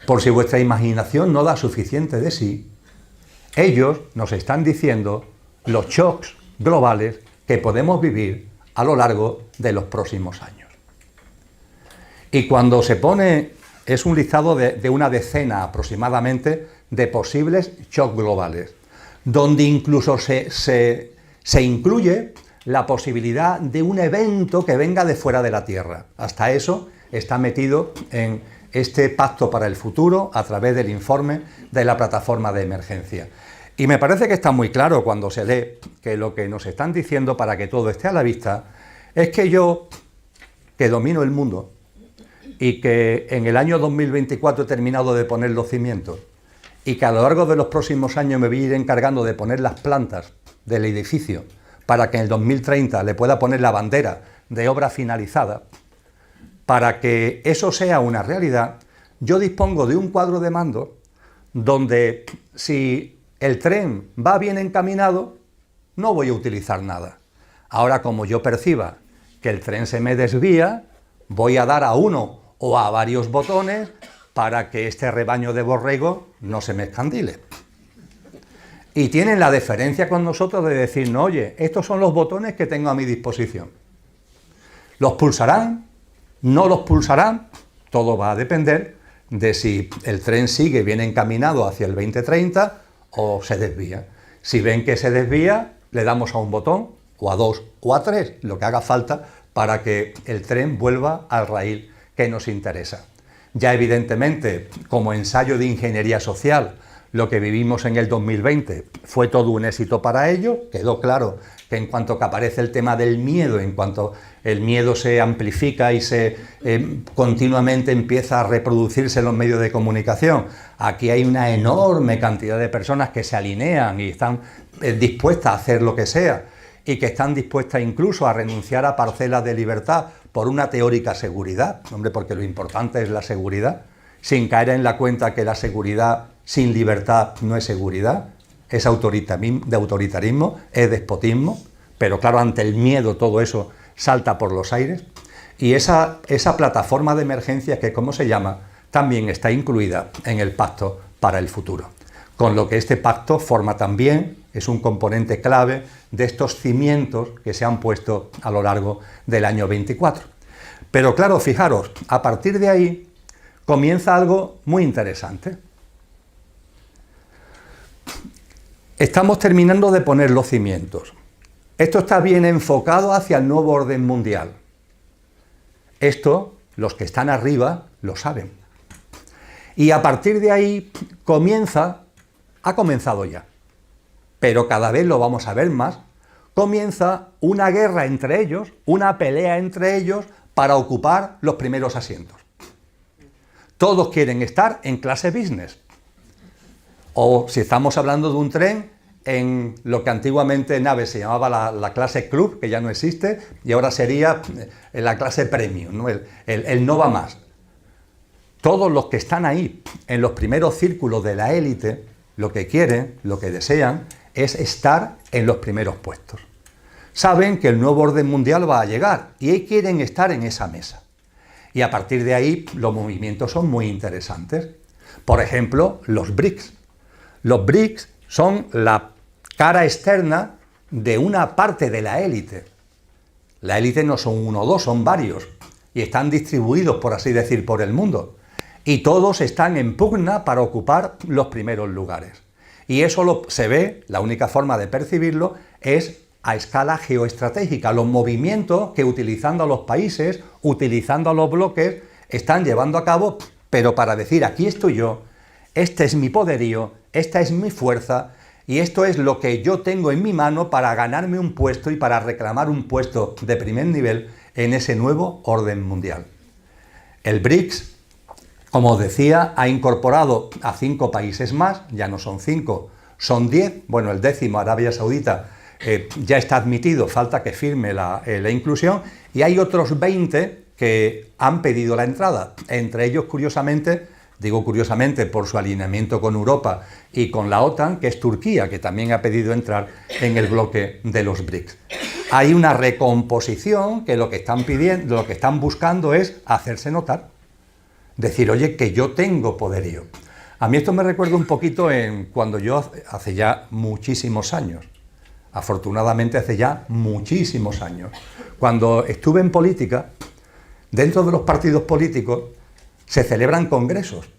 por si vuestra imaginación no da suficiente de sí, ellos nos están diciendo los shocks globales que podemos vivir a lo largo de los próximos años. Y cuando se pone, es un listado de una decena aproximadamente de posibles shocks globales, donde incluso se incluye la posibilidad de un evento que venga de fuera de la Tierra. Hasta eso está metido en este pacto para el futuro a través del informe de la plataforma de emergencia. Y me parece que está muy claro cuando se lee que lo que nos están diciendo para que todo esté a la vista es que yo, que domino el mundo y que en el año 2024 he terminado de poner los cimientos y que a lo largo de los próximos años me voy a ir encargando de poner las plantas del edificio para que en el 2030 le pueda poner la bandera de obra finalizada, para que eso sea una realidad, yo dispongo de un cuadro de mando donde si el tren va bien encaminado, no voy a utilizar nada. Ahora, como yo perciba que el tren se me desvía, voy a dar a uno o a varios botones para que este rebaño de borregos no se me escandile. Y tienen la deferencia con nosotros de decirnos, oye, estos son los botones que tengo a mi disposición. ¿Los pulsarán? ¿No los pulsarán? Todo va a depender de si el tren sigue bien encaminado hacia el 2030 o se desvía. Si ven que se desvía, le damos a un botón, o a dos, o a tres, lo que haga falta para que el tren vuelva al raíl que nos interesa. Ya evidentemente, como ensayo de ingeniería social, lo que vivimos en el 2020 fue todo un éxito para ello. Quedó claro que en cuanto que aparece el tema del miedo, en cuanto el miedo se amplifica y se continuamente empieza a reproducirse en los medios de comunicación, aquí hay una enorme cantidad de personas que se alinean y están dispuestas a hacer lo que sea y que están dispuestas incluso a renunciar a parcelas de libertad por una teórica seguridad, hombre, porque lo importante es la seguridad, sin caer en la cuenta que la seguridad sin libertad no es seguridad, es autoritarismo, es despotismo, pero claro, ante el miedo todo eso salta por los aires. Y esa plataforma de emergencia, que ¿cómo se llama?, también está incluida en el Pacto para el Futuro. Con lo que este pacto forma también, es un componente clave de estos cimientos que se han puesto a lo largo del año 24. Pero claro, fijaros, a partir de ahí comienza algo muy interesante. Estamos terminando de poner los cimientos. Esto está bien enfocado hacia el nuevo orden mundial. Esto, los que están arriba, lo saben. Y a partir de ahí ha comenzado ya, pero cada vez lo vamos a ver más, comienza una guerra entre ellos, una pelea entre ellos para ocupar los primeros asientos. Todos quieren estar en clase business. O si estamos hablando de un tren, en lo que antiguamente en nave se llamaba la clase club, que ya no existe, y ahora sería la clase premium, ¿no? el no va más. Todos los que están ahí, en los primeros círculos de la élite, lo que quieren, lo que desean, es estar en los primeros puestos. Saben que el nuevo orden mundial va a llegar y quieren estar en esa mesa. Y a partir de ahí los movimientos son muy interesantes. Por ejemplo, los BRICS. Los BRICS son la cara externa de una parte de la élite. La élite no son uno o dos, son varios. Y están distribuidos, por así decir, por el mundo. Y todos están en pugna para ocupar los primeros lugares. Y eso se ve, la única forma de percibirlo es a escala geoestratégica. Los movimientos que utilizando a los países, utilizando a los bloques, están llevando a cabo, pero para decir, aquí estoy yo, este es mi poderío, esta es mi fuerza, y esto es lo que yo tengo en mi mano para ganarme un puesto y para reclamar un puesto de primer nivel en ese nuevo orden mundial. El BRICS, como os decía, ha incorporado a 5 países más, ya no son 5, son 10, bueno, el 10º, Arabia Saudita, ya está admitido, falta que firme la inclusión, y hay otros 20 que han pedido la entrada, entre ellos, curiosamente, digo curiosamente por su alineamiento con Europa y con la OTAN, que es Turquía, que también ha pedido entrar en el bloque de los BRICS. Hay una recomposición que lo que están pidiendo, lo que están buscando es hacerse notar. Decir, oye, que yo tengo poderío. A mí esto me recuerda un poquito en cuando yo, hace ya muchísimos años, afortunadamente hace ya muchísimos años, cuando estuve en política, dentro de los partidos políticos se celebran congresos.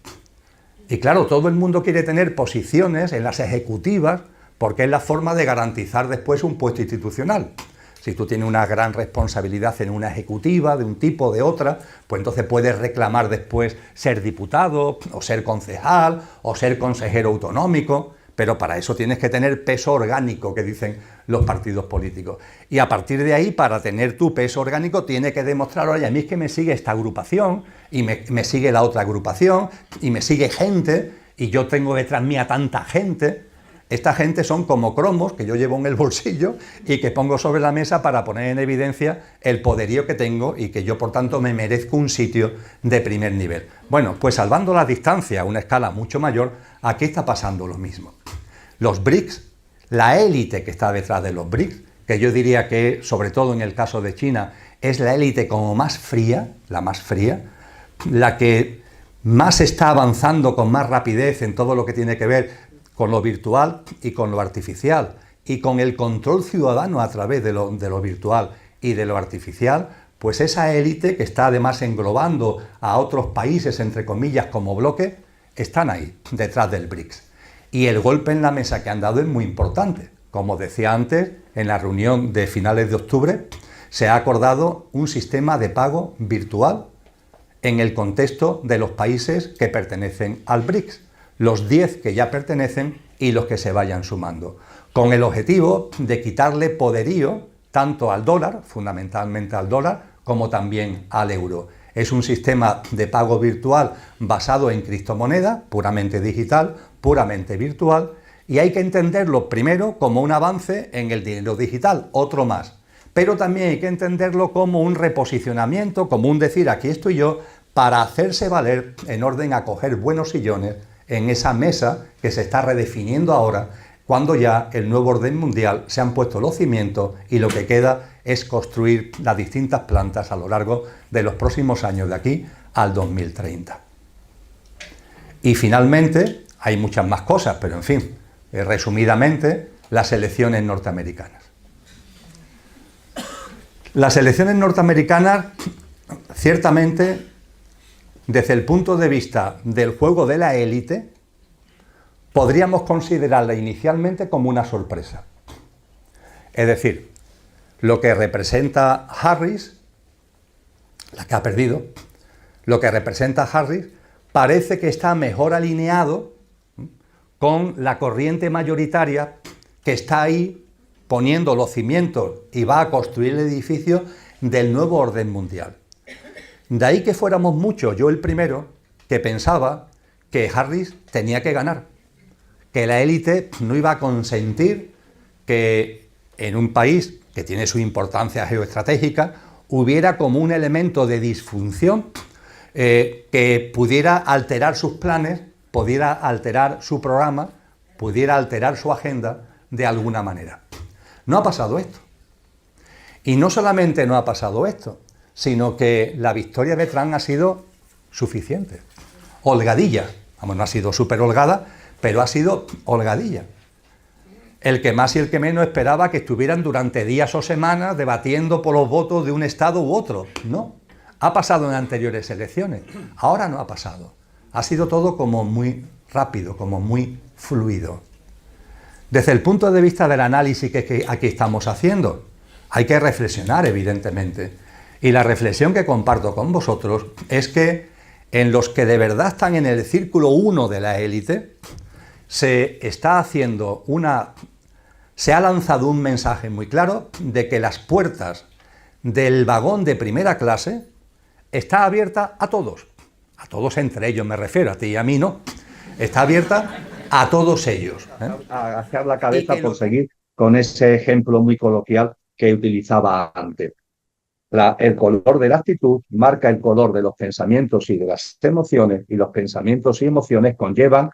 Y claro, todo el mundo quiere tener posiciones en las ejecutivas porque es la forma de garantizar después un puesto institucional. Si tú tienes una gran responsabilidad en una ejecutiva, de un tipo o de otra, pues entonces puedes reclamar después ser diputado, o ser concejal, o ser consejero autonómico, pero para eso tienes que tener peso orgánico, que dicen los partidos políticos. Y a partir de ahí, para tener tu peso orgánico, tienes que demostrar, oye, a mí es que me sigue esta agrupación, y me sigue la otra agrupación, y me sigue gente, y yo tengo detrás mía tanta gente. Esta gente son como cromos que yo llevo en el bolsillo y que pongo sobre la mesa para poner en evidencia el poderío que tengo y que yo, por tanto, me merezco un sitio de primer nivel. Bueno, pues salvando la distancia a una escala mucho mayor, aquí está pasando lo mismo. Los BRICS, la élite que está detrás de los BRICS, que yo diría que, sobre todo en el caso de China, es la élite como más fría, la que más está avanzando con más rapidez en todo lo que tiene que ver con lo virtual y con lo artificial, y con el control ciudadano a través de lo virtual y de lo artificial, pues esa élite que está además englobando a otros países, entre comillas, como bloque, están ahí, detrás del BRICS. Y el golpe en la mesa que han dado es muy importante. Como decía antes, en la reunión de finales de octubre, se ha acordado un sistema de pago virtual en el contexto de los países que pertenecen al BRICS. Los 10 que ya pertenecen y los que se vayan sumando, con el objetivo de quitarle poderío tanto al dólar, fundamentalmente al dólar, como también al euro. Es un sistema de pago virtual basado en criptomoneda, puramente digital, puramente virtual, y hay que entenderlo primero como un avance en el dinero digital, otro más, pero también hay que entenderlo como un reposicionamiento, como un decir, aquí estoy yo, para hacerse valer en orden a coger buenos sillones en esa mesa que se está redefiniendo ahora, cuando ya el nuevo orden mundial se han puesto los cimientos y lo que queda es construir las distintas plantas a lo largo de los próximos años de aquí al 2030. Y finalmente, hay muchas más cosas, pero en fin, resumidamente, las elecciones norteamericanas. Las elecciones norteamericanas, ciertamente, desde el punto de vista del juego de la élite, podríamos considerarla inicialmente como una sorpresa. Es decir, lo que representa Harris, la que ha perdido, lo que representa Harris, parece que está mejor alineado con la corriente mayoritaria que está ahí poniendo los cimientos y va a construir el edificio del nuevo orden mundial. De ahí que fuéramos muchos, yo el primero, que pensaba que Harris tenía que ganar, que la élite no iba a consentir que en un país que tiene su importancia geoestratégica hubiera como un elemento de disfunción que pudiera alterar sus planes, pudiera alterar su programa, pudiera alterar su agenda de alguna manera. No ha pasado esto. Y no solamente no ha pasado esto, sino que la victoria de Trump ha sido suficiente. Holgadilla. Vamos, no ha sido súper holgada, pero ha sido holgadilla. El que más y el que menos esperaba que estuvieran durante días o semanas debatiendo por los votos de un estado u otro. No. Ha pasado en anteriores elecciones. Ahora no ha pasado. Ha sido todo como muy rápido, como muy fluido. Desde el punto de vista del análisis que aquí estamos haciendo, hay que reflexionar, evidentemente. Y la reflexión que comparto con vosotros es que en los que de verdad están en el círculo 1 de la élite, se ha lanzado un mensaje muy claro de que las puertas del vagón de primera clase está abierta a todos entre ellos me refiero, a ti y a mí no, está abierta a todos ellos. A agachar la cabeza por seguir con ese ejemplo muy coloquial que utilizaba antes. El color de la actitud marca el color de los pensamientos y de las emociones, y los pensamientos y emociones conllevan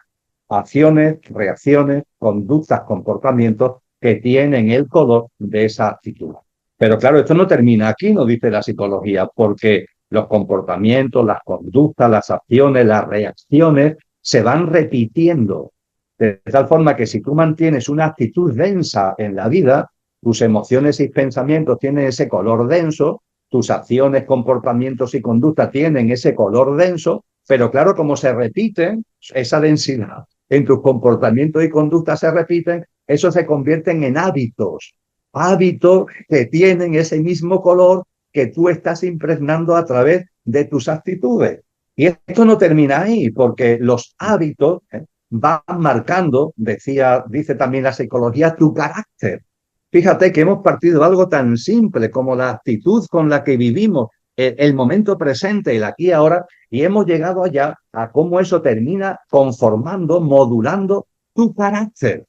acciones, reacciones, conductas, comportamientos que tienen el color de esa actitud. Pero claro, esto no termina aquí, nos dice la psicología, porque Los comportamientos, las conductas, las acciones, las reacciones se van repitiendo. De tal forma que si tú mantienes una actitud densa en la vida, tus emociones y pensamientos tienen ese color denso, tus acciones, comportamientos y conductas tienen ese color denso, pero claro, como se repiten, esa densidad en tus comportamientos y conductas se repiten, eso se convierten en hábitos, hábitos que tienen ese mismo color que tú estás impregnando a través de tus actitudes. Y esto no termina ahí, porque los hábitos van marcando, dice también la psicología, tu carácter. Fíjate que hemos partido de algo tan simple como la actitud con la que vivimos el momento presente, el aquí y ahora, y hemos llegado allá a cómo eso termina conformando, modulando tu carácter.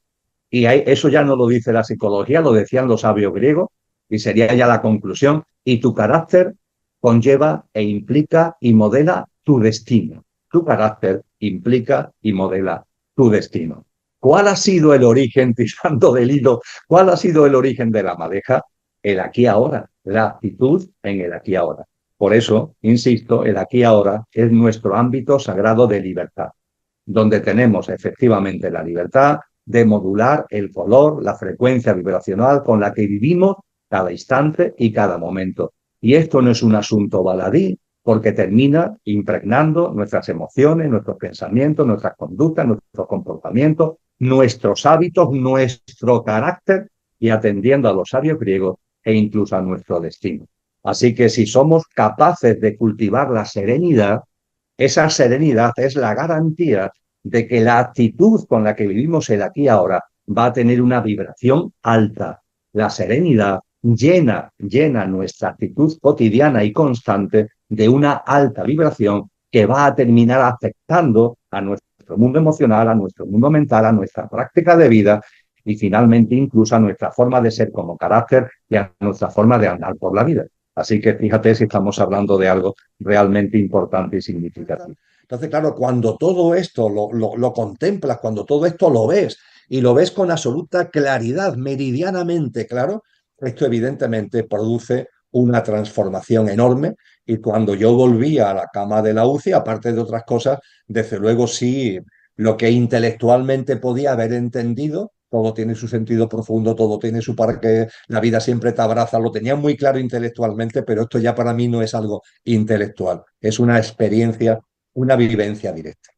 Y eso ya no lo dice la psicología, lo decían los sabios griegos, y sería ya la conclusión. Y tu carácter conlleva e implica y modela tu destino. Tu carácter implica y modela tu destino. ¿Cuál ha sido el origen, tirando del hilo, cuál ha sido el origen de la madeja? El aquí ahora, la actitud en el aquí ahora. Por eso, insisto, el aquí ahora es nuestro ámbito sagrado de libertad, donde tenemos efectivamente la libertad de modular el color, la frecuencia vibracional con la que vivimos cada instante y cada momento. Y esto no es un asunto baladí, porque termina impregnando nuestras emociones, nuestros pensamientos, nuestras conductas, nuestros comportamientos, nuestros hábitos, nuestro carácter y atendiendo a los sabios griegos e incluso a nuestro destino. Así que si somos capaces de cultivar la serenidad, esa serenidad es la garantía de que la actitud con la que vivimos el aquí y ahora va a tener una vibración alta. La serenidad llena nuestra actitud cotidiana y constante de una alta vibración que va a terminar afectando a nuestro mundo emocional, a nuestro mundo mental, a nuestra práctica de vida y finalmente incluso a nuestra forma de ser como carácter y a nuestra forma de andar por la vida. Así que fíjate si estamos hablando de algo realmente importante y significativo. Entonces, claro, cuando todo esto lo contemplas, cuando todo esto lo ves y lo ves con absoluta claridad, meridianamente claro, esto evidentemente produce una transformación enorme. Y cuando yo volví a la cama de la UCI, aparte de otras cosas, desde luego sí, lo que intelectualmente podía haber entendido, todo tiene su sentido profundo, todo tiene su para que la vida siempre te abraza, lo tenía muy claro intelectualmente, pero esto ya para mí no es algo intelectual, es una experiencia, una vivencia directa.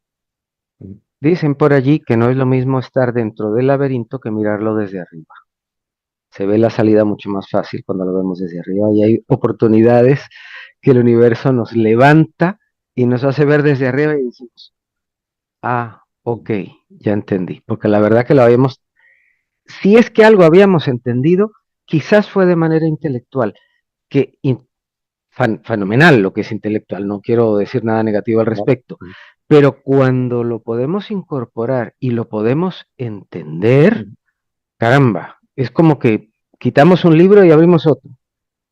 Dicen por allí que no es lo mismo estar dentro del laberinto que mirarlo desde arriba. Se ve la salida mucho más fácil cuando lo vemos desde arriba y hay oportunidades que el universo nos levanta y nos hace ver desde arriba y decimos, ah, ok, ya entendí. Porque la verdad que lo habíamos, si es que algo habíamos entendido, quizás fue de manera intelectual, que fenomenal lo que es intelectual, no quiero decir nada negativo al respecto, pero cuando lo podemos incorporar y lo podemos entender, caramba, es como que quitamos un libro y abrimos otro.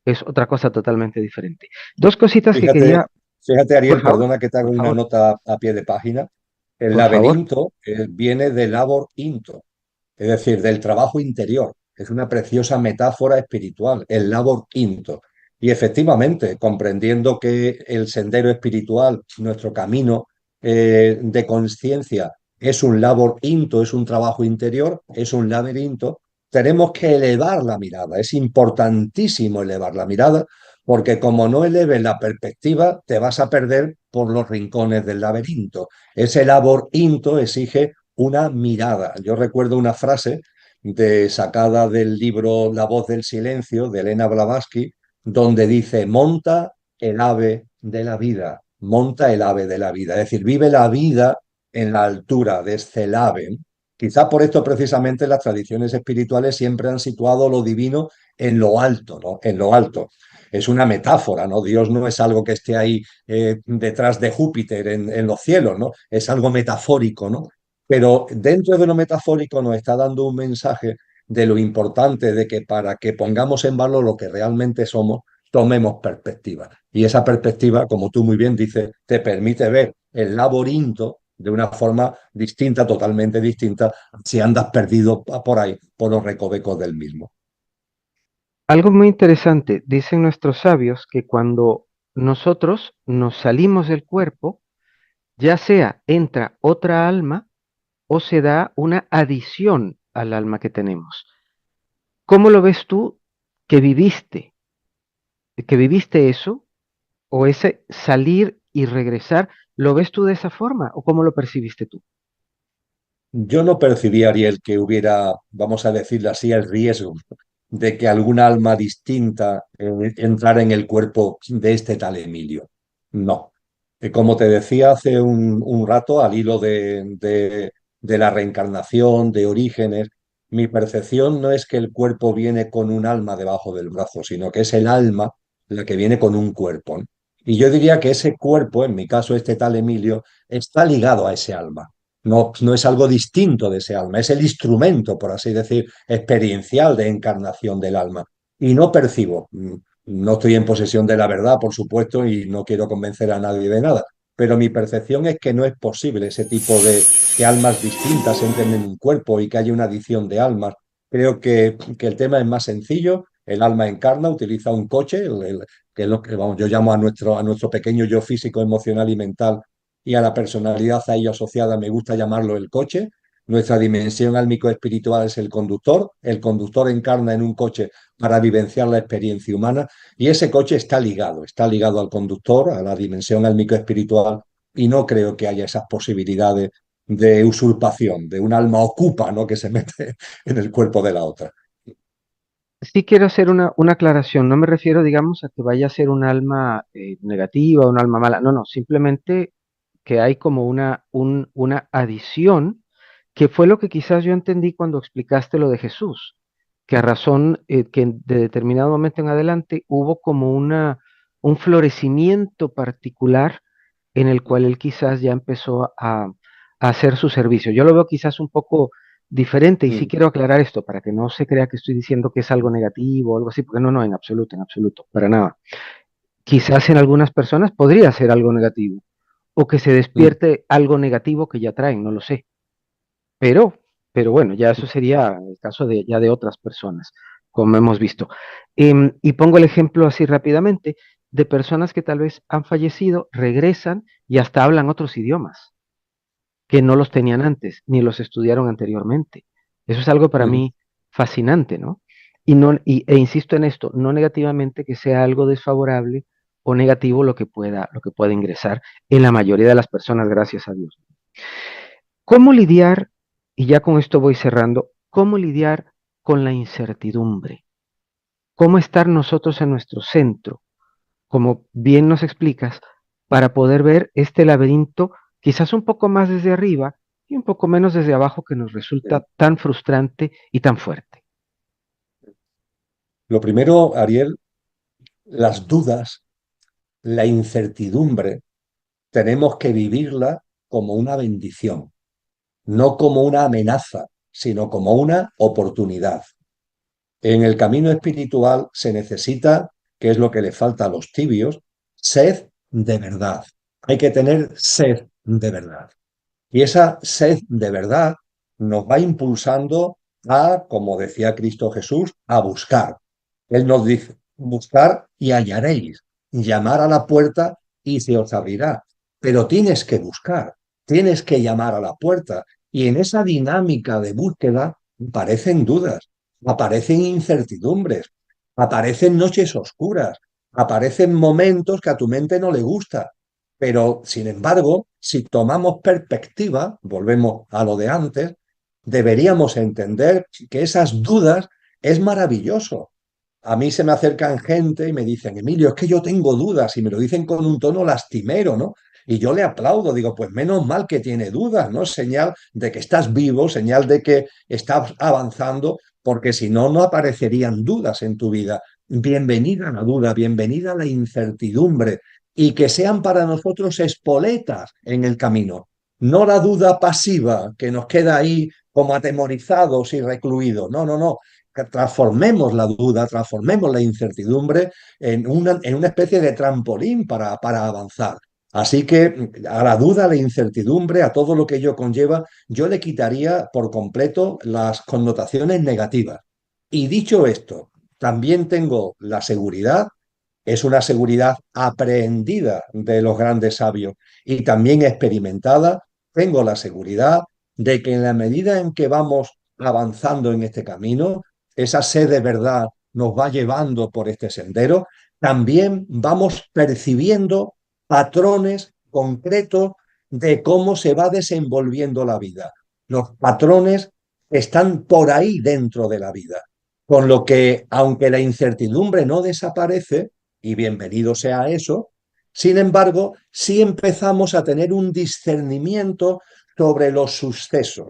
Es otra cosa totalmente diferente. Dos cositas que quería... Fíjate, Ariel, favor, perdona que te haga una nota a pie de página. El por favor. laberinto viene de labor into, es decir, del trabajo interior. Es una preciosa metáfora espiritual, el labor into. Y efectivamente, comprendiendo que el sendero espiritual, nuestro camino de conciencia, es un labor into, es un trabajo interior, es un laberinto, tenemos que elevar la mirada. Es importantísimo elevar la mirada porque como no eleves la perspectiva, te vas a perder por los rincones del laberinto. Ese laberinto exige una mirada. Yo recuerdo una frase sacada del libro La voz del silencio de Elena Blavatsky, donde dice, monta el ave de la vida, monta el ave de la vida. Es decir, vive la vida en la altura de este ave. Quizá por esto precisamente las tradiciones espirituales siempre han situado lo divino en lo alto, ¿no? En lo alto. Es una metáfora, ¿no? Dios no es algo que esté ahí detrás de Júpiter en los cielos, ¿no? Es algo metafórico, ¿no? Pero dentro de lo metafórico nos está dando un mensaje de lo importante de que para que pongamos en valor lo que realmente somos, tomemos perspectiva. Y esa perspectiva, como tú muy bien dices, te permite ver el laberinto de una forma distinta, totalmente distinta, si andas perdido por ahí, por los recovecos del mismo. Algo muy interesante, dicen nuestros sabios que cuando nosotros nos salimos del cuerpo, ya sea entra otra alma o se da una adición al alma que tenemos. ¿Cómo lo ves tú que viviste? ¿Que viviste eso? ¿O ese salir y regresar, lo ves tú de esa forma? ¿O cómo lo percibiste tú? Yo no percibí, Ariel, que hubiera, vamos a decirlo así, el riesgo de que alguna alma distinta entrara en el cuerpo de este tal Emilio. No. Como te decía hace un rato, al hilo de la reencarnación, de orígenes, mi percepción no es que el cuerpo viene con un alma debajo del brazo, sino que es el alma la que viene con un cuerpo, ¿no? Y yo diría que ese cuerpo, en mi caso este tal Emilio, está ligado a ese alma. No, no es algo distinto de ese alma, es el instrumento, por así decir, experiencial de encarnación del alma. Y no percibo, no estoy en posesión de la verdad, por supuesto, y no quiero convencer a nadie de nada, pero mi percepción es que no es posible ese tipo de que almas distintas entren en un cuerpo y que haya una adición de almas. Creo que el tema es más sencillo. El alma encarna, utiliza un coche, que es lo que vamos, yo llamo a nuestro pequeño yo físico, emocional y mental, y a la personalidad a ello asociada me gusta llamarlo el coche. Nuestra dimensión álmico-espiritual es el conductor encarna en un coche para vivenciar la experiencia humana y ese coche está ligado al conductor, a la dimensión álmico-espiritual y no creo que haya esas posibilidades de usurpación, de un alma ocupa, ¿no? Que se mete en el cuerpo de la otra. Sí quiero hacer una aclaración, no me refiero, digamos, a que vaya a ser un alma negativa, un alma mala, no, no, simplemente que hay como una adición, que fue lo que quizás yo entendí cuando explicaste lo de Jesús, que a razón que de determinado momento en adelante hubo como un florecimiento particular en el cual él quizás ya empezó a hacer su servicio. Yo lo veo quizás un poco diferente y sí Mm, quiero aclarar esto para que no se crea que estoy diciendo que es algo negativo o algo así, porque no, no, en absoluto, para nada. Quizás en algunas personas podría ser algo negativo o que se mm. despierte algo negativo que ya traen, no lo sé. Pero, pero bueno, ya eso sería el caso de ya de otras personas, como hemos visto. Y pongo el ejemplo así rápidamente de personas que tal vez han fallecido, regresan y hasta hablan otros idiomas que no los tenían antes, ni los estudiaron anteriormente. Eso es algo para Mm. mí fascinante, ¿no? Y no, e insisto en esto, no negativamente que sea algo desfavorable o negativo lo que pueda ingresar en la mayoría de las personas, gracias a Dios. ¿Cómo lidiar, y ya con esto voy cerrando, cómo lidiar con la incertidumbre? ¿Cómo estar nosotros en nuestro centro, como bien nos explicas, para poder ver este laberinto quizás un poco más desde arriba y un poco menos desde abajo que nos Sí. resulta tan frustrante y tan fuerte? Lo primero, Ariel, las dudas, la incertidumbre, tenemos que vivirla como una bendición, no como una amenaza, sino como una oportunidad. En el camino espiritual se necesita, que es lo que le falta a los tibios, sed de verdad. Hay que tener sed de verdad. Y esa sed de verdad nos va impulsando a, como decía Cristo Jesús, a buscar. Él nos dice, buscar y hallaréis, llamar a la puerta y se os abrirá. Pero tienes que buscar, tienes que llamar a la puerta. Y en esa dinámica de búsqueda aparecen dudas, aparecen incertidumbres, aparecen noches oscuras, aparecen momentos que a tu mente no le gusta. Pero, sin embargo, si tomamos perspectiva, volvemos a lo de antes, deberíamos entender que esas dudas es maravilloso. A mí se me acercan gente y me dicen, Emilio, es que yo tengo dudas y me lo dicen con un tono lastimero, ¿no? Y yo le aplaudo, digo, pues menos mal que tiene dudas, ¿no? Señal de que estás vivo, señal de que estás avanzando, porque si no, no aparecerían dudas en tu vida. Bienvenida a la duda, bienvenida a la incertidumbre y que sean para nosotros espoletas en el camino, no la duda pasiva que nos queda ahí como atemorizados y recluidos. No, no, no. Transformemos la duda, transformemos la incertidumbre en una especie de trampolín para avanzar. Así que a la duda, a la incertidumbre, a todo lo que ello conlleva, yo le quitaría por completo las connotaciones negativas. Y dicho esto, también tengo la seguridad es una seguridad aprendida de los grandes sabios y también experimentada. Tengo la seguridad de que en la medida en que vamos avanzando en este camino, esa sed de verdad nos va llevando por este sendero, también vamos percibiendo patrones concretos de cómo se va desenvolviendo la vida. Los patrones están por ahí dentro de la vida, con lo que, aunque la incertidumbre no desaparece, y bienvenido sea eso, sin embargo, sí empezamos a tener un discernimiento sobre los sucesos.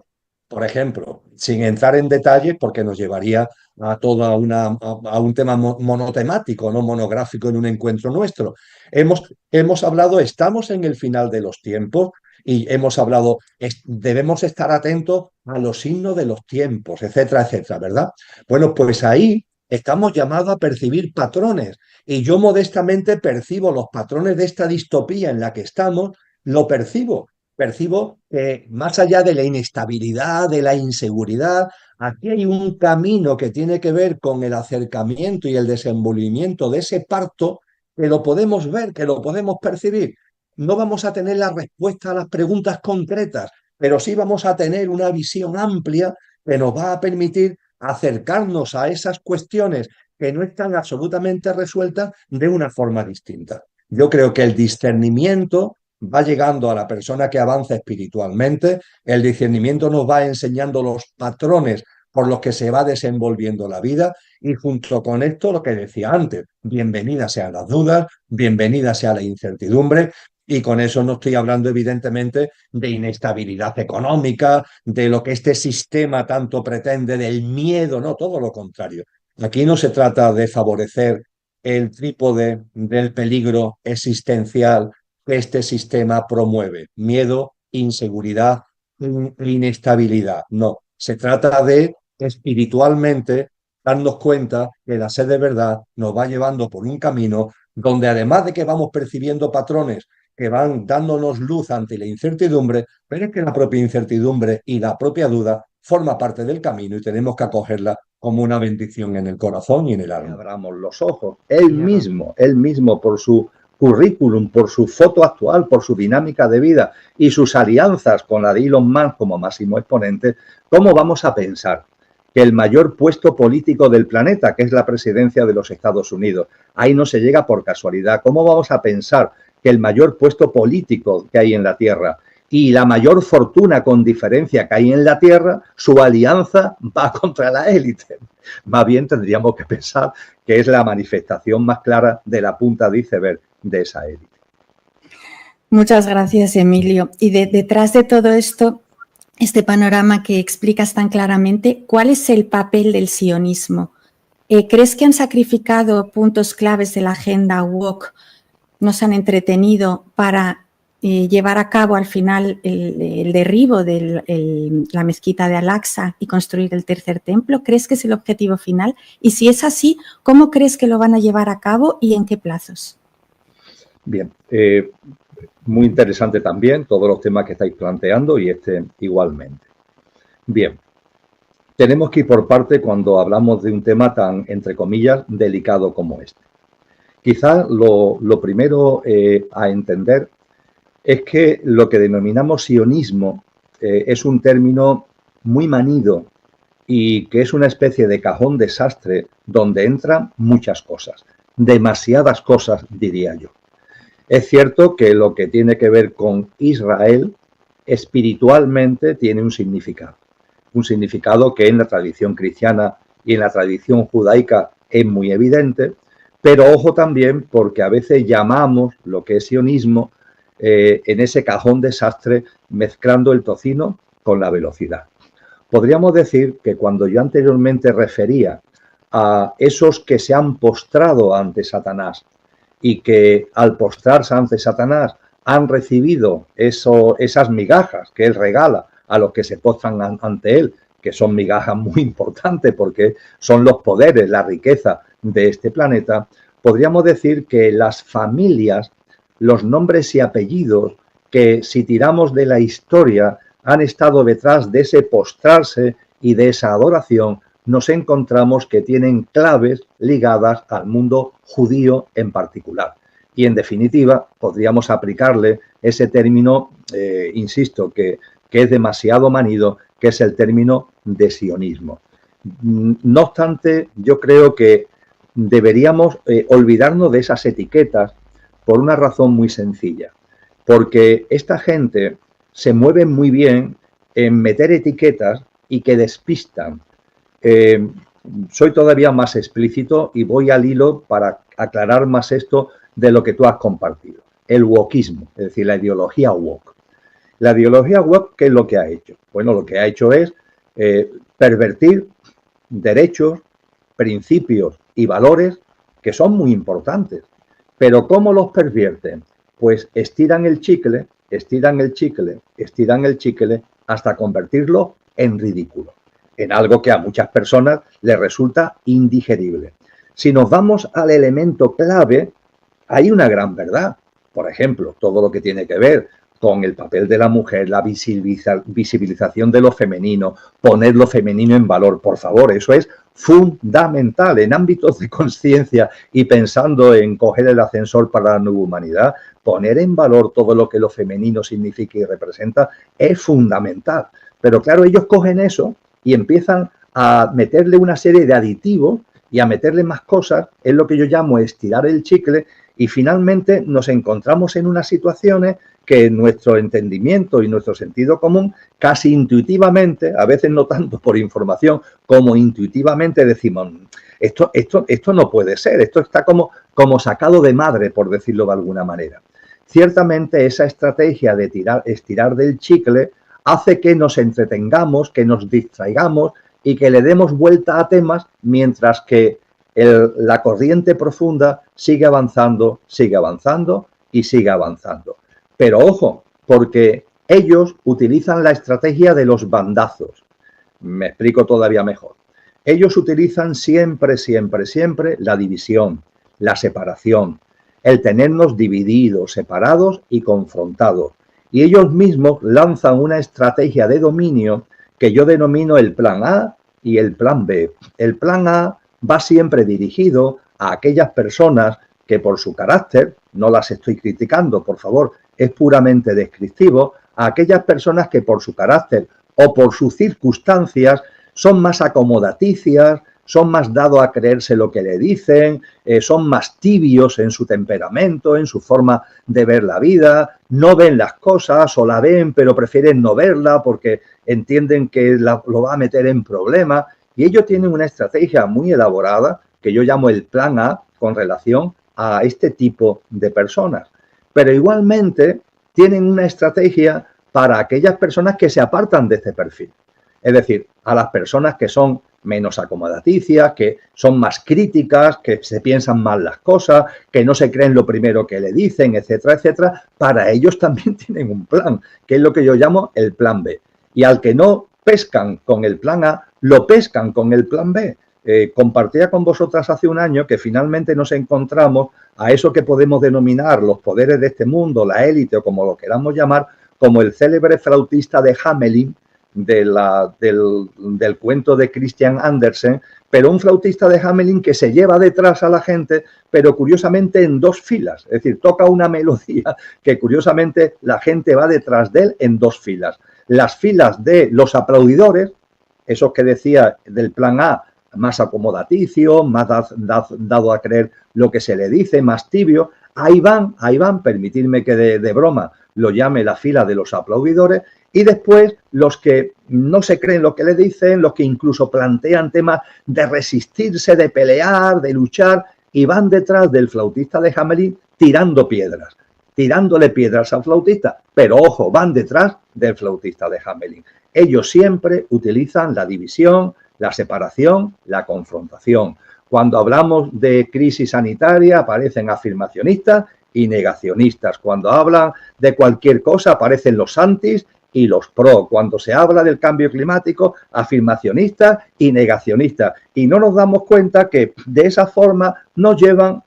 Por ejemplo, sin entrar en detalles, porque nos llevaría a un tema monotemático, no monográfico en un encuentro nuestro. Hemos hablado, estamos en el final de los tiempos y hemos hablado, debemos estar atentos a los signos de los tiempos, etcétera, etcétera, ¿verdad? Bueno, pues ahí estamos llamados a percibir patrones y yo modestamente percibo los patrones de esta distopía en la que estamos, lo percibo. Percibo que más allá de la inestabilidad, de la inseguridad, aquí hay un camino que tiene que ver con el acercamiento y el desenvolvimiento de ese parto que lo podemos ver, que lo podemos percibir. No vamos a tener la respuesta a las preguntas concretas, pero sí vamos a tener una visión amplia que nos va a permitir acercarnos a esas cuestiones que no están absolutamente resueltas de una forma distinta. Yo creo que el discernimiento va llegando a la persona que avanza espiritualmente, el discernimiento nos va enseñando los patrones por los que se va desenvolviendo la vida y junto con esto lo que decía antes, bienvenidas sean las dudas, bienvenida sea la incertidumbre y con eso no estoy hablando evidentemente de inestabilidad económica, de lo que este sistema tanto pretende, del miedo, no, todo lo contrario. Aquí no se trata de favorecer el trípode del peligro existencial que este sistema promueve, miedo, inseguridad, inestabilidad. No, se trata de espiritualmente darnos cuenta que la sed de verdad nos va llevando por un camino donde además de que vamos percibiendo patrones que van dándonos luz ante la incertidumbre, pero es que la propia incertidumbre y la propia duda forma parte del camino y tenemos que acogerla como una bendición en el corazón y en el alma. Abramos los ojos. Él mismo por su currículum, por su foto actual, por su dinámica de vida y sus alianzas con la de Elon Musk como máximo exponente, ¿cómo vamos a pensar que el mayor puesto político del planeta, que es la presidencia de los Estados Unidos, ahí no se llega por casualidad? ¿Cómo vamos a pensar que el mayor puesto político que hay en la Tierra y la mayor fortuna con diferencia que hay en la Tierra, su alianza va contra la élite? Más bien tendríamos que pensar que es la manifestación más clara de la punta de iceberg de esa élite. Muchas gracias, Emilio. Y detrás de todo esto, este panorama que explicas tan claramente, ¿cuál es el papel del sionismo? ¿Crees que han sacrificado puntos claves de la agenda woke, nos han entretenido para llevar a cabo al final el derribo de la mezquita de Al-Aqsa y construir el tercer templo? ¿Crees que es el objetivo final? Y si es así, ¿cómo crees que lo van a llevar a cabo y en qué plazos? Bien, muy interesante también todos los temas que estáis planteando y este igualmente. Bien, tenemos que ir por parte cuando hablamos de un tema tan, entre comillas, delicado como este. Quizás lo primero a entender es que lo que denominamos sionismo es un término muy manido y que es una especie de cajón desastre donde entran muchas cosas, demasiadas cosas, diría yo. Es cierto que lo que tiene que ver con Israel espiritualmente tiene un significado que en la tradición cristiana y en la tradición judaica es muy evidente, pero ojo también porque a veces llamamos lo que es sionismo en ese cajón desastre mezclando el tocino con la velocidad. Podríamos decir que cuando yo anteriormente refería a esos que se han postrado ante Satanás y que al postrarse ante Satanás han recibido esas migajas que él regala a los que se postran ante él, que son migajas muy importantes porque son los poderes, la riqueza de este planeta, podríamos decir que las familias, los nombres y apellidos que si tiramos de la historia han estado detrás de ese postrarse y de esa adoración, nos encontramos que tienen claves ligadas al mundo judío en particular. Y en definitiva, podríamos aplicarle ese término, insisto, que es demasiado manido, que es el término de sionismo. No obstante, yo creo que deberíamos olvidarnos de esas etiquetas por una razón muy sencilla. Porque esta gente se mueve muy bien en meter etiquetas y que despistan. Soy todavía más explícito y voy al hilo para aclarar más esto de lo que tú has compartido. El wokismo, es decir, la ideología woke. La ideología woke, ¿qué es lo que ha hecho? Bueno, lo que ha hecho es pervertir derechos, principios y valores que son muy importantes. Pero ¿cómo los pervierten? Pues estiran el chicle, estiran el chicle, estiran el chicle hasta convertirlo en ridículo, en algo que a muchas personas les resulta indigerible. Si nos vamos al elemento clave, hay una gran verdad. Por ejemplo, todo lo que tiene que ver con el papel de la mujer, la visibilización de lo femenino, poner lo femenino en valor. Por favor, eso es fundamental en ámbitos de conciencia y pensando en coger el ascensor para la nueva humanidad. Poner en valor todo lo que lo femenino significa y representa es fundamental. Pero claro, ellos cogen eso y empiezan a meterle una serie de aditivos y a meterle más cosas, es lo que yo llamo estirar el chicle, y finalmente nos encontramos en unas situaciones que nuestro entendimiento y nuestro sentido común casi intuitivamente, a veces no tanto por información como intuitivamente decimos, esto no puede ser, esto está como sacado de madre, por decirlo de alguna manera. Ciertamente esa estrategia de estirar del chicle hace que nos entretengamos, que nos distraigamos y que le demos vuelta a temas mientras que la corriente profunda sigue avanzando y sigue avanzando. Pero ojo, porque ellos utilizan la estrategia de los bandazos. Me explico todavía mejor. Ellos utilizan siempre la división, la separación, el tenernos divididos, separados y confrontados. Y ellos mismos lanzan una estrategia de dominio que yo denomino el plan A y el plan B. El plan A va siempre dirigido a aquellas personas que por su carácter, no las estoy criticando, por favor, es puramente descriptivo, a aquellas personas que por su carácter o por sus circunstancias son más acomodaticias, son más dados a creerse lo que le dicen, son más tibios en su temperamento, en su forma de ver la vida, no ven las cosas o la ven pero prefieren no verla porque entienden que lo va a meter en problemas. Y ellos tienen una estrategia muy elaborada que yo llamo el plan A con relación a este tipo de personas. Pero igualmente tienen una estrategia para aquellas personas que se apartan de este perfil. Es decir, a las personas que son menos acomodaticias, que son más críticas, que se piensan mal las cosas, que no se creen lo primero que le dicen, etcétera, etcétera. Para ellos también tienen un plan, que es lo que yo llamo el plan B. Y al que no pescan con el plan A, lo pescan con el plan B. Compartía con vosotras hace un año que finalmente nos encontramos a eso que podemos denominar los poderes de este mundo, la élite o como lo queramos llamar, como el célebre flautista de Hamelin del cuento de Christian Andersen, pero un flautista de Hamelin que se lleva detrás a la gente, pero curiosamente en dos filas, es decir, toca una melodía que curiosamente la gente va detrás de él en dos filas. Las filas de los aplaudidores, esos que decía del plan A, más acomodaticio, más dado a creer lo que se le dice, más tibio, ahí van, permitidme que de broma lo llame la fila de los aplaudidores, y después los que no se creen lo que le dicen, los que incluso plantean temas de resistirse, de pelear, de luchar, y van detrás del flautista de Hamelin tirándole piedras al flautista, pero ojo, van detrás del flautista de Hamelin. Ellos siempre utilizan la división, la separación, la confrontación. Cuando hablamos de crisis sanitaria aparecen afirmacionistas y negacionistas. Cuando hablan de cualquier cosa aparecen los antis y los pro. Cuando se habla del cambio climático, afirmacionistas y negacionistas. Y no nos damos cuenta que de esa forma nos llevan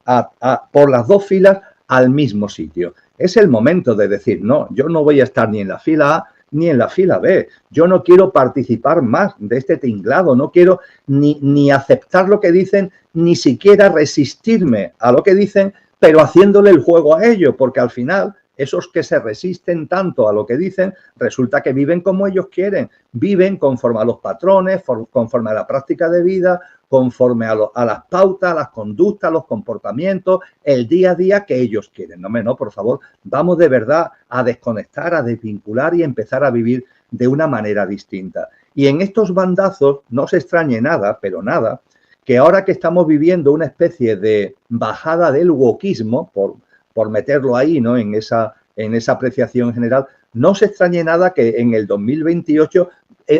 por las dos filas al mismo sitio. Es el momento de decir, no, yo no voy a estar ni en la fila A ni en la fila B. Yo no quiero participar más de este tinglado, no quiero ni aceptar lo que dicen, ni siquiera resistirme a lo que dicen, pero haciéndole el juego a ellos, porque al final esos que se resisten tanto a lo que dicen, resulta que viven como ellos quieren, viven conforme a los patrones, conforme a la práctica de vida, conforme a las pautas, a las conductas, a los comportamientos, el día a día que ellos quieren. No, por favor, vamos de verdad a desconectar, a desvincular y empezar a vivir de una manera distinta. Y en estos bandazos no se extrañe nada, pero nada, que ahora que estamos viviendo una especie de bajada del wokismo, por meterlo ahí, ¿no?, en esa apreciación general, no se extrañe nada que en el 2028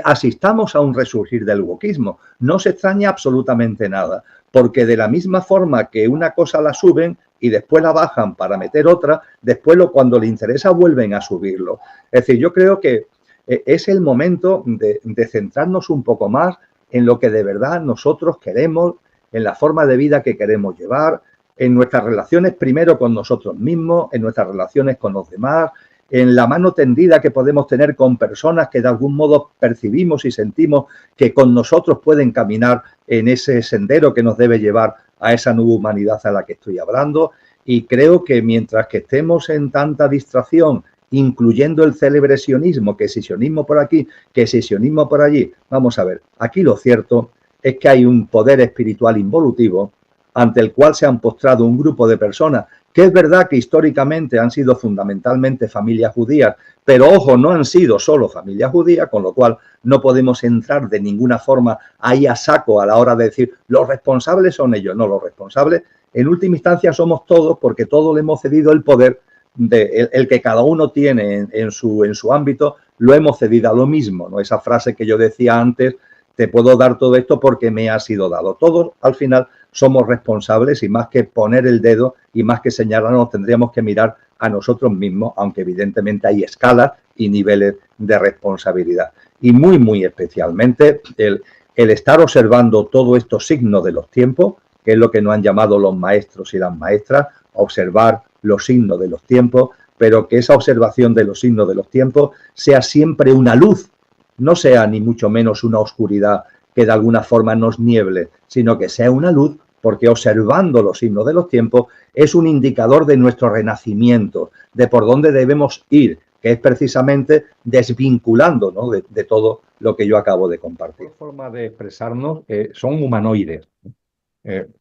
asistamos a un resurgir del wokismo. No se extraña absolutamente nada, porque de la misma forma que una cosa la suben y después la bajan para meter otra, después cuando le interesa vuelven a subirlo. Es decir, yo creo que es el momento de centrarnos un poco más en lo que de verdad nosotros queremos, en la forma de vida que queremos llevar, en nuestras relaciones primero con nosotros mismos, en nuestras relaciones con los demás, en la mano tendida que podemos tener con personas que de algún modo percibimos y sentimos que con nosotros pueden caminar en ese sendero que nos debe llevar a esa nueva humanidad a la que estoy hablando. Y creo que mientras que estemos en tanta distracción, incluyendo el célebre sionismo, que si sionismo por aquí, que si sionismo por allí, vamos a ver, aquí lo cierto es que hay un poder espiritual involutivo ante el cual se han postrado un grupo de personas que es verdad que históricamente han sido fundamentalmente familias judías, pero ojo, no han sido solo familias judías, con lo cual no podemos entrar de ninguna forma ahí a saco a la hora de decir los responsables son ellos. No, los responsables en última instancia somos todos, porque todos le hemos cedido el poder el que cada uno tiene en su ámbito, lo hemos cedido a lo mismo, ¿no? Esa frase que yo decía antes, te puedo dar todo esto porque me ha sido dado. Todos al final somos responsables y más que poner el dedo y más que señalarnos tendríamos que mirar a nosotros mismos, aunque evidentemente hay escalas y niveles de responsabilidad. Y muy especialmente el estar observando todos estos signos de los tiempos, que es lo que nos han llamado los maestros y las maestras, observar los signos de los tiempos, pero que esa observación de los signos de los tiempos sea siempre una luz, no sea ni mucho menos una oscuridad que de alguna forma nos nieble, sino que sea una luz, porque observando los signos de los tiempos es un indicador de nuestro renacimiento, de por dónde debemos ir, que es precisamente desvinculando, ¿no?, de todo lo que yo acabo de compartir. La forma de expresarnos son humanoides.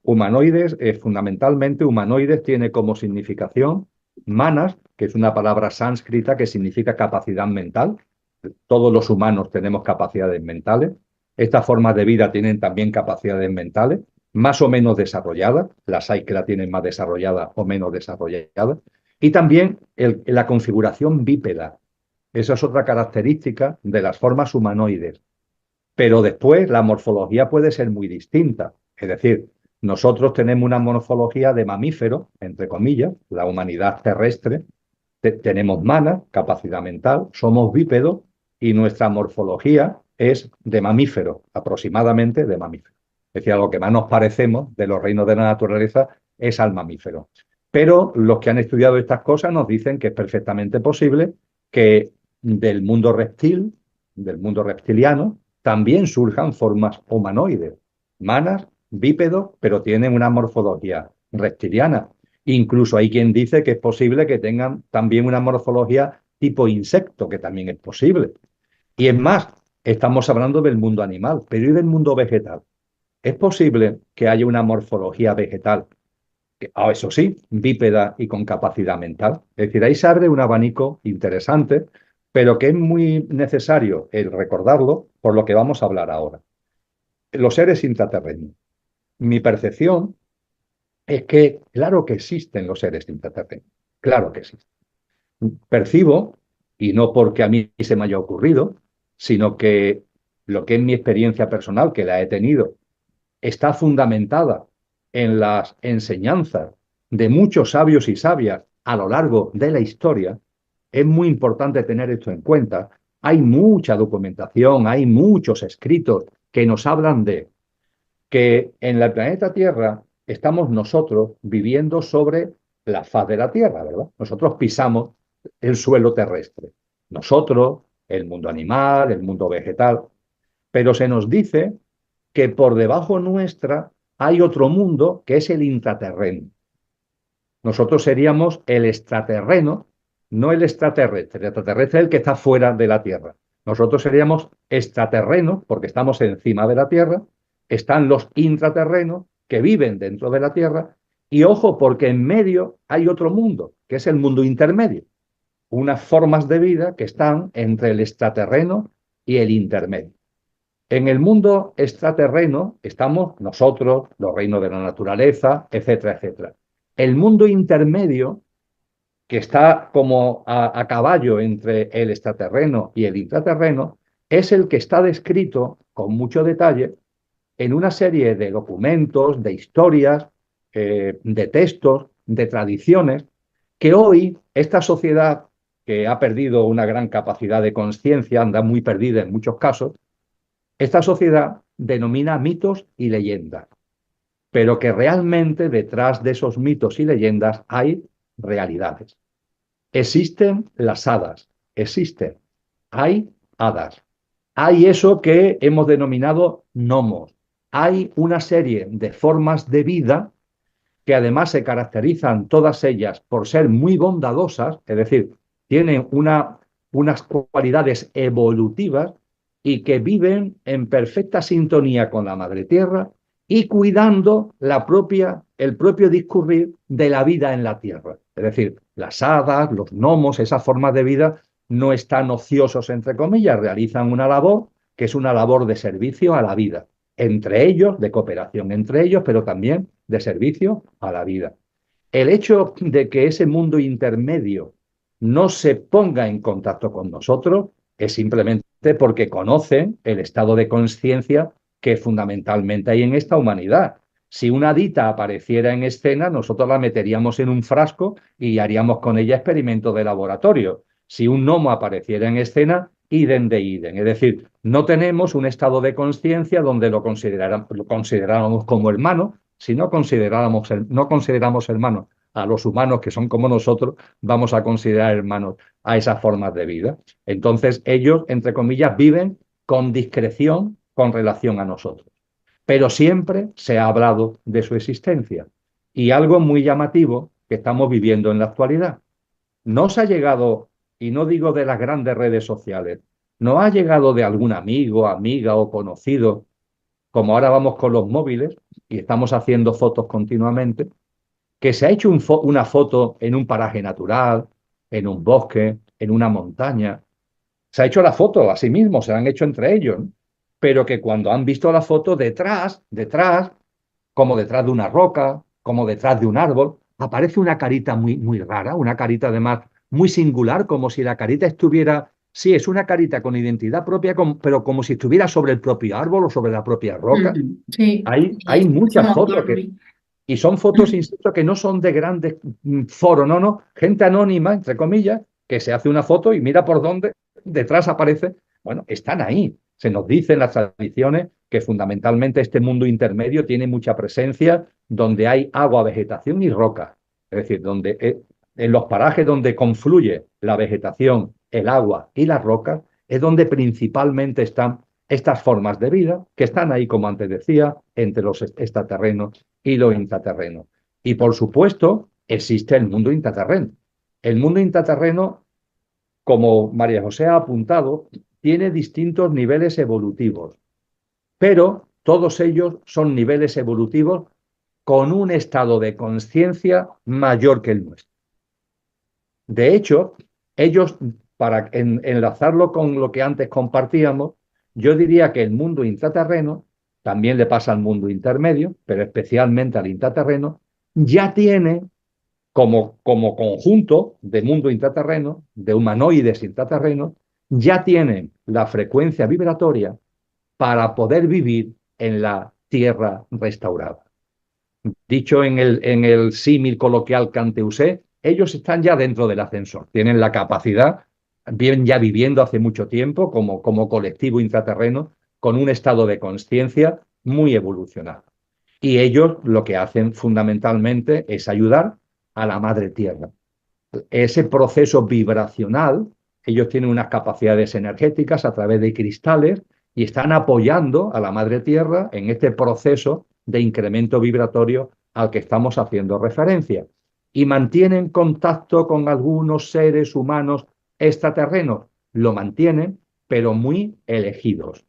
Humanoides, fundamentalmente humanoides tiene como significación manas, que es una palabra sánscrita que significa capacidad mental. Todos los humanos tenemos capacidades mentales. Estas formas de vida tienen también capacidades mentales, más o menos desarrolladas. Las hay que la tienen más desarrolladas o menos desarrolladas. Y también la configuración bípeda. Esa es otra característica de las formas humanoides. Pero después la morfología puede ser muy distinta. Es decir, nosotros tenemos una morfología de mamífero, entre comillas, la humanidad terrestre. Tenemos manas, capacidad mental, somos bípedos y nuestra morfología es de mamífero, aproximadamente de mamífero. Es decir, a lo que más nos parecemos de los reinos de la naturaleza es al mamífero. Pero los que han estudiado estas cosas nos dicen que es perfectamente posible que del mundo reptil, del mundo reptiliano, también surjan formas humanoides, manas, bípedos, pero tienen una morfología reptiliana. Incluso hay quien dice que es posible que tengan también una morfología tipo insecto, que también es posible. Y es más, estamos hablando del mundo animal, pero ¿y del mundo vegetal? ¿Es posible que haya una morfología vegetal, eso sí, bípeda y con capacidad mental? Es decir, ahí se abre un abanico interesante, pero que es muy necesario el recordarlo por lo que vamos a hablar ahora. Los seres intraterrenos. Mi percepción es que claro que existen los seres intraterrenos, claro que existen. Percibo, y no porque a mí se me haya ocurrido, sino que lo que es mi experiencia personal, que la he tenido, está fundamentada en las enseñanzas de muchos sabios y sabias a lo largo de la historia. Es muy importante tener esto en cuenta. Hay mucha documentación, hay muchos escritos que nos hablan de que en el planeta Tierra estamos nosotros viviendo sobre la faz de la Tierra, ¿verdad? Nosotros pisamos el suelo terrestre. Nosotros, el mundo animal, el mundo vegetal, pero se nos dice que por debajo nuestra hay otro mundo que es el intraterreno. Nosotros seríamos el extraterreno, no el extraterrestre. El extraterrestre es el que está fuera de la Tierra. Nosotros seríamos extraterrenos porque estamos encima de la Tierra. Están los intraterrenos que viven dentro de la Tierra. Y ojo, porque en medio hay otro mundo, que es el mundo intermedio. Unas formas de vida que están entre el extraterreno y el intermedio. En el mundo extraterreno estamos nosotros, los reinos de la naturaleza, etcétera, etcétera. El mundo intermedio, que está como a caballo entre el extraterreno y el intraterreno, es el que está descrito con mucho detalle en una serie de documentos, de historias, de textos, de tradiciones, que hoy esta sociedad, que ha perdido una gran capacidad de conciencia, anda muy perdida en muchos casos, esta sociedad denomina mitos y leyendas, pero que realmente detrás de esos mitos y leyendas hay realidades. Existen las hadas, hay hadas, hay eso que hemos denominado gnomos, hay una serie de formas de vida que además se caracterizan todas ellas por ser muy bondadosas, es decir, tienen unas cualidades evolutivas y que viven en perfecta sintonía con la Madre Tierra y cuidando el propio discurrir de la vida en la Tierra. Es decir, las hadas, los gnomos, esas formas de vida no están ociosos, entre comillas, realizan una labor que es una labor de servicio a la vida, entre ellos, de cooperación entre ellos, pero también de servicio a la vida. El hecho de que ese mundo intermedio no se ponga en contacto con nosotros es simplemente porque conocen el estado de conciencia que fundamentalmente hay en esta humanidad. Si una hadita apareciera en escena, nosotros la meteríamos en un frasco y haríamos con ella experimentos de laboratorio. Si un gnomo apareciera en escena, idem de idem. Es decir, no tenemos un estado de conciencia donde lo consideráramos como hermano. Si no consideramos hermanos a los humanos que son como nosotros, vamos a considerar hermanos a esas formas de vida. Entonces ellos, entre comillas, viven con discreción con relación a nosotros. Pero siempre se ha hablado de su existencia. Y algo muy llamativo que estamos viviendo en la actualidad. No se ha llegado, y no digo de las grandes redes sociales, no ha llegado de algún amigo, amiga o conocido, como ahora vamos con los móviles y estamos haciendo fotos continuamente, que se ha hecho una foto en un paraje natural, en un bosque, en una montaña. Se ha hecho la foto a sí mismo, se la han hecho entre ellos, ¿no? Pero que cuando han visto la foto, detrás, como detrás de una roca, como detrás de un árbol, aparece una carita muy, muy rara, una carita además muy singular, como si la carita estuviera, sí, es una carita con identidad propia, pero como si estuviera sobre el propio árbol o sobre la propia roca. Sí, Hay muchas fotos y son fotos, insisto, que no son de grandes foros, no, gente anónima, entre comillas, que se hace una foto y mira por dónde detrás aparece. Bueno, están ahí. Se nos dice en las tradiciones que fundamentalmente este mundo intermedio tiene mucha presencia donde hay agua, vegetación y roca. Es decir, en los parajes donde confluye la vegetación, el agua y las rocas, es donde principalmente están estas formas de vida que están ahí, como antes decía, entre los extraterrenos y los intraterrenos. Y por supuesto, existe el mundo intraterreno. El mundo intraterreno, como María José ha apuntado, tiene distintos niveles evolutivos, pero todos ellos son niveles evolutivos con un estado de conciencia mayor que el nuestro. De hecho, ellos, para enlazarlo con lo que antes compartíamos, yo diría que el mundo intraterreno, también le pasa al mundo intermedio, pero especialmente al intraterreno, ya tiene como conjunto de mundo intraterreno, de humanoides intraterrenos, ya tienen la frecuencia vibratoria para poder vivir en la tierra restaurada. Dicho en el símil coloquial que antes usé, ellos están ya dentro del ascensor, tienen la capacidad, vienen ya viviendo hace mucho tiempo como colectivo intraterreno, con un estado de conciencia muy evolucionado. Y ellos lo que hacen fundamentalmente es ayudar a la Madre Tierra. Ese proceso vibracional Ellos tienen unas capacidades energéticas a través de cristales y están apoyando a la Madre Tierra en este proceso de incremento vibratorio al que estamos haciendo referencia. Y mantienen contacto con algunos seres humanos extraterrenos. Lo mantienen, pero muy elegidos.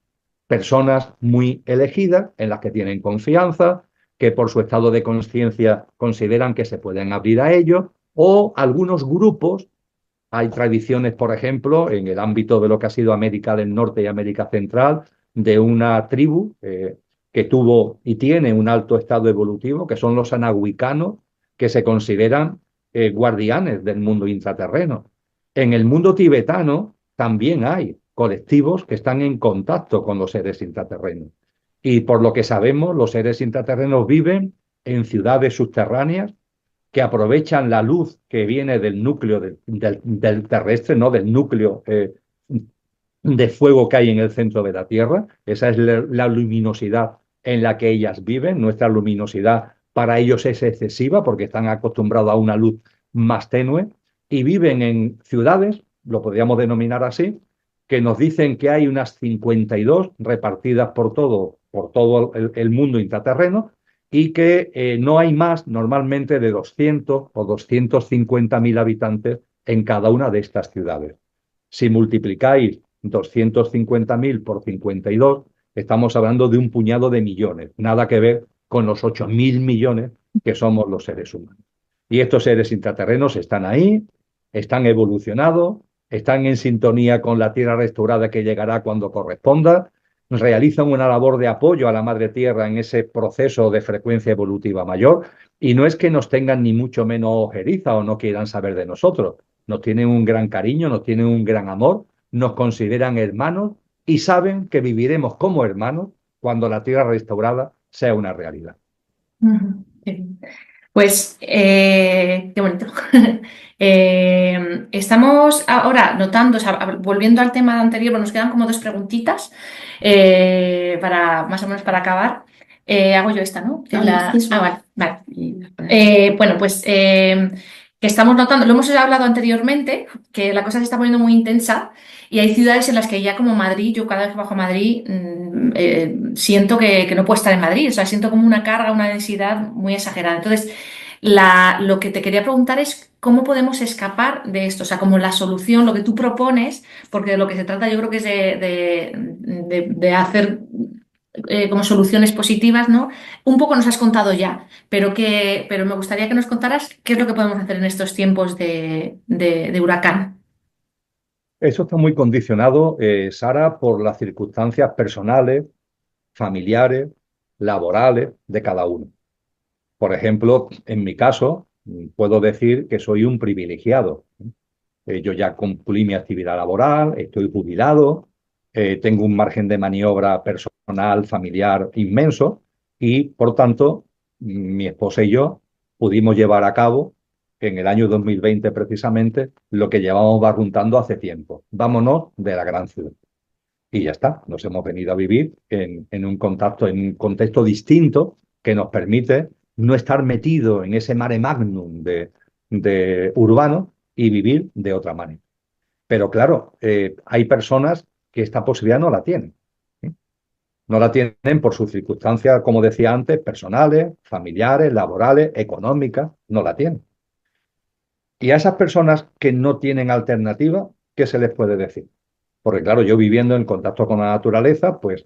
Personas muy elegidas en las que tienen confianza, que por su estado de conciencia consideran que se pueden abrir a ellos, o algunos grupos. Hay tradiciones, por ejemplo, en el ámbito de lo que ha sido América del Norte y América Central, de una tribu que tuvo y tiene un alto estado evolutivo, que son los anahuicanos, que se consideran guardianes del mundo intraterreno. En el mundo tibetano también hay colectivos que están en contacto con los seres intraterrenos. Y por lo que sabemos, los seres intraterrenos viven en ciudades subterráneas que aprovechan la luz que viene del núcleo del terrestre, ¿no? Del núcleo de fuego que hay en el centro de la Tierra. Esa es la luminosidad en la que ellas viven. Nuestra luminosidad para ellos es excesiva porque están acostumbrados a una luz más tenue y viven en ciudades, lo podríamos denominar así, que nos dicen que hay unas 52 repartidas por todo el mundo intraterreno, y que no hay más normalmente de 200 o 250.000 habitantes en cada una de estas ciudades. Si multiplicáis 250.000 por 52, estamos hablando de un puñado de millones, nada que ver con los 8.000 millones que somos los seres humanos. Y estos seres intraterrenos están ahí, están evolucionados, están en sintonía con la Tierra restaurada que llegará cuando corresponda, realizan una labor de apoyo a la Madre Tierra en ese proceso de frecuencia evolutiva mayor, y no es que nos tengan ni mucho menos ojeriza o no quieran saber de nosotros, nos tienen un gran cariño, nos tienen un gran amor, nos consideran hermanos y saben que viviremos como hermanos cuando la Tierra restaurada sea una realidad. Pues qué bonito. Estamos ahora notando, o sea, volviendo al tema anterior, nos quedan como dos preguntitas para más o menos para acabar. Hago yo esta, ¿no? Vale. Bueno, pues que estamos notando, lo hemos hablado anteriormente, que la cosa se está poniendo muy intensa y hay ciudades en las que ya como Madrid, yo cada vez que bajo a Madrid siento que no puedo estar en Madrid, o sea, siento como una carga, una densidad muy exagerada. Entonces, lo que te quería preguntar es cómo podemos escapar de esto, o sea, como la solución, lo que tú propones, porque de lo que se trata yo creo que es de hacer como soluciones positivas, ¿no? Un poco nos has contado ya, pero me gustaría que nos contaras qué es lo que podemos hacer en estos tiempos de huracán. Eso está muy condicionado, Sara, por las circunstancias personales, familiares, laborales de cada uno. Por ejemplo, en mi caso, puedo decir que soy un privilegiado. Yo ya concluí mi actividad laboral, estoy jubilado, tengo un margen de maniobra personal, familiar inmenso y, por tanto, mi esposa y yo pudimos llevar a cabo en el año 2020 precisamente lo que llevamos barruntando hace tiempo. Vámonos de la gran ciudad. Y ya está, nos hemos venido a vivir en un contexto distinto que nos permite no estar metido en ese mare magnum de urbano y vivir de otra manera. Pero claro, hay personas que esta posibilidad no la tienen. No la tienen por sus circunstancias, como decía antes, personales, familiares, laborales, económicas, no la tienen. Y a esas personas que no tienen alternativa, ¿qué se les puede decir? Porque claro, yo viviendo en contacto con la naturaleza, pues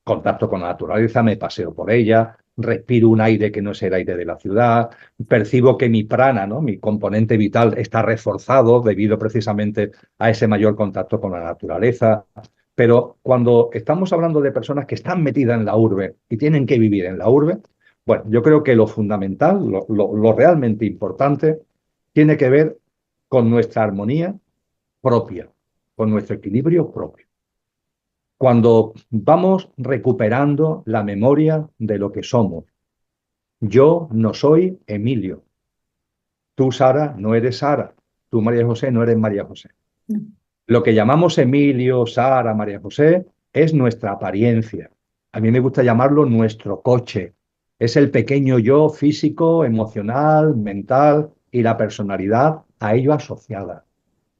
contacto con la naturaleza, me paseo por ella, respiro un aire que no es el aire de la ciudad, percibo que mi prana, ¿no? Mi componente vital está reforzado debido precisamente a ese mayor contacto con la naturaleza. Pero cuando estamos hablando de personas que están metidas en la urbe y tienen que vivir en la urbe, bueno, yo creo que lo fundamental, lo realmente importante, tiene que ver con nuestra armonía propia, con nuestro equilibrio propio. Cuando vamos recuperando la memoria de lo que somos. Yo no soy Emilio. Tú, Sara, no eres Sara. Tú, María José, no eres María José. Lo que llamamos Emilio, Sara, María José, es nuestra apariencia. A mí me gusta llamarlo nuestro coche. Es el pequeño yo físico, emocional, mental y la personalidad a ello asociada.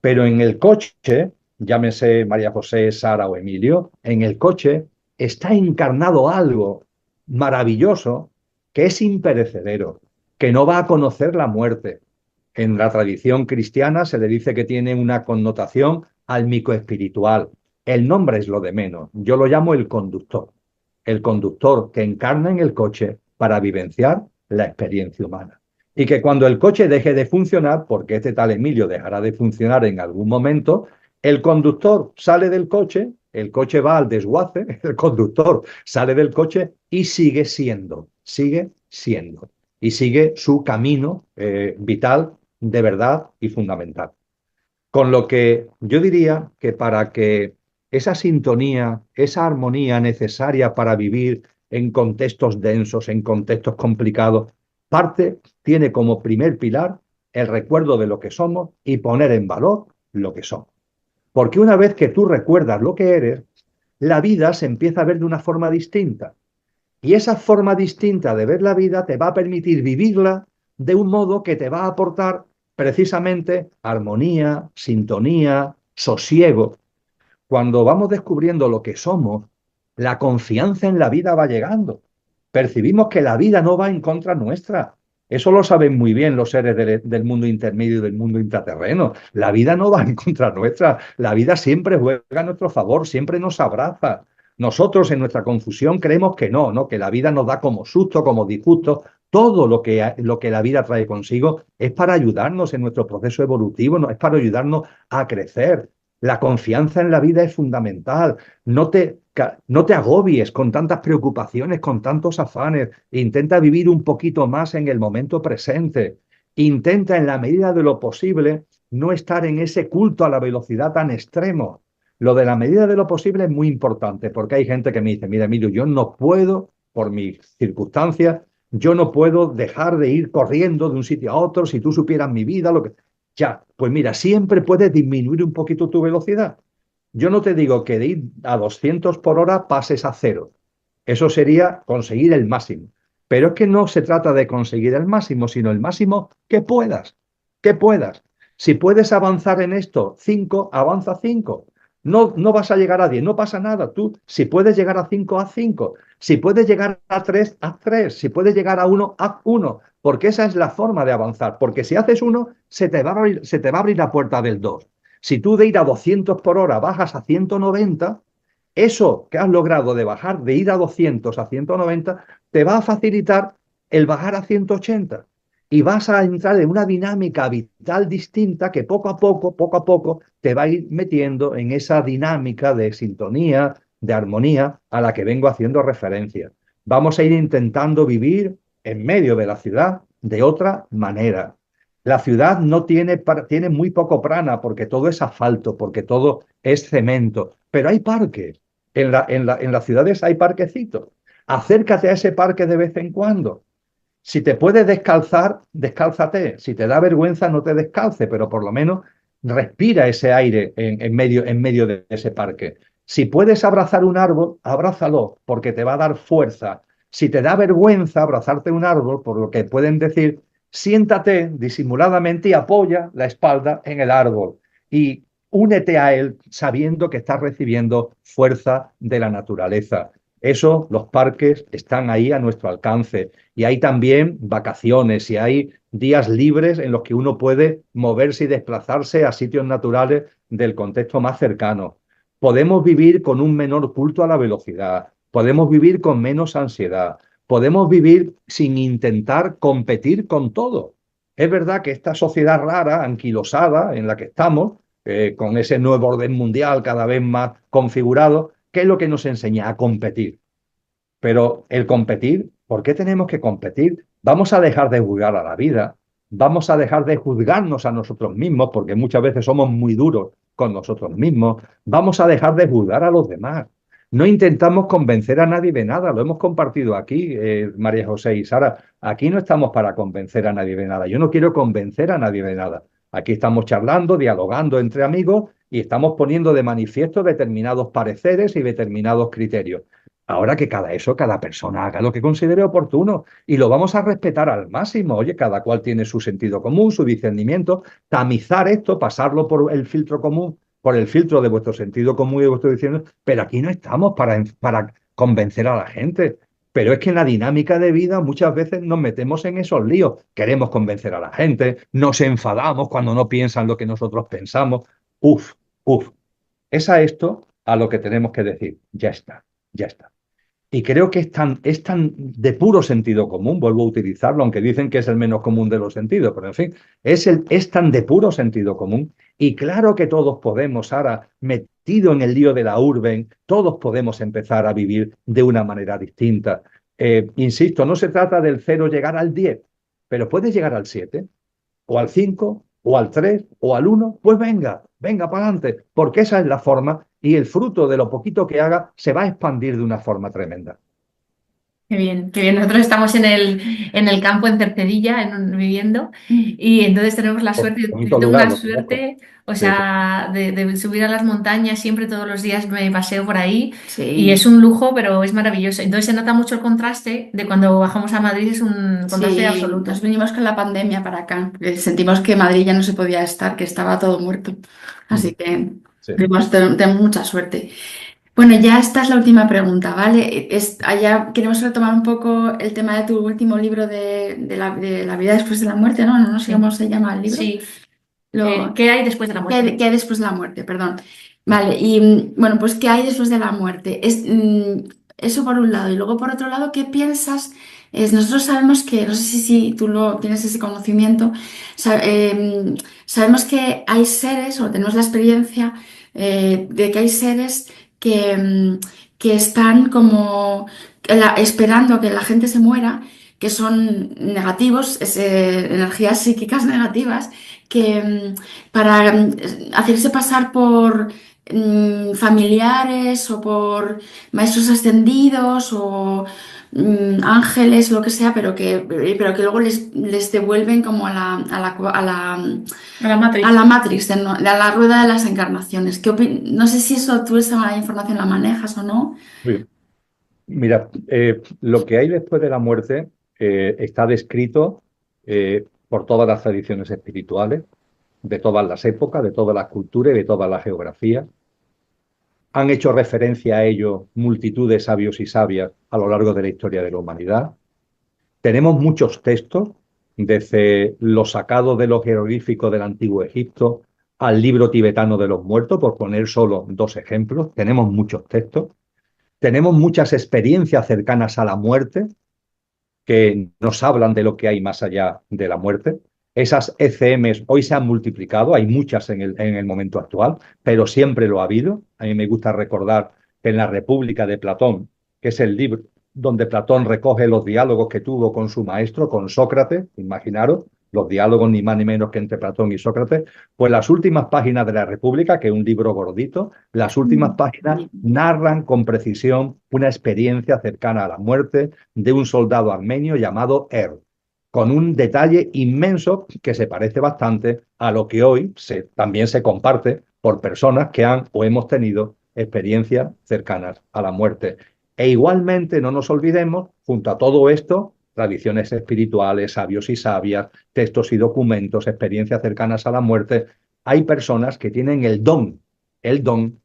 Pero en el coche, llámese María José, Sara o Emilio, en el coche está encarnado algo maravilloso que es imperecedero, que no va a conocer la muerte. En la tradición cristiana se le dice que tiene una connotación almico-espiritual. El nombre es lo de menos. Yo lo llamo el conductor. El conductor que encarna en el coche para vivenciar la experiencia humana. Y que cuando el coche deje de funcionar, porque este tal Emilio dejará de funcionar en algún momento, el conductor sale del coche, el coche va al desguace, el conductor sale del coche y sigue siendo, y sigue su camino vital de verdad y fundamental. Con lo que yo diría que para que esa sintonía, esa armonía necesaria para vivir en contextos densos, en contextos complicados, tiene como primer pilar el recuerdo de lo que somos y poner en valor lo que somos. Porque una vez que tú recuerdas lo que eres, la vida se empieza a ver de una forma distinta. Y esa forma distinta de ver la vida te va a permitir vivirla de un modo que te va a aportar precisamente armonía, sintonía, sosiego. Cuando vamos descubriendo lo que somos, la confianza en la vida va llegando. Percibimos que la vida no va en contra nuestra. Eso lo saben muy bien los seres del mundo intermedio y del mundo intraterreno. La vida no va en contra nuestra. La vida siempre juega a nuestro favor, siempre nos abraza. Nosotros en nuestra confusión creemos que no, que la vida nos da como susto, como disgusto. Todo lo que la vida trae consigo es para ayudarnos en nuestro proceso evolutivo, es para ayudarnos a crecer. La confianza en la vida es fundamental. No te agobies con tantas preocupaciones, con tantos afanes. Intenta vivir un poquito más en el momento presente. Intenta, en la medida de lo posible, no estar en ese culto a la velocidad tan extremo. Lo de la medida de lo posible es muy importante, porque hay gente que me dice, mira, Emilio, yo no puedo, por mis circunstancias, yo no puedo dejar de ir corriendo de un sitio a otro. Si tú supieras mi vida, lo que... Ya, pues mira, siempre puedes disminuir un poquito tu velocidad. Yo no te digo que de ir a 200 por hora pases a 0. Eso sería conseguir el máximo. Pero es que no se trata de conseguir el máximo, sino el máximo que puedas. Que puedas. Si puedes avanzar en esto 5, avanza 5. No vas a llegar a 10, no pasa nada. Tú, si puedes llegar a 5, haz 5. Si puedes llegar a 3, haz 3. Si puedes llegar a 1, haz 1. Porque esa es la forma de avanzar. Porque si haces 1, se te va a abrir la puerta del 2. Si tú de ir a 200 por hora bajas a 190, eso que has logrado de bajar, de ir a 200 a 190, te va a facilitar el bajar a 180. Y vas a entrar en una dinámica vital distinta que poco a poco, te va a ir metiendo en esa dinámica de sintonía, de armonía a la que vengo haciendo referencia. Vamos a ir intentando vivir en medio de la ciudad de otra manera. La ciudad no tiene muy poco prana porque todo es asfalto, porque todo es cemento, pero hay parques. En las ciudades hay parquecitos. Acércate a ese parque de vez en cuando. Si te puedes descalzar, descálzate. Si te da vergüenza, no te descalce, pero por lo menos respira ese aire en medio de ese parque. Si puedes abrazar un árbol, abrázalo, porque te va a dar fuerza. Si te da vergüenza abrazarte un árbol, por lo que pueden decir, siéntate disimuladamente y apoya la espalda en el árbol y únete a él sabiendo que estás recibiendo fuerza de la naturaleza. Eso, los parques están ahí a nuestro alcance y hay también vacaciones y hay días libres en los que uno puede moverse y desplazarse a sitios naturales del contexto más cercano. Podemos vivir con un menor culto a la velocidad, podemos vivir con menos ansiedad, podemos vivir sin intentar competir con todo. Es verdad que esta sociedad rara, anquilosada en la que estamos, con ese nuevo orden mundial cada vez más configurado, ¿qué es lo que nos enseña? A competir. Pero el competir, ¿por qué tenemos que competir? Vamos a dejar de juzgar a la vida, vamos a dejar de juzgarnos a nosotros mismos, porque muchas veces somos muy duros con nosotros mismos, vamos a dejar de juzgar a los demás. No intentamos convencer a nadie de nada, lo hemos compartido aquí, María José y Sara. Aquí no estamos para convencer a nadie de nada. Yo no quiero convencer a nadie de nada. Aquí estamos charlando, dialogando entre amigos y estamos poniendo de manifiesto determinados pareceres y determinados criterios. Ahora que cada persona haga lo que considere oportuno y lo vamos a respetar al máximo. Oye, cada cual tiene su sentido común, su discernimiento. Tamizar esto, pasarlo por el filtro común, por el filtro de vuestro sentido común y de vuestro discernimiento. Pero aquí no estamos para convencer a la gente. Pero es que en la dinámica de vida muchas veces nos metemos en esos líos. Queremos convencer a la gente, nos enfadamos cuando no piensan lo que nosotros pensamos. Uf, uf. Es a esto a lo que tenemos que decir. Ya está, ya está. Y creo que es tan de puro sentido común, vuelvo a utilizarlo, aunque dicen que es el menos común de los sentidos, pero en fin, es tan de puro sentido común. Y claro que todos podemos, ahora metido en el lío de la urbe, todos podemos empezar a vivir de una manera distinta. Insisto, no se trata del 0 llegar al 10, pero puedes llegar al 7, o al 5, o al 3, o al 1, pues venga, venga para adelante, porque esa es la forma y el fruto de lo poquito que haga se va a expandir de una forma tremenda. Qué bien, qué bien. Nosotros estamos en el campo en Cercedilla, viviendo, y entonces tenemos la suerte, yo Bonito tengo lugar, una lo conozco. suerte, o Sí, sea, de subir a las montañas, siempre todos los días me paseo por ahí, y Sí, es un lujo, pero es maravilloso. Entonces se nota mucho el contraste de cuando bajamos a Madrid, es un contraste sí, absoluto. nos vinimos con la pandemia para acá, porque sentimos que Madrid ya no se podía estar, que estaba todo muerto. Así que sí. tenemos mucha suerte. Bueno, ya esta es la última pregunta, ¿vale? Allá queremos retomar un poco el tema de tu último libro de la vida después de la muerte, ¿no? No sé Sí. cómo se llama el libro. Sí. Lo, ¿Qué hay después de la muerte? ¿qué hay después de la muerte? Perdón. Vale, y bueno, pues ¿qué hay después de la muerte? Eso por un lado. Y luego por otro lado, ¿qué piensas? Nosotros sabemos que, no sé si tú tienes ese conocimiento, sabemos que hay seres, o tenemos la experiencia de que hay seres que están como esperando que la gente se muera, que son negativos, energías psíquicas negativas que para hacerse pasar por familiares o por maestros ascendidos o ángeles, lo que sea, pero que luego les devuelven como A la Matrix. a la Matrix, a la rueda de las encarnaciones. No sé si eso tú esa información la manejas o no. Bien. Mira, lo que hay después de la muerte está descrito por todas las tradiciones espirituales, de todas las épocas, de todas las culturas y de todas las geografías. Han hecho referencia a ello multitud de sabios y sabias a lo largo de la historia de la humanidad. Tenemos muchos textos, desde los sacados de los jeroglíficos del antiguo Egipto al libro tibetano de los muertos, por poner solo 2 ejemplos. Tenemos muchos textos. Tenemos muchas experiencias cercanas a la muerte que nos hablan de lo que hay más allá de la muerte. Esas ECMs hoy se han multiplicado, hay muchas en el momento actual, pero siempre lo ha habido. A mí me gusta recordar que en la República de Platón, que es el libro donde Platón recoge los diálogos que tuvo con su maestro, con Sócrates, imaginaros, los diálogos ni más ni menos que entre Platón y Sócrates, pues las últimas páginas de la República, que es un libro gordito, las últimas páginas narran con precisión una experiencia cercana a la muerte de un soldado armenio llamado con un detalle inmenso que se parece bastante a lo que hoy también se comparte por personas que han o hemos tenido experiencias cercanas a la muerte. E igualmente no nos olvidemos, junto a todo esto, tradiciones espirituales, sabios y sabias, textos y documentos, experiencias cercanas a la muerte, hay personas que tienen el don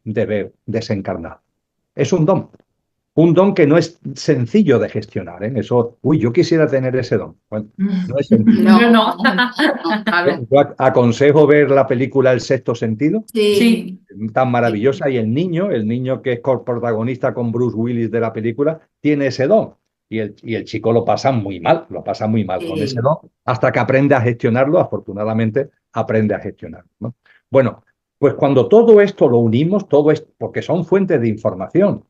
de ver desencarnar. Es un don que no es sencillo de gestionar, ¿eh? Eso, yo quisiera tener ese don. Bueno, no es sencillo. No. Claro. Yo aconsejo ver la película El sexto sentido, Sí. tan maravillosa, y el niño que es protagonista con Bruce Willis de la película, tiene ese don. Y el chico lo pasa muy mal con ese don, hasta que aprende a gestionarlo, afortunadamente aprende a gestionarlo, ¿no? Bueno, pues cuando todo esto lo unimos, porque son fuentes de información.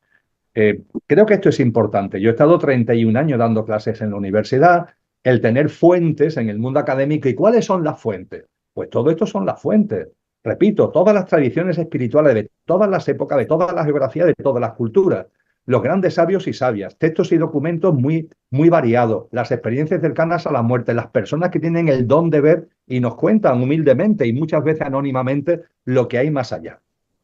Creo que esto es importante. Yo he estado 31 años dando clases en la universidad, el tener fuentes en el mundo académico. ¿Y cuáles son las fuentes? Pues todo esto son las fuentes. Repito, todas las tradiciones espirituales de todas las épocas, de todas las geografías, de todas las culturas, los grandes sabios y sabias, textos y documentos muy, muy variados, las experiencias cercanas a la muerte, las personas que tienen el don de ver y nos cuentan humildemente y muchas veces anónimamente lo que hay más allá.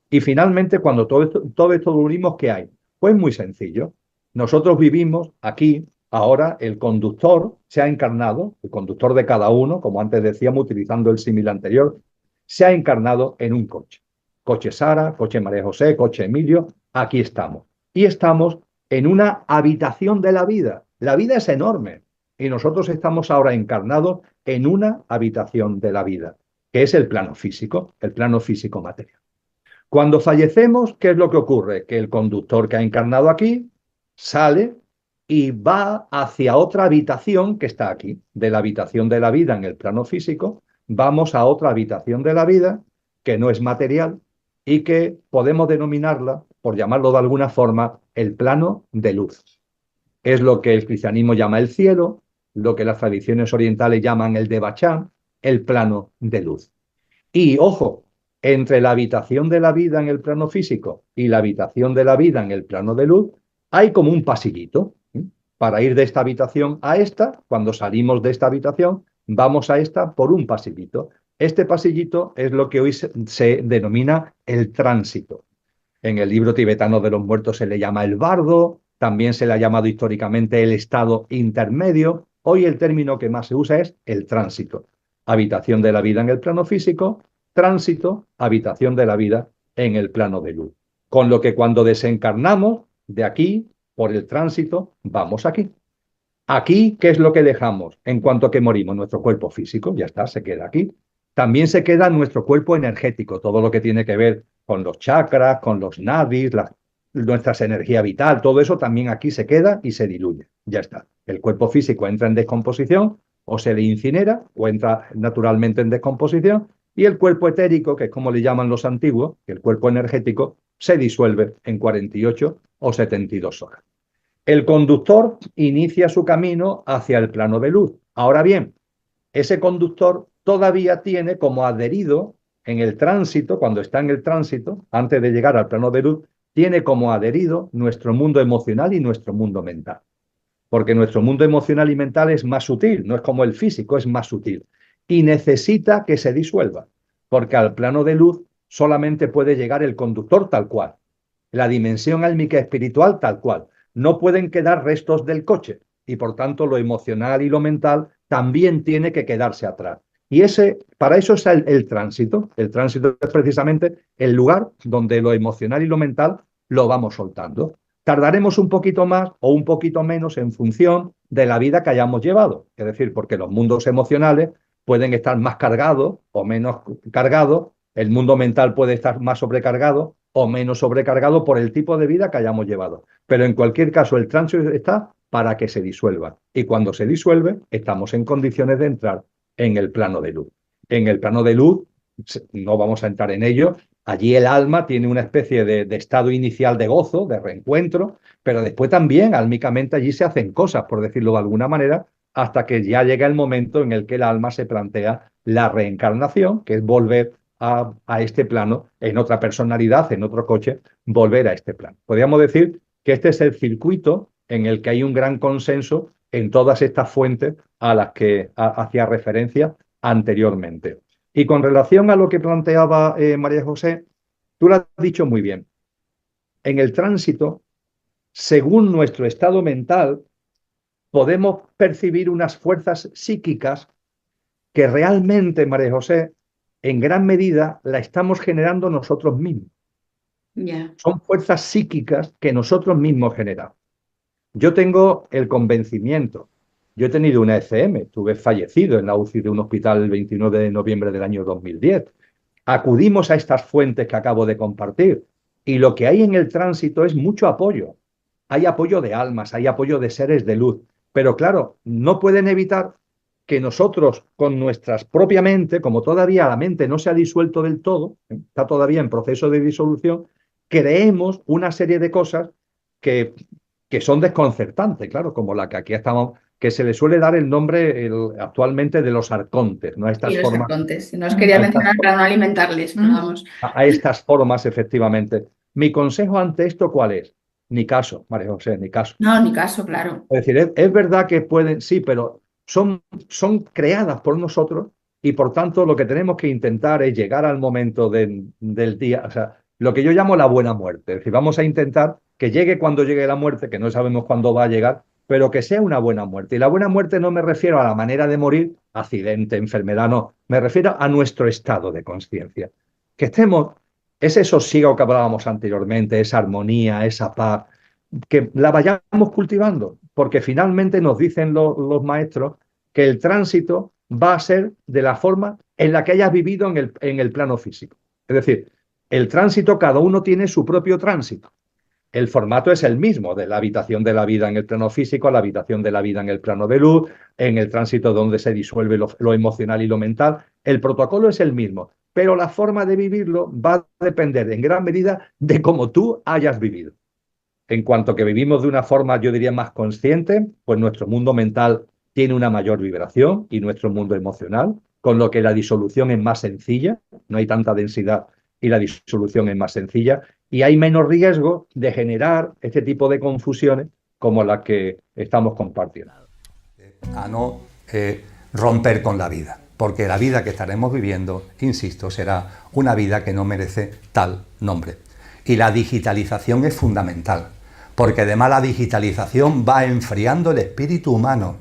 Y finalmente, cuando todo esto lo unimos, ¿qué hay? Pues muy sencillo. Nosotros vivimos aquí, ahora el conductor se ha encarnado, el conductor de cada uno, como antes decíamos, utilizando el símil anterior, se ha encarnado en un coche. Coche Sara, coche María José, coche Emilio, aquí estamos. Y estamos en una habitación de la vida. La vida es enorme y nosotros estamos ahora encarnados en una habitación de la vida, que es el plano físico material. Cuando fallecemos, ¿qué es lo que ocurre? Que el conductor que ha encarnado aquí sale y va hacia otra habitación que está aquí. De la habitación de la vida en el plano físico, vamos a otra habitación de la vida que no es material y que podemos denominarla, por llamarlo de alguna forma, el plano de luz. Es lo que el cristianismo llama el cielo, lo que las tradiciones orientales llaman el Devachan, el plano de luz. Y, ojo, entre la habitación de la vida en el plano físico y la habitación de la vida en el plano de luz, hay como un pasillito. Para ir de esta habitación a esta, cuando salimos de esta habitación, vamos a esta por un pasillito. Este pasillito es lo que hoy se denomina el tránsito. En el libro tibetano de los muertos se le llama el bardo, también se le ha llamado históricamente el estado intermedio. Hoy el término que más se usa es el tránsito. Habitación de la vida en el plano físico, tránsito, habitación de la vida en el plano de luz. Con lo que cuando desencarnamos de aquí, por el tránsito, vamos aquí. Aquí, ¿qué es lo que dejamos en cuanto que morimos? Nuestro cuerpo físico, ya está, se queda aquí. También se queda nuestro cuerpo energético, todo lo que tiene que ver con los chakras, con los nadis, nuestra energía vital, todo eso también aquí se queda y se diluye. Ya está. El cuerpo físico entra en descomposición o se le incinera o entra naturalmente en descomposición y el cuerpo etérico, que es como le llaman los antiguos, que el cuerpo energético, se disuelve en 48 o 72 horas. El conductor inicia su camino hacia el plano de luz. Ahora bien, ese conductor todavía tiene como adherido en el tránsito, cuando está en el tránsito, antes de llegar al plano de luz, tiene como adherido nuestro mundo emocional y nuestro mundo mental. Porque nuestro mundo emocional y mental es más sutil, no es como el físico, es más sutil. Y necesita que se disuelva, porque al plano de luz solamente puede llegar el conductor tal cual, la dimensión álmica espiritual tal cual. No pueden quedar restos del coche y por tanto lo emocional y lo mental también tiene que quedarse atrás. Y para eso está el tránsito. El tránsito es precisamente el lugar donde lo emocional y lo mental lo vamos soltando. Tardaremos un poquito más o un poquito menos en función de la vida que hayamos llevado. Es decir, porque los mundos emocionales pueden estar más cargados o menos cargados, el mundo mental puede estar más sobrecargado o menos sobrecargado por el tipo de vida que hayamos llevado. Pero en cualquier caso, el tránsito está para que se disuelva. Y cuando se disuelve, estamos en condiciones de entrar en el plano de luz. En el plano de luz, no vamos a entrar en ello, allí el alma tiene una especie de estado inicial de gozo, de reencuentro, pero después también, álmicamente, allí se hacen cosas, por decirlo de alguna manera, hasta que ya llega el momento en el que el alma se plantea la reencarnación, que es volver a este plano, en otra personalidad, en otro coche, volver a este plano. Podríamos decir que este es el circuito en el que hay un gran consenso en todas estas fuentes a las que hacía referencia anteriormente. Y con relación a lo que planteaba María José, tú lo has dicho muy bien. En el tránsito, según nuestro estado mental, podemos percibir unas fuerzas psíquicas que realmente, María José, en gran medida la estamos generando nosotros mismos. Yeah. Son fuerzas psíquicas que nosotros mismos generamos. Yo tengo el convencimiento, yo he tenido una ECM, estuve fallecido en la UCI de un hospital el 29 de noviembre del año 2010. Acudimos a estas fuentes que acabo de compartir y lo que hay en el tránsito es mucho apoyo. Hay apoyo de almas, hay apoyo de seres de luz, pero claro, no pueden evitar que nosotros con nuestras propia mente, como todavía la mente no se ha disuelto del todo, está todavía en proceso de disolución, creemos una serie de cosas que son desconcertantes, claro, como la que aquí estamos, que se le suele dar el nombre actualmente de los arcontes, ¿no? A estas los formas, arcontes. No os quería mencionar para no alimentarles, pero vamos. a estas formas, efectivamente. Mi consejo ante esto, ¿cuál es? Ni caso, María José, ni caso. No, ni caso, claro. Es decir, es verdad que pueden, sí, pero son creadas por nosotros y por tanto lo que tenemos que intentar es llegar al momento del día, o sea, lo que yo llamo la buena muerte. Es decir, vamos a intentar que llegue cuando llegue la muerte, que no sabemos cuándo va a llegar, pero que sea una buena muerte. Y la buena muerte no me refiero a la manera de morir, accidente, enfermedad, no, me refiero a nuestro estado de conciencia. Que estemos, ese sosiego que hablábamos anteriormente, esa armonía, esa paz, que la vayamos cultivando, porque finalmente nos dicen los maestros que el tránsito va a ser de la forma en la que hayas vivido en el plano físico. Es decir, el tránsito, cada uno tiene su propio tránsito. El formato es el mismo, de la habitación de la vida en el plano físico, la habitación de la vida en el plano de luz, en el tránsito donde se disuelve lo emocional y lo mental. El protocolo es el mismo, pero la forma de vivirlo va a depender en gran medida de cómo tú hayas vivido. En cuanto que vivimos de una forma, yo diría, más consciente, pues nuestro mundo mental tiene una mayor vibración y nuestro mundo emocional, con lo que la disolución es más sencilla, no hay tanta densidad y la disolución es más sencilla, y hay menos riesgo de generar este tipo de confusiones como las que estamos compartiendo. A no romper con la vida, porque la vida que estaremos viviendo, insisto, será una vida que no merece tal nombre. Y la digitalización es fundamental, porque además la digitalización va enfriando el espíritu humano.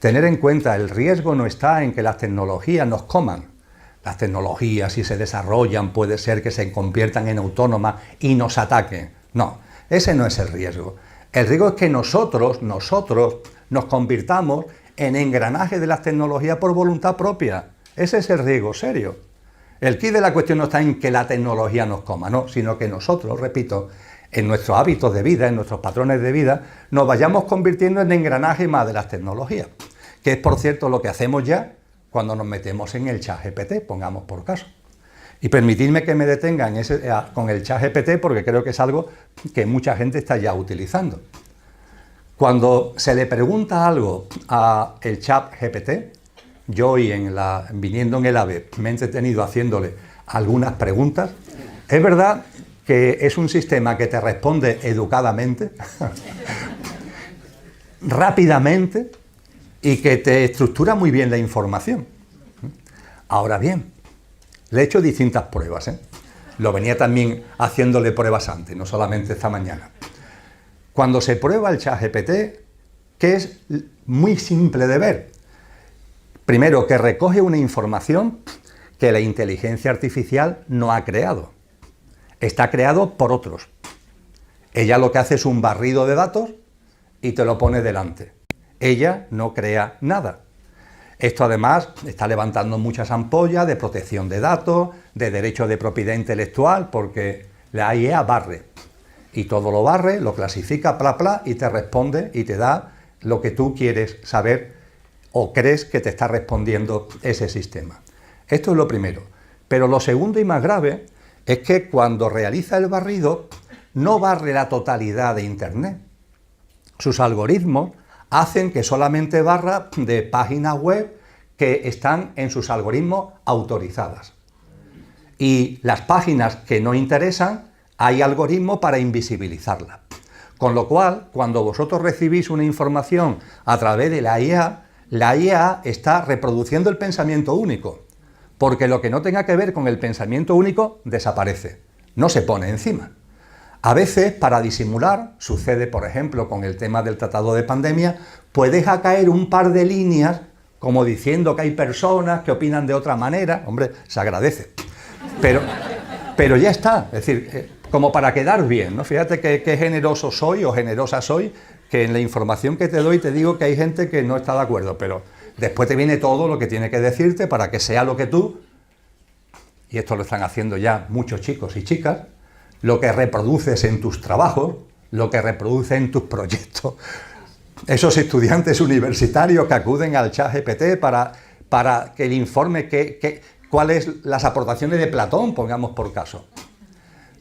Tener en cuenta, el riesgo no está en que las tecnologías nos coman. Las tecnologías, si se desarrollan, puede ser que se conviertan en autónomas y nos ataquen. No, ese no es el riesgo. El riesgo es que nosotros nos convirtamos en engranaje de las tecnologías por voluntad propia. Ese es el riesgo serio. El quid de la cuestión no está en que la tecnología nos coma, no, sino que nosotros, repito, en nuestros hábitos de vida, en nuestros patrones de vida, nos vayamos convirtiendo en engranaje más de las tecnologías, que es, por cierto, lo que hacemos ya cuando nos metemos en el ChatGPT, pongamos por caso. Y permitidme que me detenga con el ChatGPT, porque creo que es algo que mucha gente está ya utilizando. Cuando se le pregunta algo al ChatGPT, yo hoy viniendo en el AVE me he entretenido haciéndole algunas preguntas. Es verdad que es un sistema que te responde educadamente, rápidamente, y que te estructura muy bien la información. Ahora bien, le he hecho distintas pruebas, Lo venía también haciéndole pruebas antes, no solamente esta mañana. Cuando se prueba el ChatGPT, que es muy simple de ver, primero, que recoge una información que la inteligencia artificial no ha creado. Está creado por otros. Ella lo que hace es un barrido de datos y te lo pone delante. Ella no crea nada. Esto además está levantando muchas ampollas de protección de datos, de derecho de propiedad intelectual, porque la IA barre. Y todo lo barre, lo clasifica, y te responde y te da lo que tú quieres saber o crees que te está respondiendo ese sistema. Esto es lo primero. Pero lo segundo y más grave es que cuando realiza el barrido no barre la totalidad de Internet. Sus algoritmos hacen que solamente barra de páginas web que están en sus algoritmos autorizadas. Y las páginas que no interesan, hay algoritmos para invisibilizarlas. Con lo cual, cuando vosotros recibís una información a través de la IA está reproduciendo el pensamiento único, porque lo que no tenga que ver con el pensamiento único desaparece, no se pone encima. A veces, para disimular, sucede, por ejemplo, con el tema del tratado de pandemia, pues deja caer un par de líneas, como diciendo que hay personas que opinan de otra manera. Hombre, se agradece. Pero ya está, es decir, como para quedar bien, ¿no? Fíjate qué generoso soy o generosa soy, que en la información que te doy te digo que hay gente que no está de acuerdo, pero después te viene todo lo que tiene que decirte para que sea lo que tú, y esto lo están haciendo ya muchos chicos y chicas, lo que reproduces en tus trabajos, lo que reproduces en tus proyectos. Esos estudiantes universitarios que acuden al ChatGPT para que le informe cuáles son las aportaciones de Platón, pongamos por caso.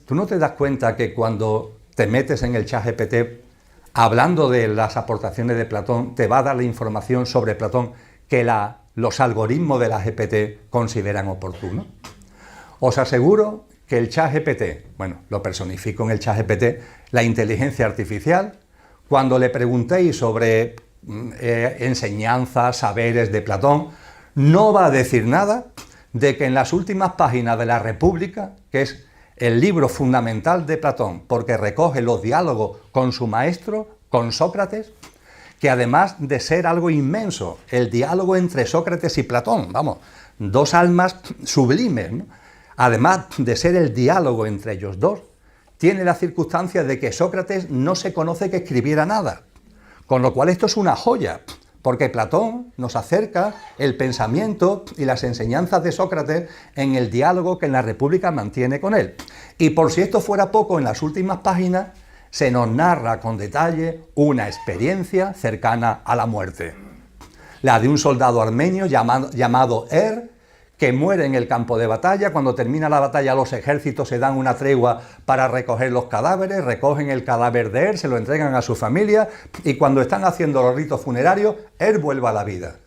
¿Tú no te das cuenta que cuando te metes en el ChatGPT hablando de las aportaciones de Platón, te va a dar la información sobre Platón que los algoritmos de la GPT consideran oportuno? Os aseguro que el ChatGPT, bueno, lo personifico en el ChatGPT, la inteligencia artificial, cuando le preguntéis sobre enseñanzas, saberes de Platón, no va a decir nada de que en las últimas páginas de la República, que es el libro fundamental de Platón, porque recoge los diálogos con su maestro, con Sócrates, que además de ser algo inmenso, el diálogo entre Sócrates y Platón, vamos, dos almas sublimes, ¿no? Además de ser el diálogo entre ellos dos, tiene la circunstancia de que Sócrates no se conoce que escribiera nada, con lo cual esto es una joya, porque Platón nos acerca el pensamiento y las enseñanzas de Sócrates en el diálogo que en la República mantiene con él. Y por si esto fuera poco, en las últimas páginas se nos narra con detalle una experiencia cercana a la muerte, la de un soldado armenio llamado que muere en el campo de batalla. Cuando termina la batalla, los ejércitos se dan una tregua para recoger los cadáveres, recogen el cadáver de se lo entregan a su familia, y cuando están haciendo los ritos funerarios, vuelve a la vida.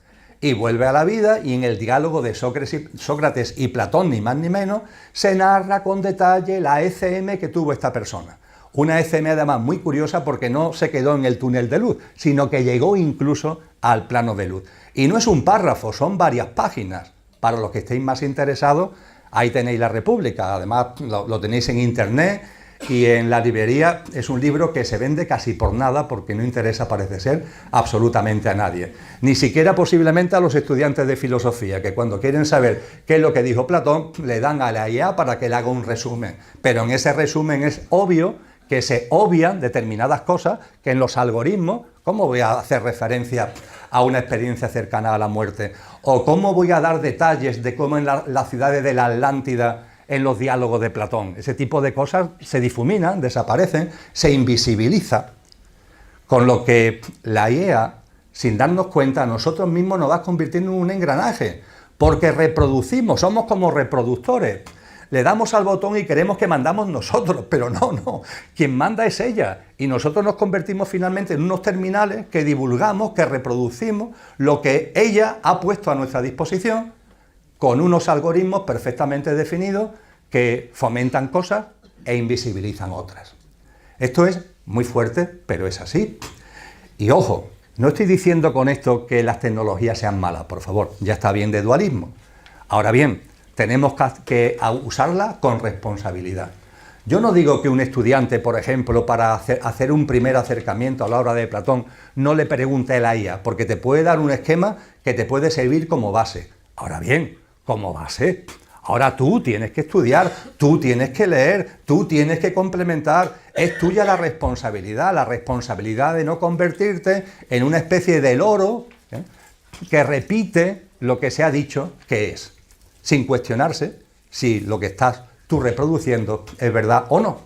Y vuelve a la vida, y en el diálogo de Sócrates y Platón, ni más ni menos, se narra con detalle la ECM que tuvo esta persona. Una ECM además muy curiosa, porque no se quedó en el túnel de luz, sino que llegó incluso al plano de luz. Y no es un párrafo, son varias páginas. Para los que estéis más interesados, ahí tenéis La República. Además lo tenéis en internet y en la librería. Es un libro que se vende casi por nada, porque no interesa, parece ser, absolutamente a nadie. Ni siquiera posiblemente a los estudiantes de filosofía, que cuando quieren saber qué es lo que dijo Platón, le dan a la IA para que le haga un resumen. Pero en ese resumen es obvio que se obvian determinadas cosas que en los algoritmos, ¿cómo voy a hacer referencia a una experiencia cercana a la muerte? ¿O cómo voy a dar detalles de cómo en las ciudades de la Atlántida, en los diálogos de Platón? Ese tipo de cosas se difuminan, desaparecen, se invisibiliza, con lo que la IA, sin darnos cuenta, nosotros mismos nos va convirtiendo en un engranaje, porque reproducimos, somos como reproductores. Le damos al botón y queremos que mandamos nosotros, pero no, quien manda es ella, y nosotros nos convertimos finalmente en unos terminales que divulgamos, que reproducimos lo que ella ha puesto a nuestra disposición, con unos algoritmos perfectamente definidos que fomentan cosas e invisibilizan otras. Esto es muy fuerte, pero es así. Y ojo, no estoy diciendo con esto que las tecnologías sean malas, por favor, ya está bien de dualismo. Ahora bien, tenemos que usarla con responsabilidad. Yo no digo que un estudiante, por ejemplo, para hacer un primer acercamiento a la obra de Platón, no le pregunte a la IA, porque te puede dar un esquema que te puede servir como base. Ahora bien, como base, ahora tú tienes que estudiar, tú tienes que leer, tú tienes que complementar. Es tuya la responsabilidad de no convertirte en una especie de loro que repite lo que se ha dicho que es, sin cuestionarse si lo que estás tú reproduciendo es verdad o no.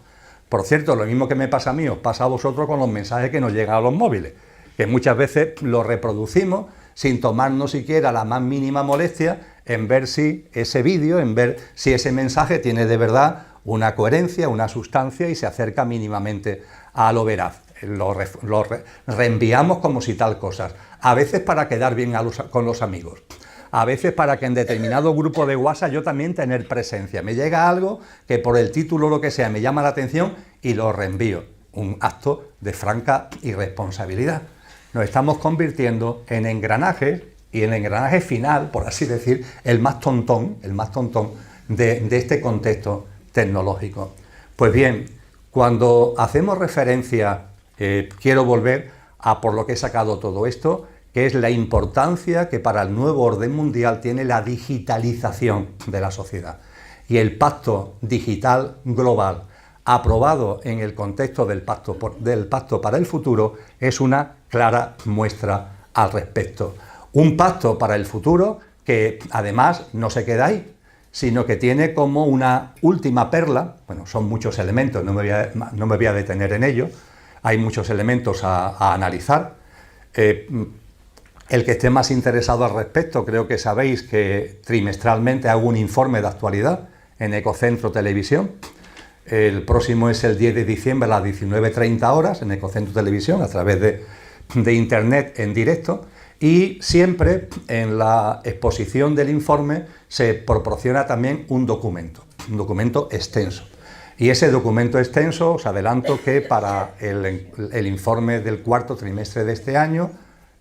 Por cierto, lo mismo que me pasa a mí, os pasa a vosotros con los mensajes que nos llegan a los móviles, que muchas veces los reproducimos sin tomarnos siquiera la más mínima molestia en ver si ese vídeo, en ver si ese mensaje tiene de verdad una coherencia, una sustancia y se acerca mínimamente a lo veraz. Lo reenviamos como si tal cosa, a veces para quedar bien con los amigos, a veces para que en determinado grupo de WhatsApp yo también tener presencia. Me llega algo que por el título o lo que sea me llama la atención y lo reenvío. Un acto de franca irresponsabilidad. Nos estamos convirtiendo en engranajes, y el engranaje final, por así decir, el más tontón de este contexto tecnológico. Pues bien, cuando hacemos referencia, quiero volver a por lo que he sacado todo esto, que es la importancia que para el nuevo orden mundial tiene la digitalización de la sociedad. Y el pacto digital global, aprobado en el contexto del pacto para el futuro, es una clara muestra al respecto. Un pacto para el futuro que además no se queda ahí, sino que tiene como una última perla, bueno, son muchos elementos, no me voy a detener en ello, hay muchos elementos a analizar. El que esté más interesado al respecto, creo que sabéis que trimestralmente hago un informe de actualidad en Ecocentro Televisión. El próximo es el 10 de diciembre a las 19:30 horas en Ecocentro Televisión, a través de internet en directo. Y siempre en la exposición del informe se proporciona también un documento extenso. Y ese documento extenso, os adelanto que para el informe del cuarto trimestre de este año,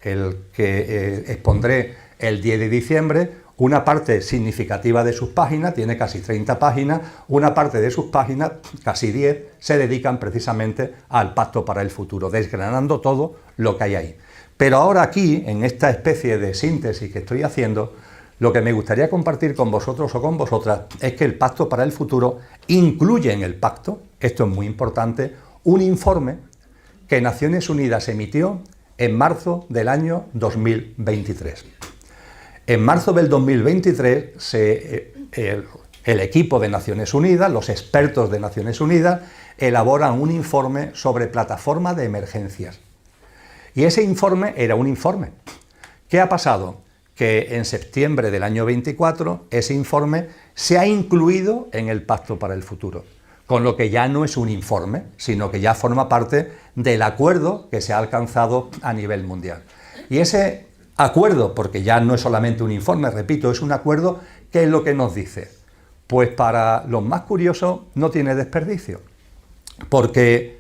el que expondré el 10 de diciembre, una parte significativa de sus páginas, tiene casi 30 páginas, una parte de sus páginas, casi 10, se dedican precisamente al Pacto para el Futuro, desgranando todo lo que hay ahí. Pero ahora aquí, en esta especie de síntesis que estoy haciendo, lo que me gustaría compartir con vosotros o con vosotras es que el Pacto para el Futuro incluye en el pacto, esto es muy importante, un informe que Naciones Unidas emitió en marzo del año 2023. En marzo del 2023, el equipo de Naciones Unidas, los expertos de Naciones Unidas, elaboran un informe sobre plataforma de emergencias. Y ese informe era un informe. ¿Qué ha pasado? Que en septiembre del año 24 ese informe se ha incluido en el Pacto para el Futuro, con lo que ya no es un informe, sino que ya forma parte del acuerdo que se ha alcanzado a nivel mundial. Y ese acuerdo, porque ya no es solamente un informe, repito, es un acuerdo, ¿qué es lo que nos dice? Pues para los más curiosos no tiene desperdicio, porque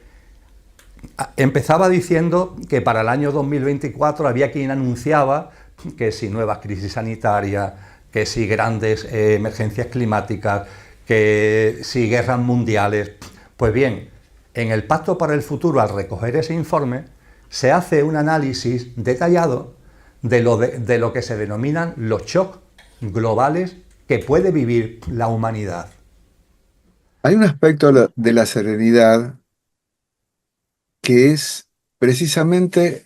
empezaba diciendo que para el año 2024 había quien anunciaba que si nuevas crisis sanitarias, que si grandes emergencias climáticas, que si guerras mundiales. Pues bien, en el Pacto para el Futuro, al recoger ese informe, se hace un análisis detallado de lo que se denominan los shocks globales que puede vivir la humanidad. Hay un aspecto de la serenidad que es precisamente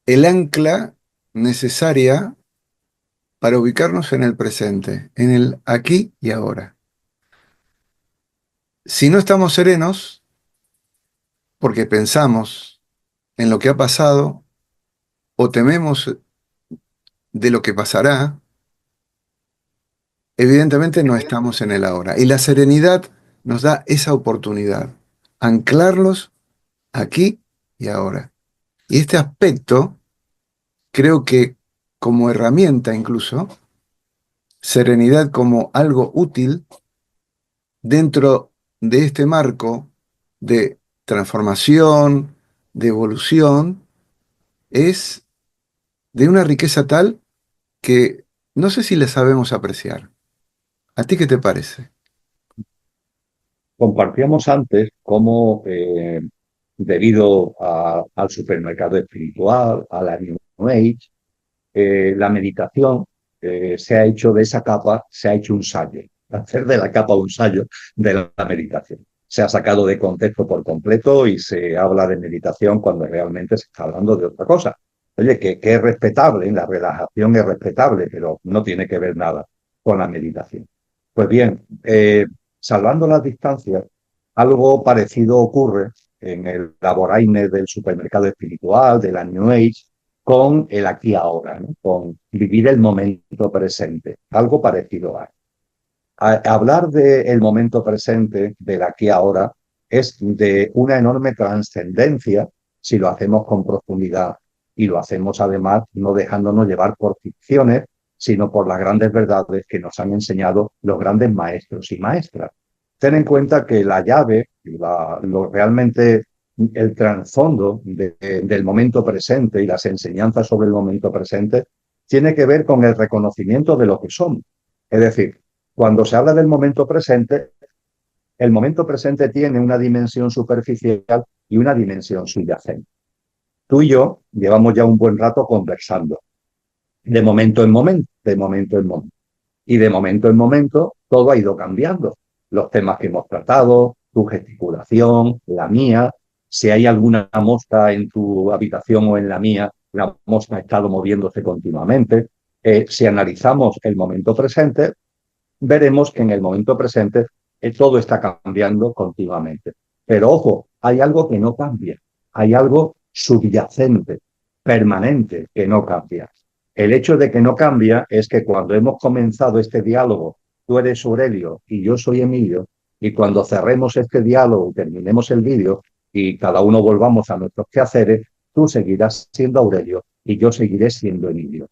el ancla necesaria para ubicarnos en el presente, en el aquí y ahora. Si no estamos serenos, porque pensamos en lo que ha pasado o tememos de lo que pasará, evidentemente no estamos en el ahora. Y la serenidad nos da esa oportunidad, anclarlos aquí y ahora. Y este aspecto, creo que como herramienta incluso, serenidad como algo útil dentro de este marco de transformación, de evolución, es de una riqueza tal que no sé si la sabemos apreciar. ¿A ti qué te parece? Compartíamos antes cómo, debido al supermercado espiritual, a la New Age, la meditación se ha hecho de esa capa, se ha hecho un sayo, hacer de la capa un sayo de la meditación. Se ha sacado de contexto por completo y se habla de meditación cuando realmente se está hablando de otra cosa. Oye, que es respetable, la relajación es respetable, pero no tiene que ver nada con la meditación. Pues bien, salvando las distancias, algo parecido ocurre en el laboraine del supermercado espiritual, de la New Age, con el aquí ahora, ¿no? Con vivir el momento presente. Algo parecido hay. Hablar del momento presente, del aquí ahora, es de una enorme trascendencia si lo hacemos con profundidad y lo hacemos además no dejándonos llevar por ficciones, sino por las grandes verdades que nos han enseñado los grandes maestros y maestras. Ten en cuenta que la llave, realmente el trasfondo del momento presente y las enseñanzas sobre el momento presente tiene que ver con el reconocimiento de lo que somos. Es decir, cuando se habla del momento presente, el momento presente tiene una dimensión superficial y una dimensión subyacente. Tú y yo llevamos ya un buen rato conversando, de momento en momento, de momento en momento. Y de momento en momento todo ha ido cambiando. Los temas que hemos tratado, tu gesticulación, la mía, si hay alguna mosca en tu habitación o en la mía, la mosca ha estado moviéndose continuamente. Si analizamos el momento presente, veremos que en el momento presente todo está cambiando continuamente. Pero ojo, hay algo que no cambia, hay algo subyacente, permanente, que no cambia. El hecho de que no cambia es que cuando hemos comenzado este diálogo, tú eres Aurelio y yo soy Emilio, y cuando cerremos este diálogo y terminemos el vídeo y cada uno volvamos a nuestros quehaceres, tú seguirás siendo Aurelio y yo seguiré siendo Emilio.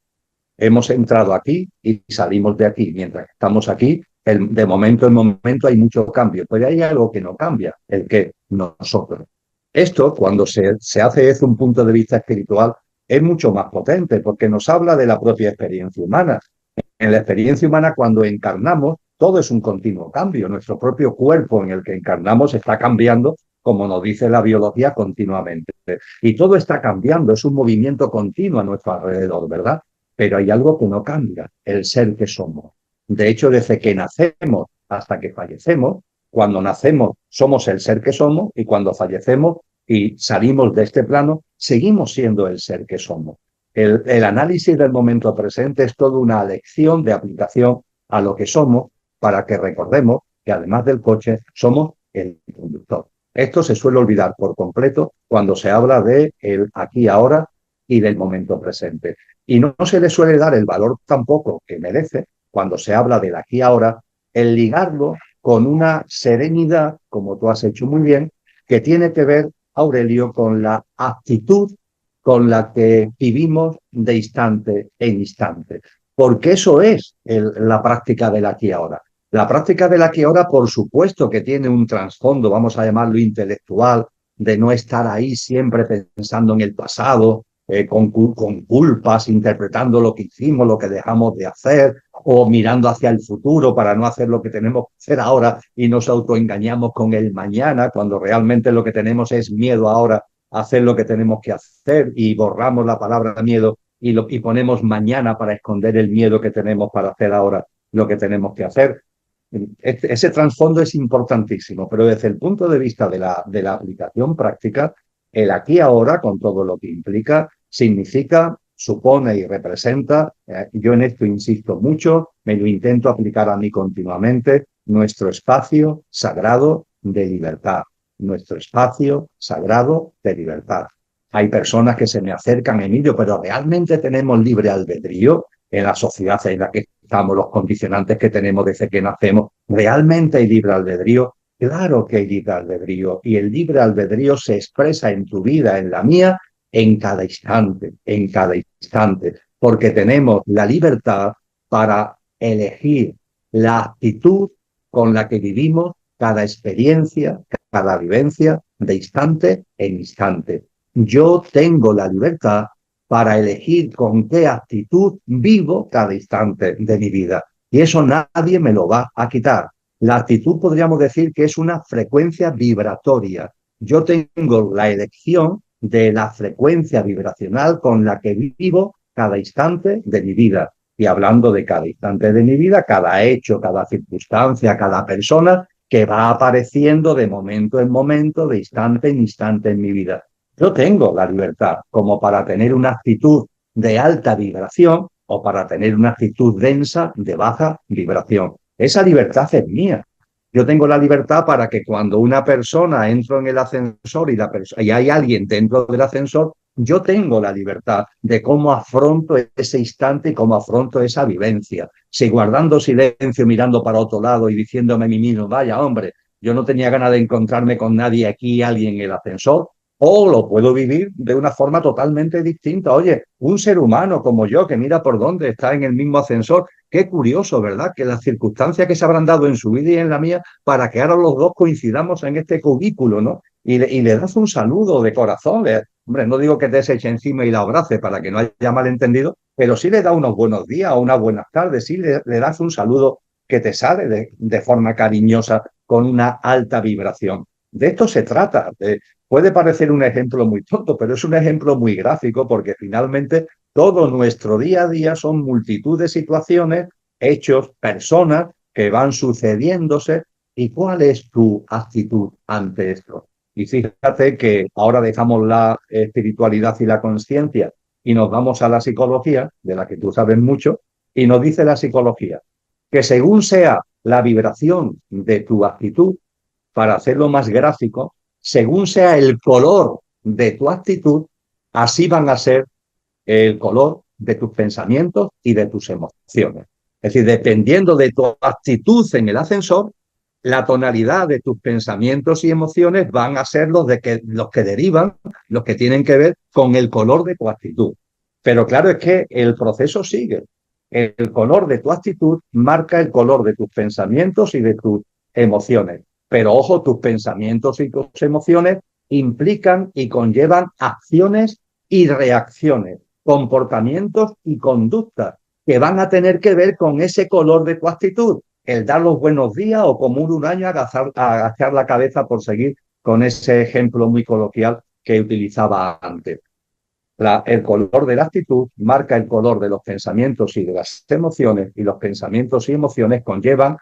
Hemos entrado aquí y salimos de aquí. Mientras estamos aquí, de momento en momento hay mucho cambio, pero hay algo que no cambia, el que nosotros. Esto, cuando se hace desde un punto de vista espiritual, es mucho más potente porque nos habla de la propia experiencia humana. En la experiencia humana, cuando encarnamos, todo es un continuo cambio. Nuestro propio cuerpo en el que encarnamos está cambiando, como nos dice la biología, continuamente. Y todo está cambiando, es un movimiento continuo a nuestro alrededor, ¿verdad? Pero hay algo que no cambia, el ser que somos. De hecho, desde que nacemos hasta que fallecemos, cuando nacemos somos el ser que somos y cuando fallecemos y salimos de este plano, seguimos siendo el ser que somos. El análisis del momento presente es toda una lección de aplicación a lo que somos para que recordemos que además del coche somos el conductor. Esto se suele olvidar por completo cuando se habla de el aquí y ahora y del momento presente. Y no se le suele dar el valor tampoco que merece cuando se habla del aquí y ahora, el ligarlo con una serenidad, como tú has hecho muy bien, que tiene que ver, Aurelio, con la actitud con la que vivimos de instante en instante. Porque eso es la práctica del aquí y ahora. La práctica del aquí y ahora, por supuesto, que tiene un trasfondo, vamos a llamarlo intelectual, de no estar ahí siempre pensando en el pasado, con culpas, interpretando lo que hicimos, lo que dejamos de hacer, o mirando hacia el futuro para no hacer lo que tenemos que hacer ahora y nos autoengañamos con el mañana, cuando realmente lo que tenemos es miedo ahora a hacer lo que tenemos que hacer y borramos la palabra miedo y ponemos mañana para esconder el miedo que tenemos para hacer ahora lo que tenemos que hacer. Ese trasfondo es importantísimo, pero desde el punto de vista de la aplicación práctica, el aquí y ahora, con todo lo que implica, significa, supone y representa, yo en esto insisto mucho, me lo intento aplicar a mí continuamente, nuestro espacio sagrado de libertad, nuestro espacio sagrado de libertad. Hay personas que se me acercan, Emilio, pero ¿realmente tenemos libre albedrío en la sociedad en la que estamos, los condicionantes que tenemos desde que nacemos? ¿Realmente hay libre albedrío? Claro que hay libre albedrío, y el libre albedrío se expresa en tu vida, en la mía, en cada instante, porque tenemos la libertad para elegir la actitud con la que vivimos cada experiencia, cada vivencia, de instante en instante. Yo tengo la libertad para elegir con qué actitud vivo cada instante de mi vida, y eso nadie me lo va a quitar. La actitud podríamos decir que es una frecuencia vibratoria. Yo tengo la elección de la frecuencia vibracional con la que vivo cada instante de mi vida. Y hablando de cada instante de mi vida, cada hecho, cada circunstancia, cada persona que va apareciendo de momento en momento, de instante en instante en mi vida. Yo tengo la libertad como para tener una actitud de alta vibración o para tener una actitud densa de baja vibración. Esa libertad es mía. Yo tengo la libertad para que cuando una persona entra en el ascensor y hay alguien dentro del ascensor, yo tengo la libertad de cómo afronto ese instante y cómo afronto esa vivencia. Si guardando silencio, mirando para otro lado y diciéndome a mí mismo, vaya hombre, yo no tenía ganas de encontrarme con nadie aquí, alguien en el ascensor, o lo puedo vivir de una forma totalmente distinta. Oye, un ser humano como yo que mira por dónde está en el mismo ascensor. Qué curioso, ¿verdad? Que las circunstancias que se habrán dado en su vida y en la mía para que ahora los dos coincidamos en este cubículo, ¿no? Y le das un saludo de corazón. Hombre, no digo que te eche encima y la abrace para que no haya malentendido, pero sí le da unos buenos días o unas buenas tardes, sí le das un saludo que te sale de forma cariñosa con una alta vibración. De esto se trata. Puede parecer un ejemplo muy tonto, pero es un ejemplo muy gráfico porque finalmente todo nuestro día a día son multitud de situaciones, hechos, personas que van sucediéndose. ¿Y cuál es tu actitud ante esto? Y fíjate que ahora dejamos la espiritualidad y la conciencia y nos vamos a la psicología, de la que tú sabes mucho, y nos dice la psicología que según sea la vibración de tu actitud, para hacerlo más gráfico, según sea el color de tu actitud, así van a ser el color de tus pensamientos y de tus emociones. Es decir, dependiendo de tu actitud en el ascensor, la tonalidad de tus pensamientos y emociones van a ser los que derivan, los que tienen que ver con el color de tu actitud. Pero claro, es que el proceso sigue. El color de tu actitud marca el color de tus pensamientos y de tus emociones. Pero ojo, tus pensamientos y tus emociones implican y conllevan acciones y reacciones, comportamientos y conductas. que van a tener que ver con ese color de tu actitud, el dar los buenos días o como un huraño agachar la cabeza, por seguir con ese ejemplo muy coloquial que utilizaba antes. El color de la actitud marca el color de los pensamientos y de las emociones, y los pensamientos y emociones conllevan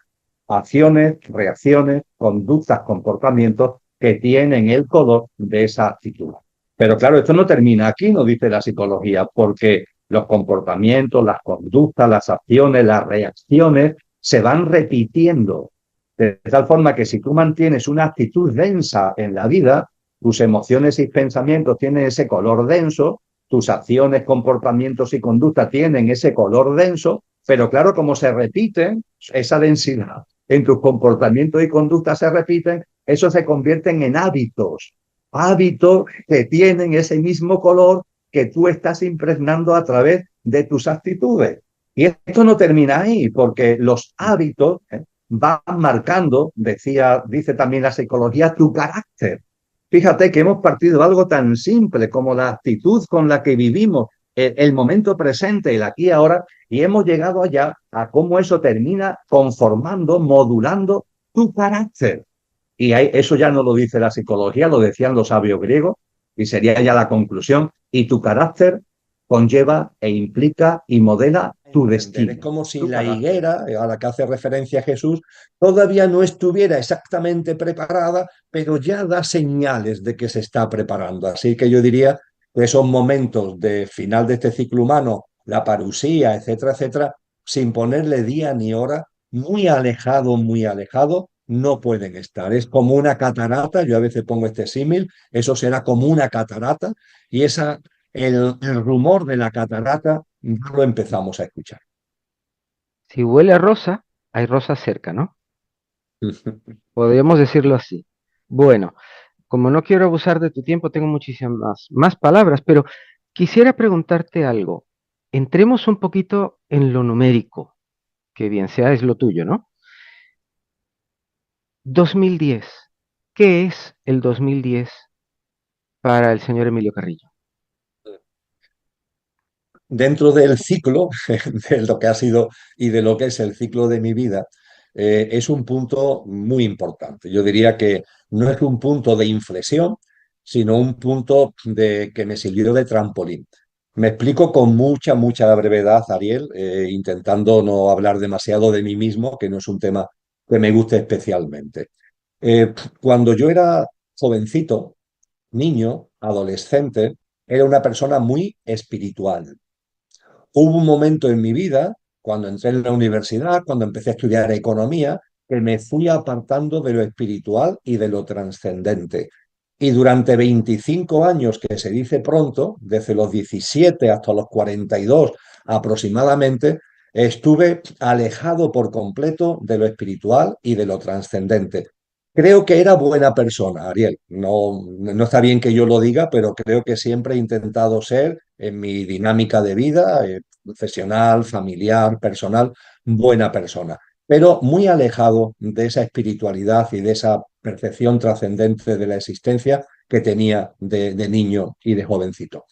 acciones, reacciones, conductas, comportamientos que tienen el color de esa actitud. Pero claro, esto no termina aquí, nos dice la psicología, porque los comportamientos, las conductas, las acciones, las reacciones se van repitiendo. De tal forma que si tú mantienes una actitud densa en la vida, tus emociones y pensamientos tienen ese color denso, tus acciones, comportamientos y conductas tienen ese color denso, pero claro, como se repiten, esa densidad en tus comportamientos y conductas se repiten, eso se convierten en hábitos, hábitos que tienen ese mismo color que tú estás impregnando a través de tus actitudes. Y esto no termina ahí, porque los hábitos van marcando, dice también la psicología, tu carácter. Fíjate que hemos partido de algo tan simple como la actitud con la que vivimos el momento presente, el aquí y ahora, y hemos llegado allá a cómo eso termina conformando, modulando tu carácter. Y eso ya no lo dice la psicología, lo decían los sabios griegos, y sería ya la conclusión. Y tu carácter conlleva e implica y modela tu destino. Es como si la higuera, a la que hace referencia Jesús, todavía no estuviera exactamente preparada, pero ya da señales de que se está preparando. Así que yo diría que esos momentos de final de este ciclo humano, la parusía, etcétera, etcétera, sin ponerle día ni hora, muy alejado, no pueden estar. Es como una catarata, yo a veces pongo este símil, eso será como una catarata, y el rumor de la catarata no lo empezamos a escuchar. Si huele a rosa, hay rosa cerca, ¿no? Podríamos decirlo así. Bueno, como no quiero abusar de tu tiempo, tengo muchísimas más palabras, pero quisiera preguntarte algo. Entremos un poquito en lo numérico, que bien sea es lo tuyo, ¿no? 2010. ¿Qué es el 2010 para el señor Emilio Carrillo? Dentro del ciclo, de lo que ha sido y de lo que es el ciclo de mi vida, es un punto muy importante. Yo diría que no es un punto de inflexión, sino un punto que me sirvió de trampolín. Me explico con mucha brevedad, Ariel, intentando no hablar demasiado de mí mismo, que no es un tema que me guste especialmente. Cuando yo era jovencito, niño, adolescente, era una persona muy espiritual. Hubo un momento en mi vida, cuando entré en la universidad, cuando empecé a estudiar economía, que me fui apartando de lo espiritual y de lo trascendente. Y durante 25 años, que se dice pronto, desde los 17 hasta los 42 aproximadamente, estuve alejado por completo de lo espiritual y de lo trascendente. Creo que era buena persona, Ariel. No está bien que yo lo diga, pero creo que siempre he intentado ser, en mi dinámica de vida, profesional, familiar, personal, buena persona, pero muy alejado de esa espiritualidad y de esa percepción trascendente de la existencia que tenía de niño y de jovencito.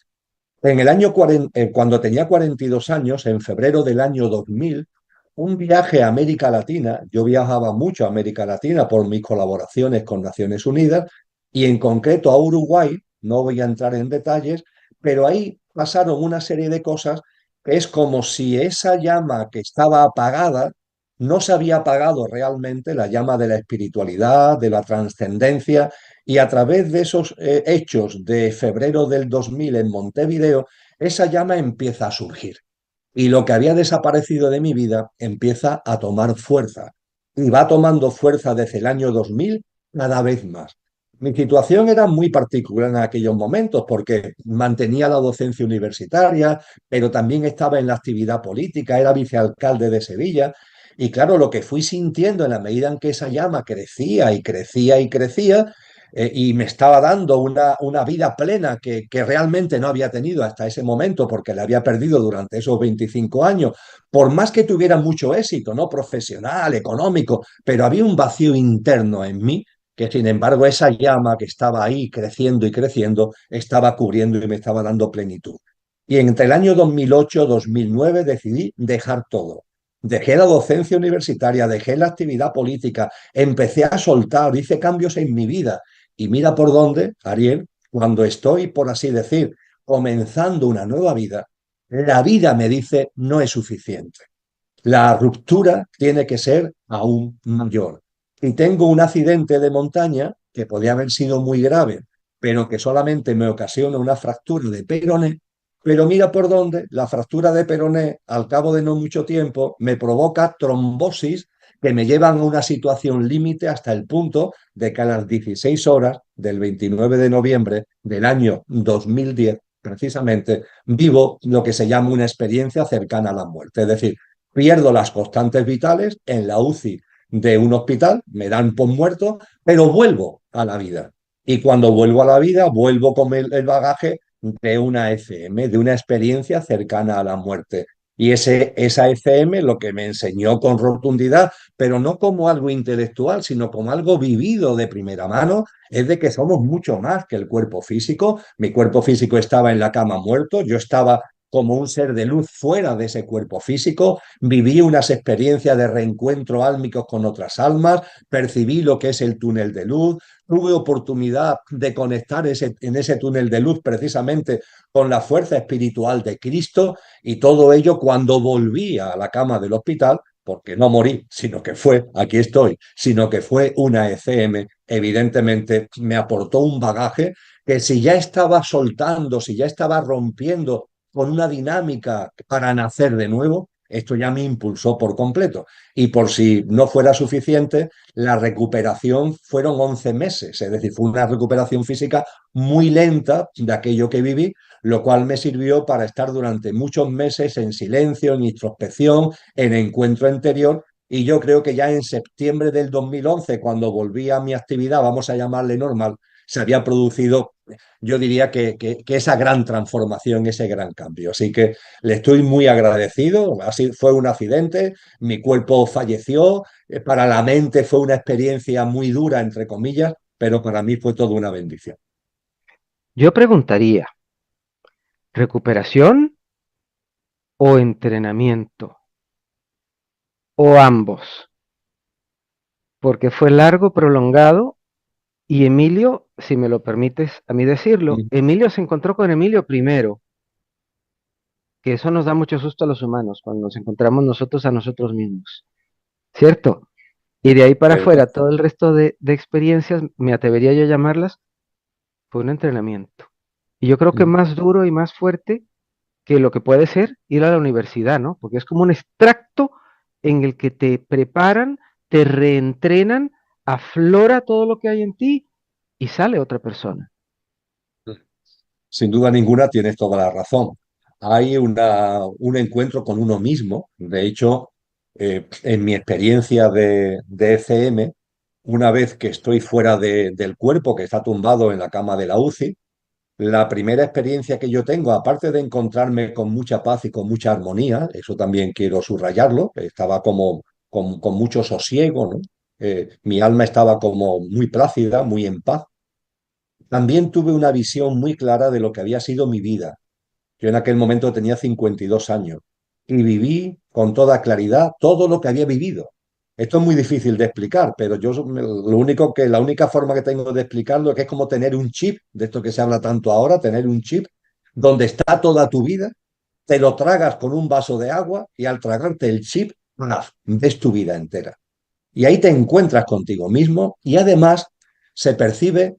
En el año cuando tenía 42 años, en febrero del año 2000, un viaje a América Latina. Yo viajaba mucho a América Latina por mis colaboraciones con Naciones Unidas y en concreto a Uruguay. No voy a entrar en detalles, pero ahí pasaron una serie de cosas que es como si esa llama que estaba apagada no se había apagado realmente, la llama de la espiritualidad, de la trascendencia, y a través de esos hechos de febrero del 2000 en Montevideo, esa llama empieza a surgir. Y lo que había desaparecido de mi vida empieza a tomar fuerza. Y va tomando fuerza desde el año 2000 cada vez más. Mi situación era muy particular en aquellos momentos porque mantenía la docencia universitaria, pero también estaba en la actividad política, era vicealcalde de Sevilla. Y claro, lo que fui sintiendo en la medida en que esa llama crecía y crecía y crecía, y me estaba dando una vida plena que realmente no había tenido hasta ese momento porque la había perdido durante esos 25 años, por más que tuviera mucho éxito, ¿no? Profesional, económico, pero había un vacío interno en mí que sin embargo esa llama que estaba ahí creciendo y creciendo estaba cubriendo y me estaba dando plenitud. Y entre el año 2008-2009 decidí dejar todo. Dejé la docencia universitaria, dejé la actividad política, empecé a soltar, hice cambios en mi vida. Y mira por dónde, Ariel, cuando estoy, por así decir, comenzando una nueva vida, la vida me dice no es suficiente. La ruptura tiene que ser aún mayor. Y tengo un accidente de montaña que podría haber sido muy grave, pero que solamente me ocasiona una fractura de peroné. Pero mira por dónde, la fractura de peroné, al cabo de no mucho tiempo, me provoca trombosis que me llevan a una situación límite hasta el punto de que a las 16 horas del 29 de noviembre del año 2010, precisamente, vivo lo que se llama una experiencia cercana a la muerte. Es decir, pierdo las constantes vitales en la UCI de un hospital, me dan por muerto, pero vuelvo a la vida. Y cuando vuelvo a la vida, vuelvo con el bagaje de una ECM, de una experiencia cercana a la muerte. Y esa ECM lo que me enseñó con rotundidad, pero no como algo intelectual, sino como algo vivido de primera mano, es de que somos mucho más que el cuerpo físico. Mi cuerpo físico estaba en la cama muerto, yo estaba como un ser de luz fuera de ese cuerpo físico, viví unas experiencias de reencuentro álmicos con otras almas, percibí lo que es el túnel de luz, tuve oportunidad de conectar en ese túnel de luz precisamente con la fuerza espiritual de Cristo, y todo ello cuando volví a la cama del hospital, porque no morí, sino que fue, aquí estoy, sino que fue una ECM, evidentemente me aportó un bagaje que si ya estaba soltando, si ya estaba rompiendo con una dinámica para nacer de nuevo, esto ya me impulsó por completo. Y por si no fuera suficiente, la recuperación fueron 11 meses, es decir, fue una recuperación física muy lenta de aquello que viví, lo cual me sirvió para estar durante muchos meses en silencio, en introspección, en encuentro interior. Y yo creo que ya en septiembre del 2011, cuando volví a mi actividad, vamos a llamarle normal, se había producido, yo diría que esa gran transformación, ese gran cambio. Así que le estoy muy agradecido. Así fue un accidente, mi cuerpo falleció, para la mente fue una experiencia muy dura, entre comillas, pero para mí fue toda una bendición. Yo preguntaría, ¿recuperación o entrenamiento? ¿O ambos? Porque fue largo, prolongado, y Emilio, si me lo permites a mí decirlo, Emilio se encontró con Emilio primero, que eso nos da mucho susto a los humanos, cuando nos encontramos nosotros a nosotros mismos, ¿cierto? Y de ahí para afuera, todo el resto de experiencias, me atrevería yo a llamarlas, fue un entrenamiento. Y yo creo que más duro y más fuerte que lo que puede ser ir a la universidad, ¿no? Porque es como un extracto en el que te preparan, te reentrenan, aflora todo lo que hay en ti y sale otra persona. Sin duda ninguna tienes toda la razón. Hay un encuentro con uno mismo. De hecho, en mi experiencia de ECM, una vez que estoy fuera del cuerpo, que está tumbado en la cama de la UCI, la primera experiencia que yo tengo, aparte de encontrarme con mucha paz y con mucha armonía, eso también quiero subrayarlo, estaba como con mucho sosiego, ¿no? Mi alma estaba como muy plácida, muy en paz. También tuve una visión muy clara de lo que había sido mi vida. Yo en aquel momento tenía 52 años y viví con toda claridad todo lo que había vivido. Esto es muy difícil de explicar, pero la única forma que tengo de explicarlo es que es como tener un chip, de esto que se habla tanto ahora, tener un chip donde está toda tu vida, te lo tragas con un vaso de agua y al tragarte el chip, ves tu vida entera. Y ahí te encuentras contigo mismo y además se percibe,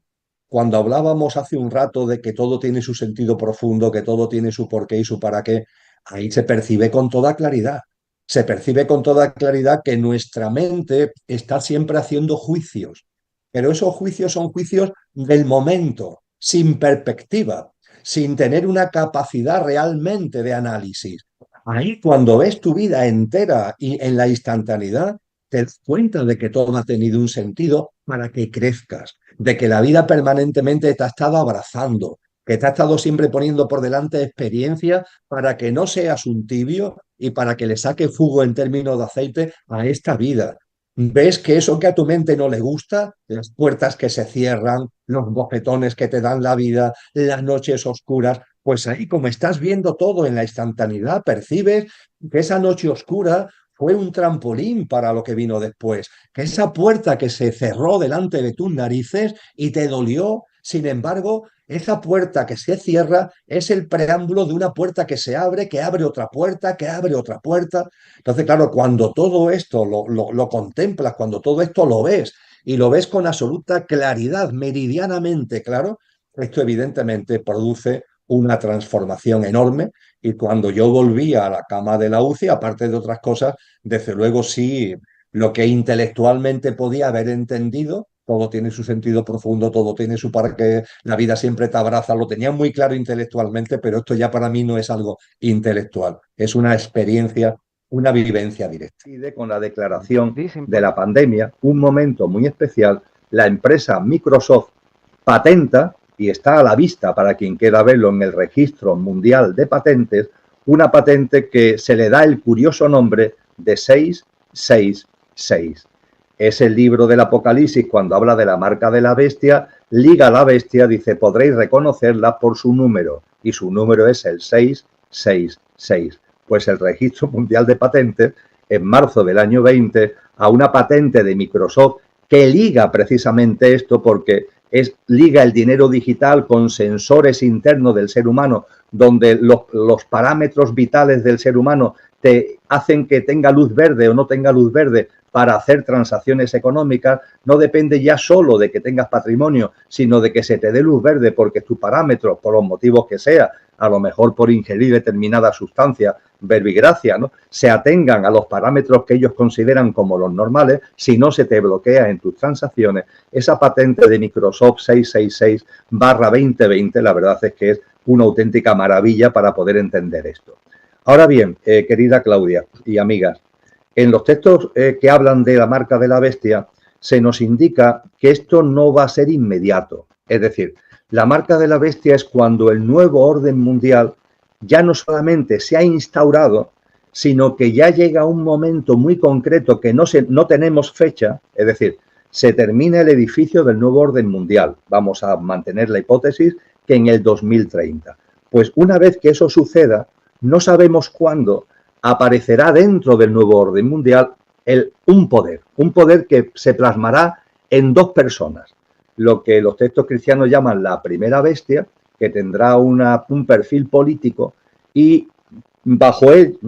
cuando hablábamos hace un rato de que todo tiene su sentido profundo, que todo tiene su porqué y su para qué, ahí se percibe con toda claridad. Se percibe con toda claridad que nuestra mente está siempre haciendo juicios, pero esos juicios son juicios del momento, sin perspectiva, sin tener una capacidad realmente de análisis. Ahí cuando ves tu vida entera y en la instantaneidad, te das cuenta de que todo ha tenido un sentido para que crezcas, de que la vida permanentemente te ha estado abrazando, que te ha estado siempre poniendo por delante experiencias para que no seas un tibio y para que le saque fuego en términos de aceite a esta vida. Ves que eso que a tu mente no le gusta, las puertas que se cierran, los bofetones que te dan la vida, las noches oscuras, pues ahí, como estás viendo todo en la instantaneidad, percibes que esa noche oscura fue un trampolín para lo que vino después, que esa puerta que se cerró delante de tus narices y te dolió, sin embargo, esa puerta que se cierra es el preámbulo de una puerta que se abre, que abre otra puerta, que abre otra puerta. Entonces, claro, cuando todo esto lo contemplas, cuando todo esto lo ves y lo ves con absoluta claridad, meridianamente claro, esto evidentemente produce una transformación enorme y cuando yo volví a la cama de la UCI, aparte de otras cosas, desde luego sí, lo que intelectualmente podía haber entendido, todo tiene su sentido profundo, todo tiene su para que la vida siempre te abraza, lo tenía muy claro intelectualmente, pero esto ya para mí no es algo intelectual, es una experiencia, una vivencia directa. Con la declaración Dicen de la pandemia, un momento muy especial, la empresa Microsoft patenta, y está a la vista para quien quiera verlo en el Registro Mundial de Patentes, una patente que se le da el curioso nombre de 666. Es el libro del Apocalipsis cuando habla de la marca de la bestia, liga a la bestia, dice, podréis reconocerla por su número, y su número es el 666. Pues el Registro Mundial de Patentes, en marzo del año 20, a una patente de Microsoft que liga precisamente esto porque liga el dinero digital con sensores internos del ser humano, donde los parámetros vitales del ser humano te hacen que tenga luz verde o no tenga luz verde para hacer transacciones económicas, no depende ya solo de que tengas patrimonio, sino de que se te dé luz verde porque tus parámetros, por los motivos que sea, a lo mejor por ingerir determinada sustancia, verbigracia, ¿no?, se atengan a los parámetros que ellos consideran como los normales, si no se te bloquea en tus transacciones. Esa patente de Microsoft 666/2020, la verdad es que es una auténtica maravilla para poder entender esto. Ahora bien, querida Claudia y amigas, en los textos que hablan de la marca de la bestia, se nos indica que esto no va a ser inmediato. Es decir, la marca de la bestia es cuando el nuevo orden mundial ya no solamente se ha instaurado, sino que ya llega un momento muy concreto que no tenemos fecha, es decir, se termina el edificio del nuevo orden mundial. Vamos a mantener la hipótesis que en el 2030. Pues una vez que eso suceda, no sabemos cuándo aparecerá dentro del nuevo orden mundial un poder que se plasmará en dos personas, lo que los textos cristianos llaman la primera bestia, que tendrá un perfil político y bajo él,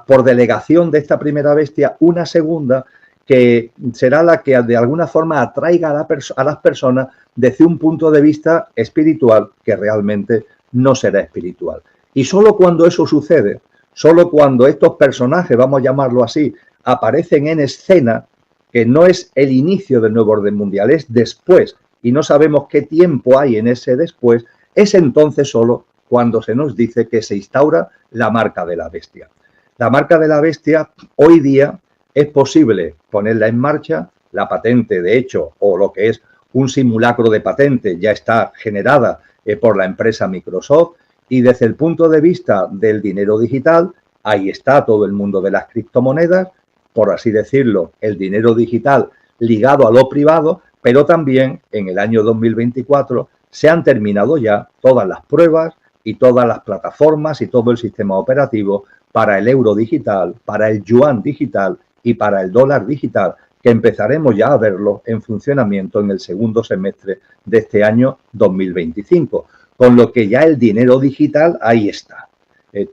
por delegación de esta primera bestia, una segunda que será la que de alguna forma atraiga a las personas desde un punto de vista espiritual que realmente no será espiritual. Y solo cuando eso sucede, solo cuando estos personajes, vamos a llamarlo así, aparecen en escena, que no es el inicio del nuevo orden mundial, es después, y no sabemos qué tiempo hay en ese después, es entonces solo cuando se nos dice que se instaura la marca de la bestia. La marca de la bestia, hoy día, es posible ponerla en marcha, la patente, de hecho, o lo que es un simulacro de patente, ya está generada por la empresa Microsoft, y desde el punto de vista del dinero digital, ahí está todo el mundo de las criptomonedas, por así decirlo, el dinero digital ligado a lo privado, pero también en el año 2024 se han terminado ya todas las pruebas y todas las plataformas y todo el sistema operativo para el euro digital, para el yuan digital y para el dólar digital, que empezaremos ya a verlo en funcionamiento en el segundo semestre de este año 2025. Con lo que ya el dinero digital ahí está.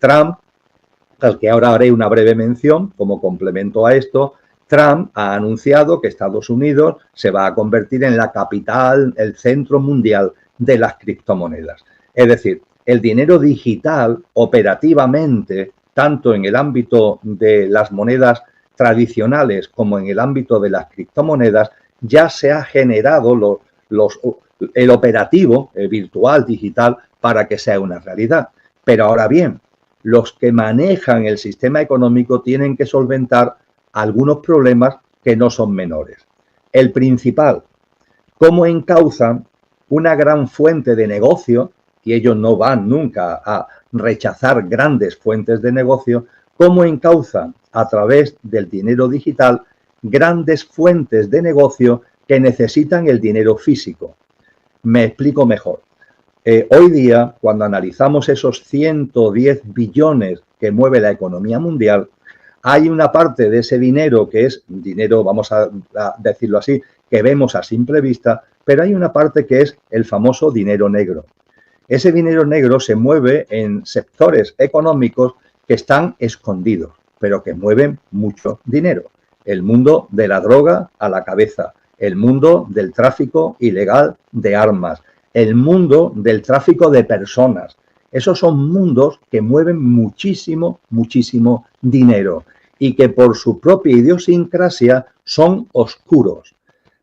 Trump, al que ahora haré una breve mención como complemento a esto, Trump ha anunciado que Estados Unidos se va a convertir en la capital, el centro mundial de las criptomonedas. Es decir, el dinero digital operativamente, tanto en el ámbito de las monedas tradicionales como en el ámbito de las criptomonedas, ya se ha generado el operativo virtual, digital, para que sea una realidad. Pero ahora bien, los que manejan el sistema económico tienen que solventar algunos problemas que no son menores. El principal, cómo encauzan una gran fuente de negocio, y ellos no van nunca a rechazar grandes fuentes de negocio, cómo encauzan a través del dinero digital grandes fuentes de negocio que necesitan el dinero físico. Me explico mejor. Hoy día, cuando analizamos esos 110 billones que mueve la economía mundial, hay una parte de ese dinero que es dinero, vamos a decirlo así, que vemos a simple vista, pero hay una parte que es el famoso dinero negro. Ese dinero negro se mueve en sectores económicos que están escondidos, pero que mueven mucho dinero. El mundo de la droga a la cabeza, el mundo del tráfico ilegal de armas, el mundo del tráfico de personas. Esos son mundos que mueven muchísimo, muchísimo dinero y que por su propia idiosincrasia son oscuros.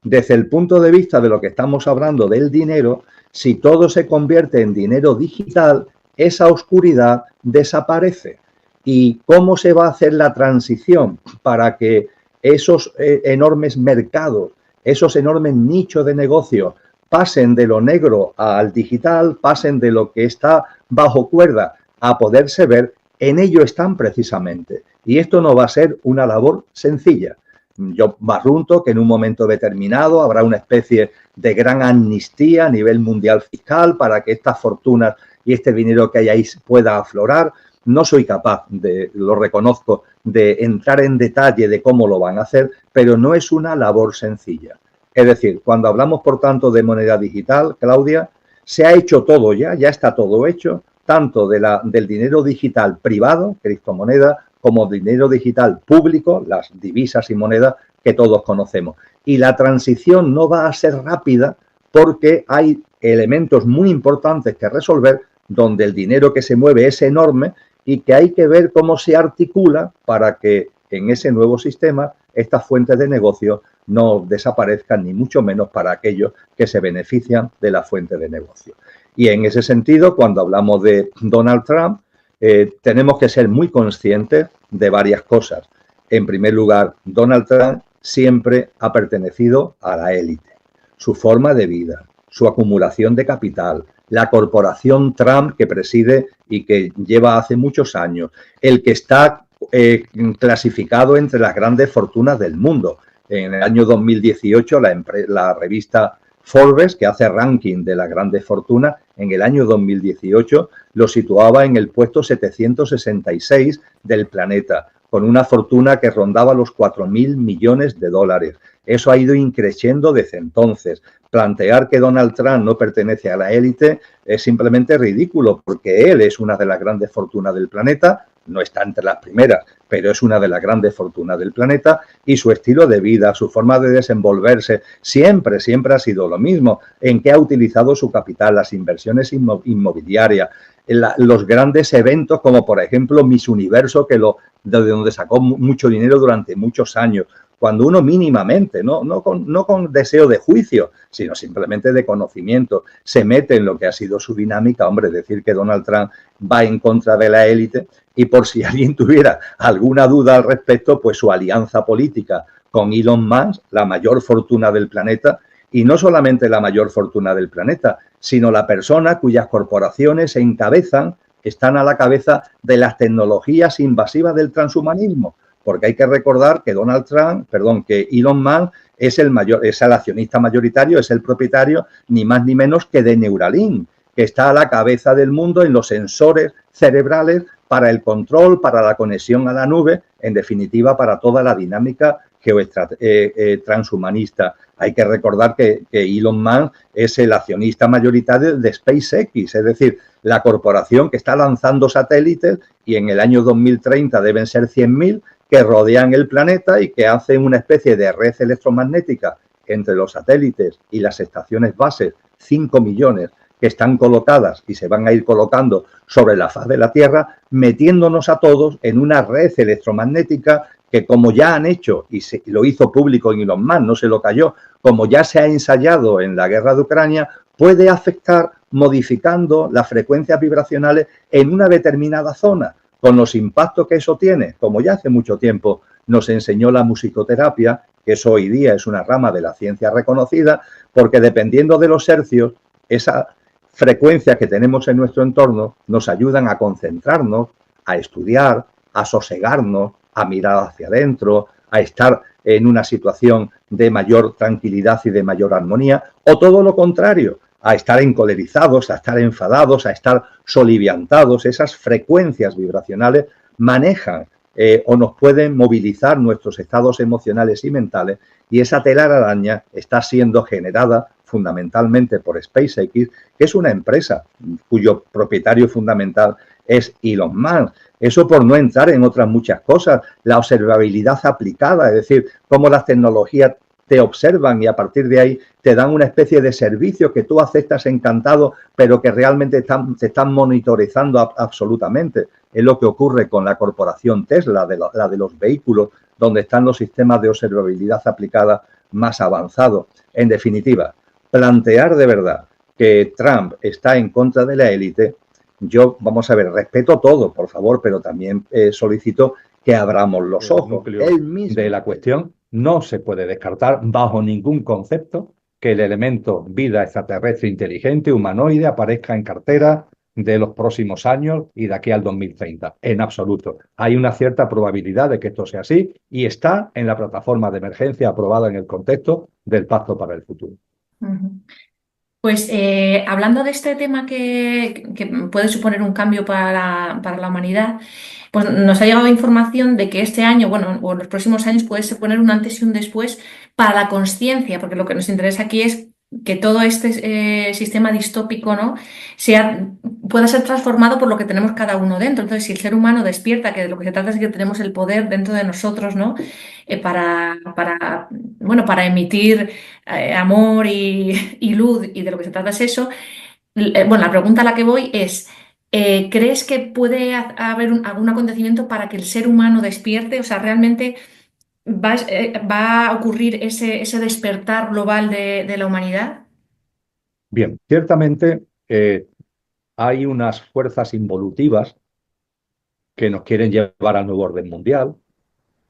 Desde el punto de vista de lo que estamos hablando del dinero, si todo se convierte en dinero digital, esa oscuridad desaparece. ¿Y cómo se va a hacer la transición para que esos enormes mercados, esos enormes nichos de negocio pasen de lo negro al digital, pasen de lo que está bajo cuerda a poderse ver? En ello están precisamente. Y esto no va a ser una labor sencilla. Yo barrunto que en un momento determinado habrá una especie de gran amnistía a nivel mundial fiscal para que estas fortunas y este dinero que hay ahí pueda aflorar. No soy capaz, lo reconozco, de entrar en detalle de cómo lo van a hacer, pero no es una labor sencilla. Es decir, cuando hablamos, por tanto, de moneda digital, Claudia, se ha hecho todo ya está todo hecho, tanto del dinero digital privado, criptomoneda, como dinero digital público, las divisas y monedas que todos conocemos. Y la transición no va a ser rápida porque hay elementos muy importantes que resolver donde el dinero que se mueve es enorme y que hay que ver cómo se articula para que en ese nuevo sistema estas fuentes de negocio no desaparezcan, ni mucho menos para aquellos que se benefician de la fuente de negocio. Y en ese sentido, cuando hablamos de Donald Trump, tenemos que ser muy conscientes de varias cosas. En primer lugar, Donald Trump siempre ha pertenecido a la élite. Su forma de vida, su acumulación de capital, la corporación Trump que preside y que lleva hace muchos años, el que está clasificado entre las grandes fortunas del mundo. En el año 2018, la revista Forbes, que hace ranking de las grandes fortunas, en el año 2018 lo situaba en el puesto 766 del planeta, con una fortuna que rondaba los 4.000 millones de dólares. Eso ha ido increciendo desde entonces. Plantear que Donald Trump no pertenece a la élite es simplemente ridículo, porque él es una de las grandes fortunas del planeta, no está entre las primeras, pero es una de las grandes fortunas del planeta, y su estilo de vida, su forma de desenvolverse, siempre ha sido lo mismo. En qué ha utilizado su capital, las inversiones inmobiliarias, los grandes eventos como por ejemplo Miss Universo, de donde sacó mucho dinero durante muchos años. Cuando uno mínimamente, no con deseo de juicio, sino simplemente de conocimiento, se mete en lo que ha sido su dinámica, hombre, decir que Donald Trump va en contra de la élite, y por si alguien tuviera alguna duda al respecto, pues su alianza política con Elon Musk, la mayor fortuna del planeta, y no solamente la mayor fortuna del planeta, sino la persona cuyas corporaciones están a la cabeza de las tecnologías invasivas del transhumanismo. Porque hay que recordar que que Elon Musk es el accionista mayoritario, es el propietario ni más ni menos que de Neuralink, que está a la cabeza del mundo en los sensores cerebrales para el control, para la conexión a la nube, en definitiva para toda la dinámica transhumanista. Hay que recordar que Elon Musk es el accionista mayoritario de SpaceX, es decir, la corporación que está lanzando satélites, y en el año 2030 deben ser 100.000, que rodean el planeta y que hacen una especie de red electromagnética entre los satélites y las estaciones bases, 5 millones, que están colocadas y se van a ir colocando sobre la faz de la Tierra, metiéndonos a todos en una red electromagnética que, como ya han hecho, y lo hizo público en Elon Musk, no se lo cayó, como ya se ha ensayado en la guerra de Ucrania, puede afectar modificando las frecuencias vibracionales en una determinada zona, con los impactos que eso tiene, como ya hace mucho tiempo nos enseñó la musicoterapia, que eso hoy día es una rama de la ciencia reconocida, porque dependiendo de los hercios, esas frecuencias que tenemos en nuestro entorno nos ayudan a concentrarnos, a estudiar, a sosegarnos, a mirar hacia adentro, a estar en una situación de mayor tranquilidad y de mayor armonía, o todo lo contrario, a estar encolerizados, a estar enfadados, a estar soliviantados. Esas frecuencias vibracionales manejan o nos pueden movilizar nuestros estados emocionales y mentales, y esa telaraña está siendo generada fundamentalmente por SpaceX, que es una empresa cuyo propietario fundamental es Elon Musk. Eso por no entrar en otras muchas cosas, la observabilidad aplicada, es decir, cómo las tecnologías te observan y a partir de ahí te dan una especie de servicio que tú aceptas encantado, pero que realmente te están monitorizando absolutamente. Es lo que ocurre con la corporación Tesla, la de los vehículos, donde están los sistemas de observabilidad aplicada más avanzados. En definitiva, plantear de verdad que Trump está en contra de la élite, yo, vamos a ver, respeto todo, por favor, pero también solicito que abramos los ojos. El mismo de la cuestión, no se puede descartar bajo ningún concepto que el elemento vida extraterrestre inteligente, humanoide, aparezca en cartera de los próximos años y de aquí al 2030. En absoluto. Hay una cierta probabilidad de que esto sea así y está en la plataforma de emergencia aprobada en el contexto del Pacto para el Futuro. Pues hablando de este tema que puede suponer un cambio para la humanidad, pues nos ha llegado información de que este año, bueno, o en los próximos años puede suponer un antes y un después para la consciencia, porque lo que nos interesa aquí es que todo este sistema distópico, ¿no?, pueda ser transformado por lo que tenemos cada uno dentro. Entonces, si el ser humano despierta, que de lo que se trata es que tenemos el poder dentro de nosotros, ¿no?, para emitir amor y luz, y de lo que se trata es eso. Bueno, la pregunta a la que voy es, ¿crees que puede haber algún acontecimiento para que el ser humano despierte? O sea, ¿realmente va a ocurrir ese despertar global de la humanidad? Bien, ciertamente hay unas fuerzas involutivas que nos quieren llevar al nuevo orden mundial,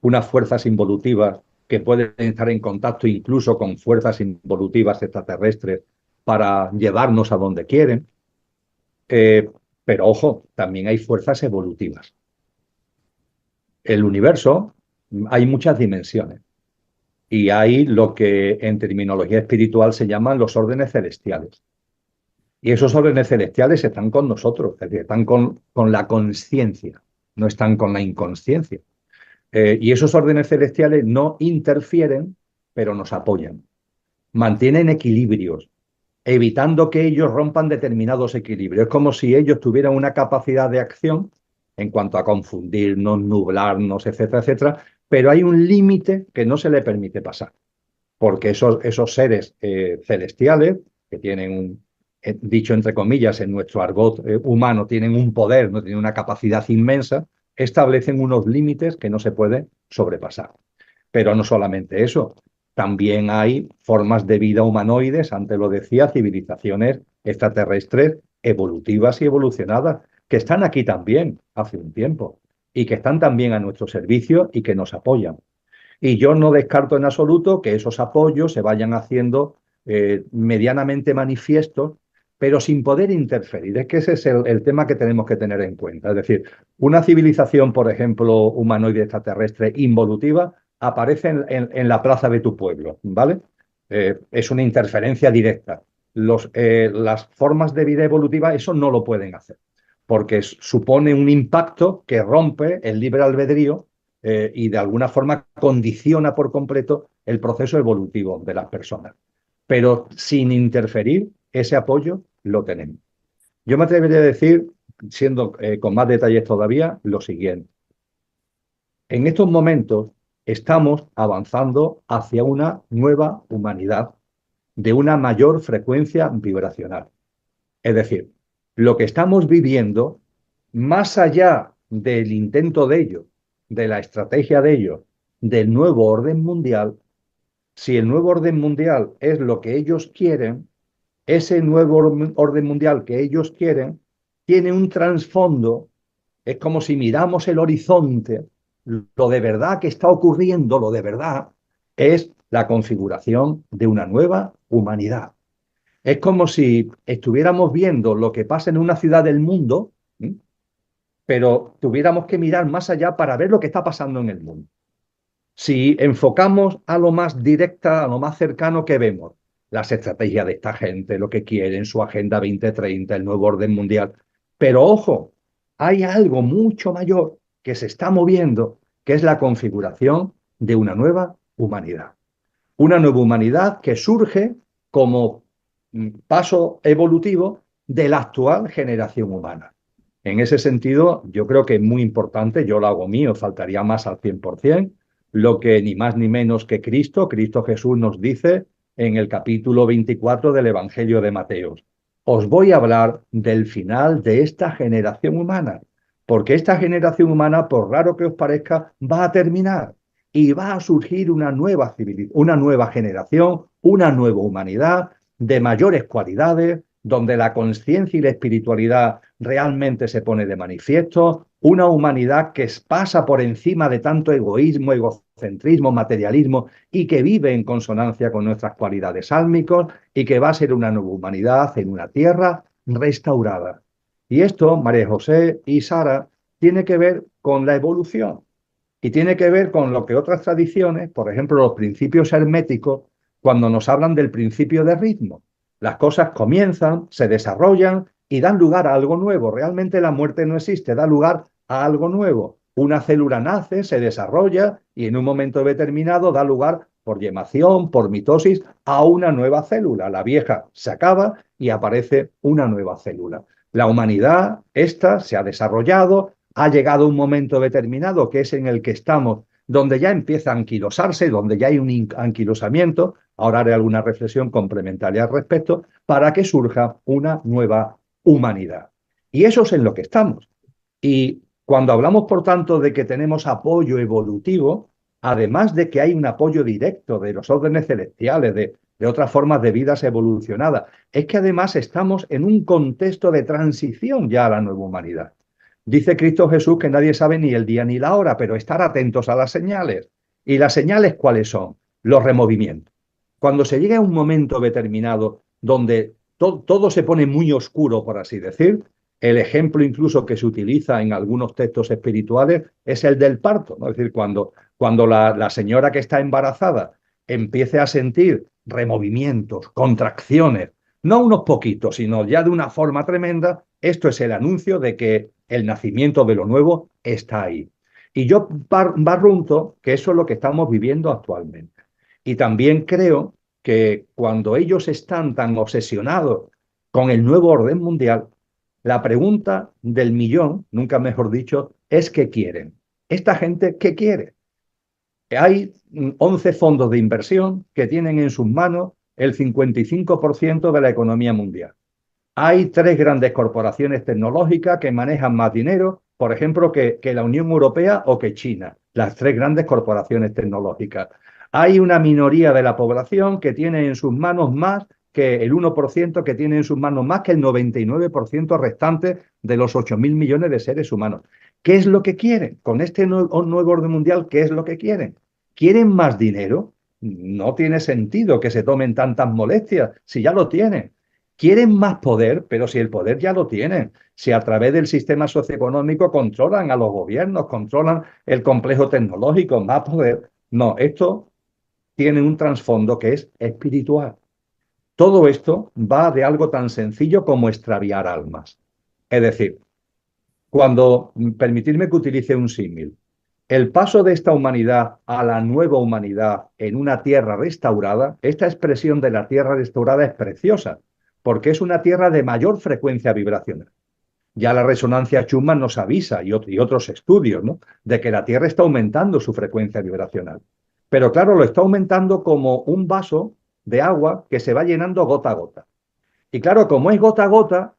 unas fuerzas involutivas que pueden estar en contacto incluso con fuerzas involutivas extraterrestres para llevarnos a donde quieren. Pero ojo, también hay fuerzas evolutivas. El universo, hay muchas dimensiones y hay lo que en terminología espiritual se llaman los órdenes celestiales. Y esos órdenes celestiales están con nosotros, es decir, están con la consciencia, no están con la inconsciencia. Y esos órdenes celestiales no interfieren, pero nos apoyan. Mantienen equilibrios, evitando que ellos rompan determinados equilibrios. Es como si ellos tuvieran una capacidad de acción en cuanto a confundirnos, nublarnos, etcétera, etcétera, pero hay un límite que no se le permite pasar, porque esos seres celestiales, que tienen dicho entre comillas en nuestro argot humano, tienen un poder, no tienen una capacidad inmensa, establecen unos límites que no se pueden sobrepasar. Pero no solamente eso, también hay formas de vida humanoides, antes lo decía, civilizaciones extraterrestres evolutivas y evolucionadas, que están aquí también hace un tiempo y que están también a nuestro servicio y que nos apoyan. Y yo no descarto en absoluto que esos apoyos se vayan haciendo medianamente manifiestos, pero sin poder interferir. Es que ese es el tema que tenemos que tener en cuenta. Es decir, una civilización, por ejemplo, humanoide extraterrestre involutiva, aparece en la plaza de tu pueblo, ¿vale? Es una interferencia directa. Las formas de vida evolutiva eso no lo pueden hacer, porque supone un impacto que rompe el libre albedrío y de alguna forma condiciona por completo el proceso evolutivo de las personas. Pero sin interferir, ese apoyo lo tenemos. Yo me atrevería a decir, siendo con más detalles todavía, lo siguiente. En estos momentos estamos avanzando hacia una nueva humanidad de una mayor frecuencia vibracional. Es decir, lo que estamos viviendo, más allá del intento de ello, de la estrategia de ello, del nuevo orden mundial, si el nuevo orden mundial es lo que ellos quieren, ese nuevo orden mundial que ellos quieren tiene un trasfondo, es como si miramos el horizonte, lo de verdad que está ocurriendo, lo de verdad, es la configuración de una nueva humanidad. Es como si estuviéramos viendo lo que pasa en una ciudad del mundo, pero tuviéramos que mirar más allá para ver lo que está pasando en el mundo. Si enfocamos a lo más directa, a lo más cercano, ¿qué vemos? las estrategias de esta gente, lo que quieren, su Agenda 2030, el nuevo orden mundial. Pero ojo, hay algo mucho mayor que se está moviendo, que es la configuración de una nueva humanidad. Una nueva humanidad que surge como paso evolutivo de la actual generación humana. En ese sentido, yo creo que es muy importante, yo lo hago mío, faltaría más al 100%, lo que ni más ni menos que Cristo Jesús nos dice en el capítulo 24 del Evangelio de Mateo. Os voy a hablar del final de esta generación humana, porque esta generación humana, por raro que os parezca, va a terminar y va a surgir una nueva generación, una nueva humanidad de mayores cualidades, donde la conciencia y la espiritualidad realmente se pone de manifiesto, una humanidad que pasa por encima de tanto egoísmo, egocentrismo, materialismo y que vive en consonancia con nuestras cualidades álmicos y que va a ser una nueva humanidad en una tierra restaurada. Y esto, María José y Sara, tiene que ver con la evolución y tiene que ver con lo que otras tradiciones, por ejemplo, los principios herméticos, cuando nos hablan del principio de ritmo. Las cosas comienzan, se desarrollan y dan lugar a algo nuevo. Realmente la muerte no existe, da lugar a algo nuevo. Una célula nace, se desarrolla y en un momento determinado da lugar, por gemación, por mitosis, a una nueva célula. La vieja se acaba y aparece una nueva célula. La humanidad, esta, se ha desarrollado, ha llegado un momento determinado que es en el que estamos, donde ya empieza a anquilosarse, donde ya hay un anquilosamiento. Ahora haré alguna reflexión complementaria al respecto para que surja una nueva humanidad. Y eso es en lo que estamos. Y cuando hablamos, por tanto, de que tenemos apoyo evolutivo, además de que hay un apoyo directo de los órdenes celestiales, de otras formas de vidas evolucionadas, es que además estamos en un contexto de transición ya a la nueva humanidad. Dice Cristo Jesús que nadie sabe ni el día ni la hora, pero estar atentos a las señales. ¿Y las señales cuáles son? Los removimientos. Cuando se llega a un momento determinado donde todo se pone muy oscuro, por así decir, el ejemplo incluso que se utiliza en algunos textos espirituales es el del parto, ¿no? Es decir, cuando la señora que está embarazada empiece a sentir removimientos, contracciones, no unos poquitos, sino ya de una forma tremenda, esto es el anuncio de que el nacimiento de lo nuevo está ahí. Y yo barrunto que eso es lo que estamos viviendo actualmente. Y también creo que cuando ellos están tan obsesionados con el nuevo orden mundial, la pregunta del millón, nunca mejor dicho, es ¿qué quieren? ¿Esta gente qué quiere? Hay 11 fondos de inversión que tienen en sus manos el 55% de la economía mundial. Hay 3 grandes corporaciones tecnológicas que manejan más dinero, por ejemplo, que la Unión Europea o que China, las 3 grandes corporaciones tecnológicas. Hay una minoría de la población que tiene en sus manos más que el 1%, que tiene en sus manos más que el 99% restante de los 8.000 millones de seres humanos. ¿Qué es lo que quieren? Con este nuevo orden mundial, ¿qué es lo que quieren? ¿Quieren más dinero? No tiene sentido que se tomen tantas molestias, si ya lo tienen. Quieren más poder, pero si el poder ya lo tienen, si a través del sistema socioeconómico controlan a los gobiernos, controlan el complejo tecnológico, más poder. No, esto tiene un trasfondo que es espiritual. Todo esto va de algo tan sencillo como extraviar almas. Es decir, permitidme que utilice un símil, el paso de esta humanidad a la nueva humanidad en una tierra restaurada, esta expresión de la tierra restaurada es preciosa, porque es una tierra de mayor frecuencia vibracional. Ya la resonancia Schumann nos avisa, y otros estudios, ¿no?, de que la Tierra está aumentando su frecuencia vibracional. Pero claro, lo está aumentando como un vaso de agua que se va llenando gota a gota. Y claro, como es gota a gota,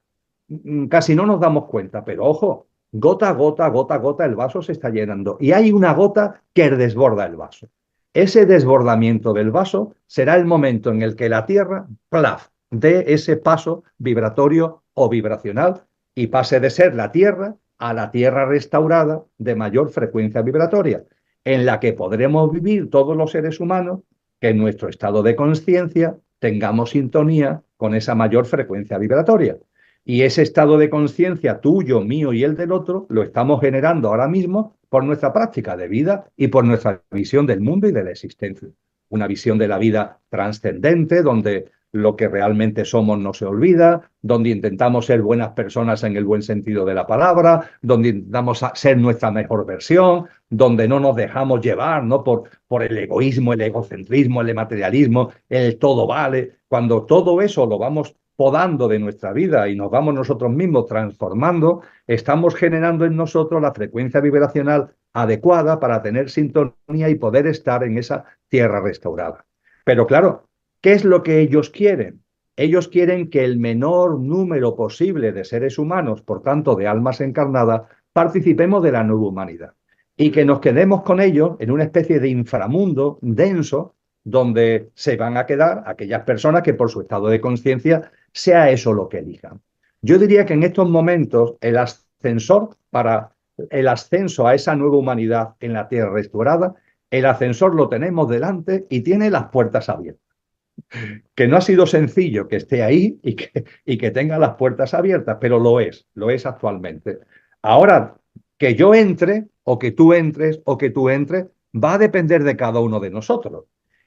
casi no nos damos cuenta, pero ojo, gota a gota, gota a gota, el vaso se está llenando. Y hay una gota que desborda el vaso. Ese desbordamiento del vaso será el momento en el que la Tierra, plaf, dé ese paso vibratorio o vibracional y pase de ser la Tierra a la Tierra restaurada de mayor frecuencia vibratoria, en la que podremos vivir todos los seres humanos que en nuestro estado de conciencia tengamos sintonía con esa mayor frecuencia vibratoria. Y ese estado de conciencia tuyo, mío y el del otro, lo estamos generando ahora mismo por nuestra práctica de vida y por nuestra visión del mundo y de la existencia. Una visión de la vida trascendente, donde lo que realmente somos no se olvida, donde intentamos ser buenas personas en el buen sentido de la palabra, donde intentamos ser nuestra mejor versión, donde no nos dejamos llevar, ¿no?, por el egoísmo, el egocentrismo, el materialismo, el todo vale. Cuando todo eso lo vamos podando de nuestra vida y nos vamos nosotros mismos transformando, estamos generando en nosotros la frecuencia vibracional adecuada para tener sintonía y poder estar en esa tierra restaurada. Pero claro, ¿qué es lo que ellos quieren? Ellos quieren que el menor número posible de seres humanos, por tanto de almas encarnadas, participemos de la nueva humanidad y que nos quedemos con ellos en una especie de inframundo denso donde se van a quedar aquellas personas que por su estado de conciencia sea eso lo que elijan. Yo diría que en estos momentos el ascensor para el ascenso a esa nueva humanidad en la tierra restaurada, el ascensor lo tenemos delante y tiene las puertas abiertas. Que no ha sido sencillo que esté ahí y que tenga las puertas abiertas, pero lo es actualmente. Ahora, que yo entre, o que tú entres, o que tú entres, va a depender de cada uno de nosotros.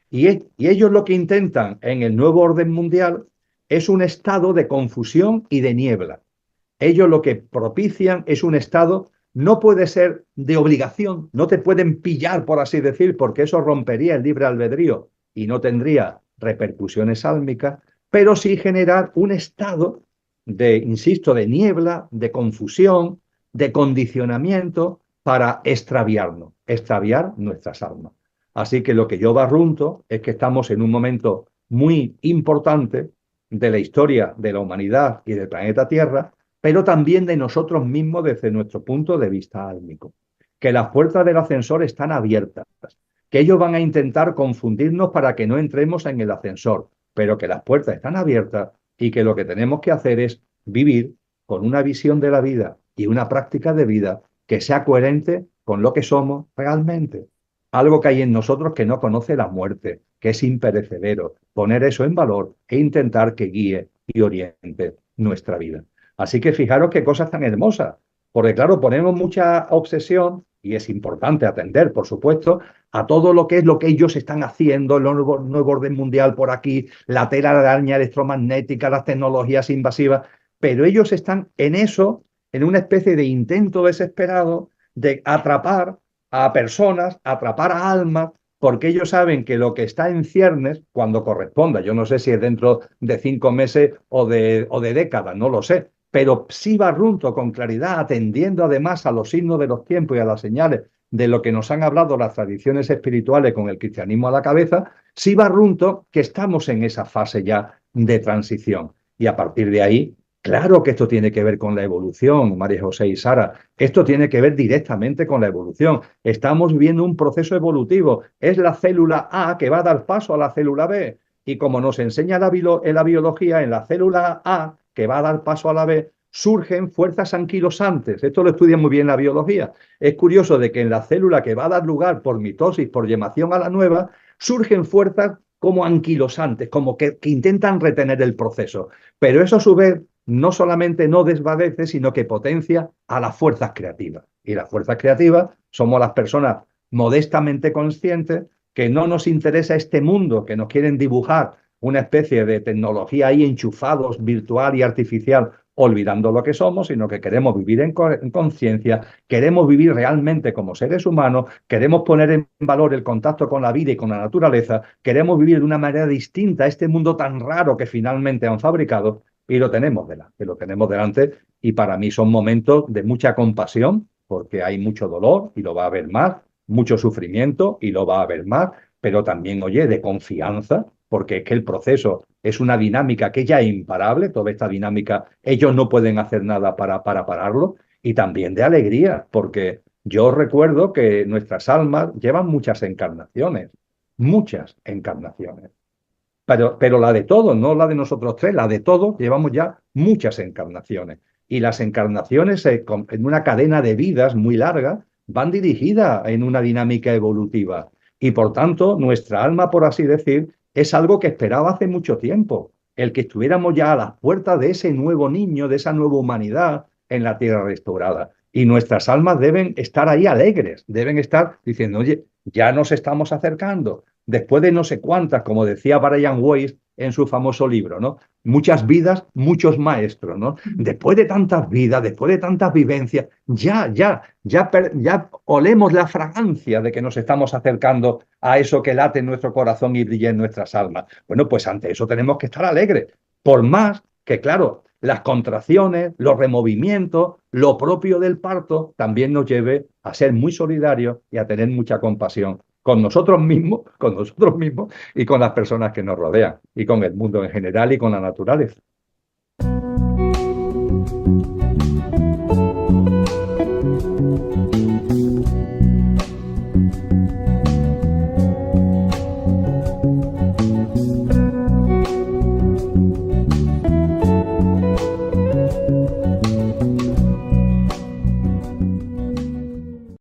Y ellos lo que intentan en el nuevo orden mundial es un estado de confusión y de niebla. Ellos lo que propician es un estado, no puede ser de obligación, no te pueden pillar, por así decir, porque eso rompería el libre albedrío y no tendría repercusiones álmicas, pero sí generar un estado de, insisto, de niebla, de confusión, de condicionamiento para extraviar nuestras almas. Así que lo que yo barrunto es que estamos en un momento muy importante de la historia de la humanidad y del planeta Tierra, pero también de nosotros mismos desde nuestro punto de vista álmico. Que las puertas del ascensor están abiertas, que ellos van a intentar confundirnos para que no entremos en el ascensor, pero que las puertas están abiertas y que lo que tenemos que hacer es vivir con una visión de la vida y una práctica de vida que sea coherente con lo que somos realmente. Algo que hay en nosotros que no conoce la muerte, que es imperecedero. Poner eso en valor e intentar que guíe y oriente nuestra vida. Así que fijaros qué cosas tan hermosas, porque claro, ponemos mucha obsesión, y es importante atender, por supuesto, a todo lo que es lo que ellos están haciendo, el nuevo orden mundial por aquí, la tela de araña electromagnética, las tecnologías invasivas, pero ellos están en eso, en una especie de intento desesperado de atrapar a personas, atrapar a almas, porque ellos saben que lo que está en ciernes, cuando corresponda, yo no sé si es dentro de 5 meses o de décadas, no lo sé, pero sí barrunto con claridad, atendiendo además a los signos de los tiempos y a las señales de lo que nos han hablado las tradiciones espirituales con el cristianismo a la cabeza, sí barrunto que estamos en esa fase ya de transición. Y a partir de ahí, claro que esto tiene que ver con la evolución, María José y Sara. Esto tiene que ver directamente con la evolución. Estamos viviendo un proceso evolutivo. Es la célula A que va a dar paso a la célula B. Y como nos enseña la biología, en la célula A que va a dar paso a la B, surgen fuerzas anquilosantes. Esto lo estudia muy bien la biología. Es curioso de que en la célula que va a dar lugar por mitosis, por yemación a la nueva, surgen fuerzas como anquilosantes, como que intentan retener el proceso. Pero eso a su vez no solamente no desvanece, sino que potencia a las fuerzas creativas. Y las fuerzas creativas somos las personas modestamente conscientes que no nos interesa este mundo, que nos quieren dibujar una especie de tecnología ahí enchufados, virtual y artificial, olvidando lo que somos, sino que queremos vivir en conciencia, queremos vivir realmente como seres humanos, queremos poner en valor el contacto con la vida y con la naturaleza, queremos vivir de una manera distinta a este mundo tan raro que finalmente han fabricado, y lo tenemos delante, y para mí son momentos de mucha compasión, porque hay mucho dolor y lo va a haber más, mucho sufrimiento y lo va a haber más, pero también, oye, de confianza, porque es que el proceso es una dinámica que ya es imparable, toda esta dinámica, ellos no pueden hacer nada para pararlo, y también de alegría, porque yo recuerdo que nuestras almas llevan muchas encarnaciones, pero la de todos, no la de nosotros tres, la de todos, llevamos ya muchas encarnaciones. Y las encarnaciones en una cadena de vidas muy larga van dirigidas en una dinámica evolutiva. Y por tanto, nuestra alma, por así decir, es algo que esperaba hace mucho tiempo. El que estuviéramos ya a las puertas de ese nuevo niño, de esa nueva humanidad en la tierra restaurada. Y nuestras almas deben estar ahí alegres, deben estar diciendo, oye, ya nos estamos acercando, después de no sé cuántas, como decía Brian Weiss en su famoso libro, ¿no? Muchas vidas, muchos maestros, ¿no? Después de tantas vidas, después de tantas vivencias, ya olemos la fragancia de que nos estamos acercando a eso que late en nuestro corazón y brilla en nuestras almas. Bueno, pues ante eso tenemos que estar alegres, por más que, claro, las contracciones, los removimientos, lo propio del parto también nos lleve a ser muy solidarios y a tener mucha compasión con nosotros mismos y con las personas que nos rodean, y con el mundo en general y con la naturaleza.